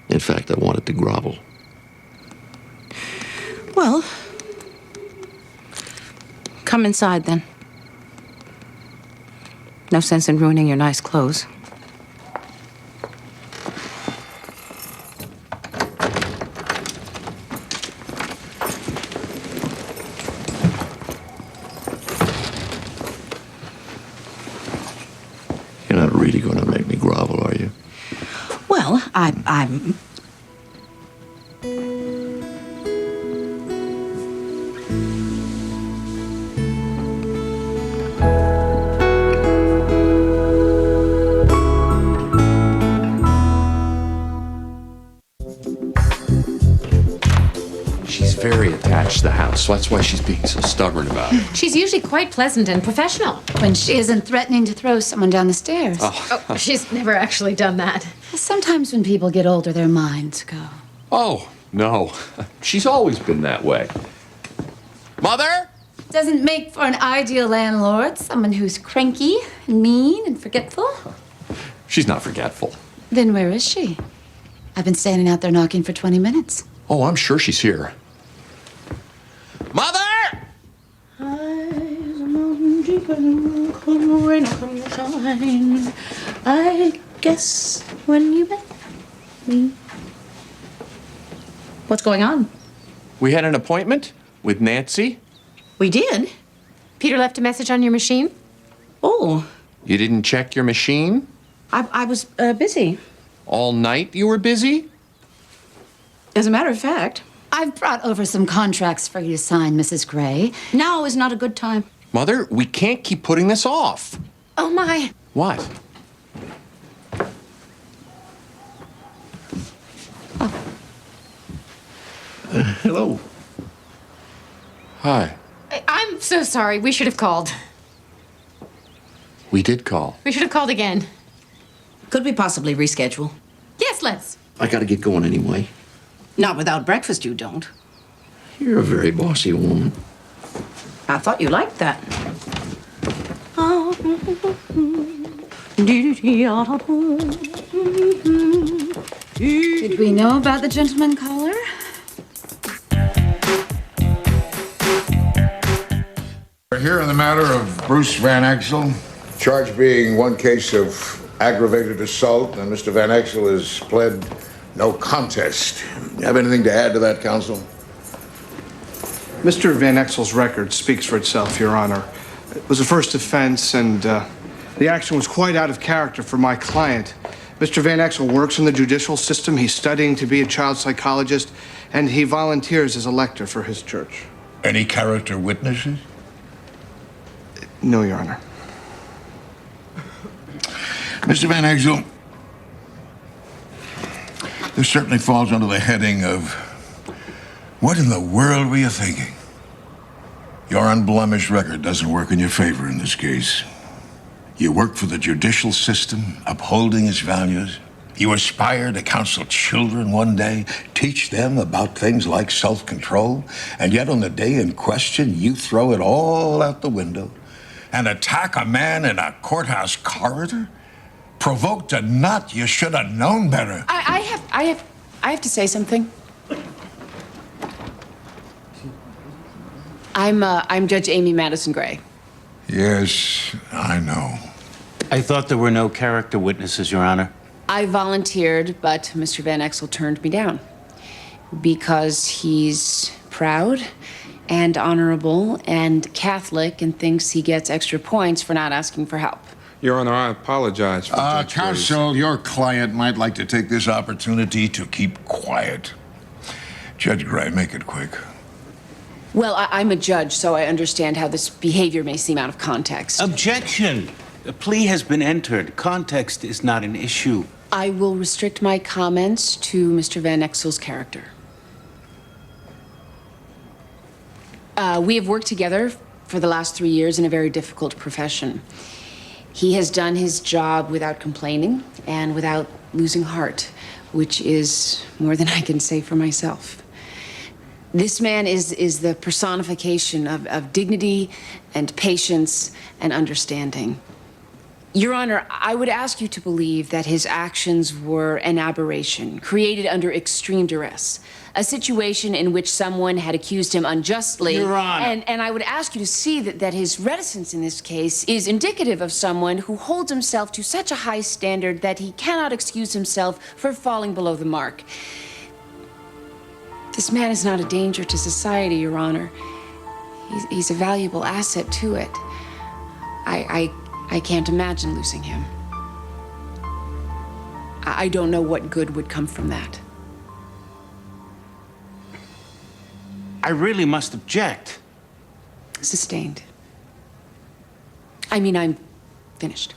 In fact, I wanted to grovel. Well, come inside then. No sense in ruining your nice clothes. You're not really going to make me grovel, are you? Well, I'm... She's very attached to the house, so that's why she's being so stubborn about it. She's usually quite pleasant and professional when she isn't threatening to throw someone down the stairs. Oh. She's never actually done that. Sometimes when people get older, their minds go. Oh, no. She's always been that way. Mother? Doesn't make for an ideal landlord, someone who's cranky and mean and forgetful. She's not forgetful. Then where is she? I've been standing out there knocking for 20 minutes. Oh, I'm sure she's here. Mother! Eyes, a mountain dew. Come rain or come shine, I guess when you met me. What's going on? We had an appointment with Nancy. We did? Peter left a message on your machine? Oh, You didn't check your machine? I was busy. All night you were busy? As a matter of fact, I've brought over some contracts for you to sign, Mrs. Gray. now is not a good time. Mother, we can't keep putting this off. Oh, my. What? Hello. Hi. I'm so sorry. We should have called. We did call. We should have called again. Could we possibly reschedule? Yes, let's. I gotta get going anyway. Not without breakfast, you don't. You're a very bossy woman. I thought you liked that. Did we know about the gentleman caller? We're here on the matter of Bruce Van Exel, charge being one case of aggravated assault, and Mr. Van Exel has pled no contest. You have anything to add to that, counsel? Mr. Van Exel's record speaks for itself, Your Honor. It was a first offense, and the action was quite out of character for my client. Mr. Van Exel works in the judicial system. He's studying to be a child psychologist, and he volunteers as a lector for his church. Any character witnesses? No, Your Honor. Mr. Van Exel, this certainly falls under the heading of what in the world were you thinking? Your unblemished record doesn't work in your favor in this case. You work for the judicial system, upholding its values. You aspire to counsel children one day, teach them about things like self-control, and yet on the day in question, you throw it all out the window and attack a man in a courthouse corridor? Provoked a nut, you should have known better. I have to say something. I'm Judge Amy Madison Gray. Yes, I know. I thought there were no character witnesses, Your Honor. I volunteered, but Mr. Van Exel turned me down because he's proud and honorable and Catholic and thinks he gets extra points for not asking for help. Your Honor, I apologize for Judge Gray's- Counsel, your client might like to take this opportunity to keep quiet. Judge Gray, make it quick. Well, I'm a judge, so I understand how this behavior may seem out of context. Objection! A plea has been entered. Context is not an issue. I will restrict my comments to Mr. Van Exel's character. We have worked together for the last 3 years in a very difficult profession. He has done his job without complaining and without losing heart, which is more than I can say for myself. This man is the personification of dignity and patience and understanding. Your Honor, I would ask you to believe that his actions were an aberration, created under extreme duress, a situation in which someone had accused him unjustly. Your Honor. And I would ask you to see that his reticence in this case is indicative of someone who holds himself to such a high standard that he cannot excuse himself for falling below the mark. This man is not a danger to society, Your Honor. He's a valuable asset to it. I can't imagine losing him. I don't know what good would come from that. I really must object. Sustained. I mean, I'm finished.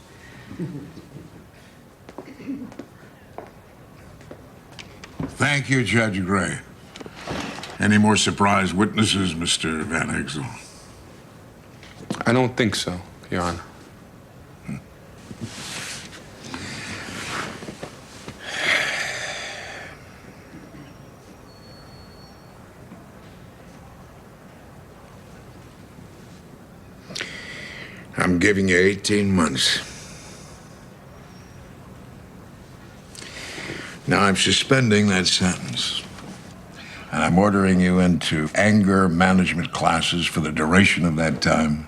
Thank you, Judge Gray. Any more surprise witnesses, Mr. Van Exel? I don't think so, Your Honor. I'm giving you 18 months. Now I'm suspending that sentence. And I'm ordering you into anger management classes for the duration of that time.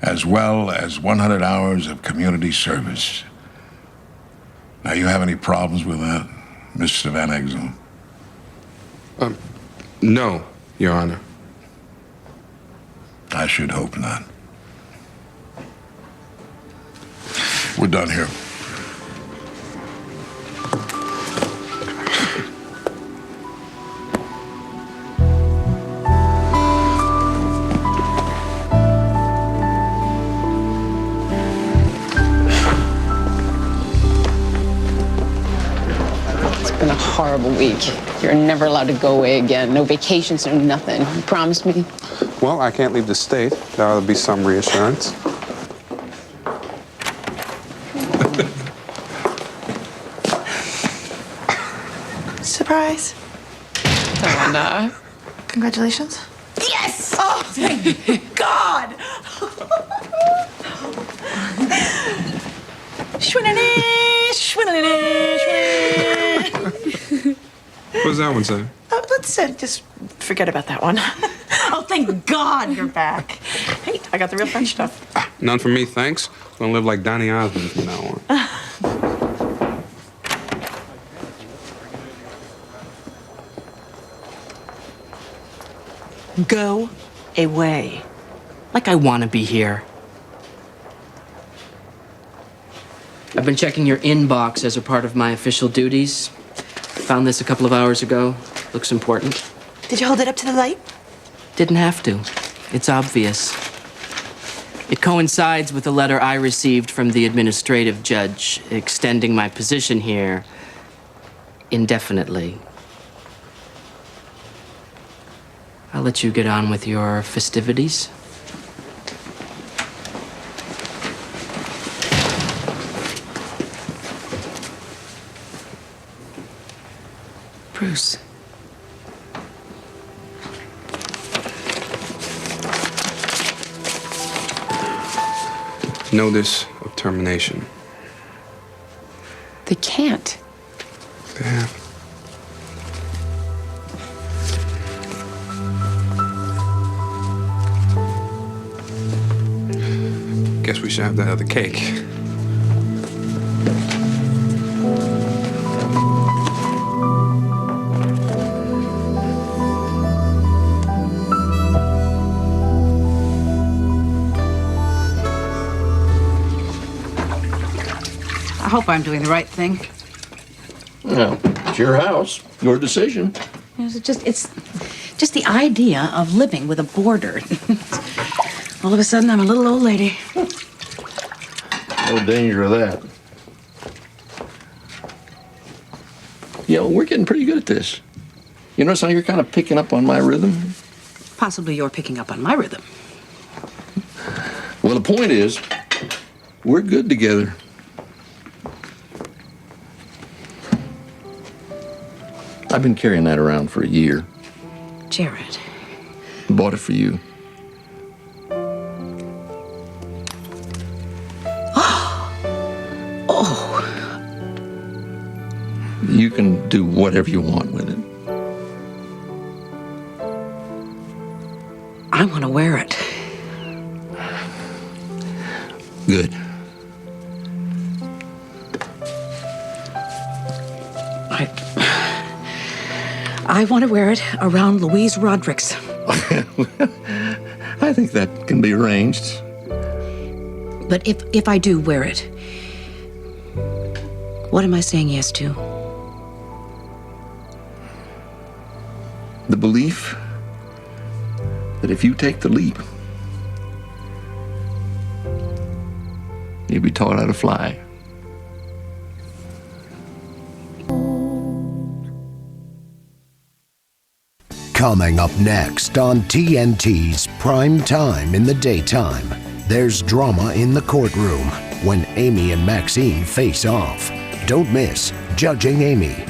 as well as 100 hours of community service. Now, you have any problems with that, Mr. Van Exel? No, Your Honor. I should hope not. We're done here. It's been a horrible week. You're never allowed to go away again. No vacations, no nothing. You promised me? Well, I can't leave the state. There ought to be some reassurance. Surprise. Donna. Congratulations. Yes! Oh, thank God! What does that one say? Let's just forget about that one. Oh, thank God you're back. Hey, I got the real French stuff. None for me, thanks. Gonna live like Donny Osmond from now on. Go away. Like I want to be here. I've been checking your inbox as a part of my official duties. Found this a couple of hours ago. Looks important. Did you hold it up to the light? Didn't have to. It's obvious. It coincides with a letter I received from the administrative judge extending my position here indefinitely. I'll let you get on with your festivities. Bruce. Notice of termination. They can't. They have. Guess we should have that other cake. I hope I'm doing the right thing. Well, it's your house, your decision. It's just the idea of living with a boarder. All of a sudden, I'm a little old lady. No danger of that. You know, we're getting pretty good at this. You notice how you're kind of picking up on my rhythm? Possibly you're picking up on my rhythm. Well, the point is, we're good together. I've been carrying that around for a year. Jared. Bought it for you. Oh. You can do whatever you want with it. I want to wear it. Good. I want to wear it around Louise Roderick's. I think that can be arranged. But if I do wear it, what am I saying yes to? The belief that if you take the leap, you'll be taught how to fly. Coming up next on TNT's Prime Time in the Daytime, there's drama in the courtroom when Amy and Maxine face off. Don't miss Judging Amy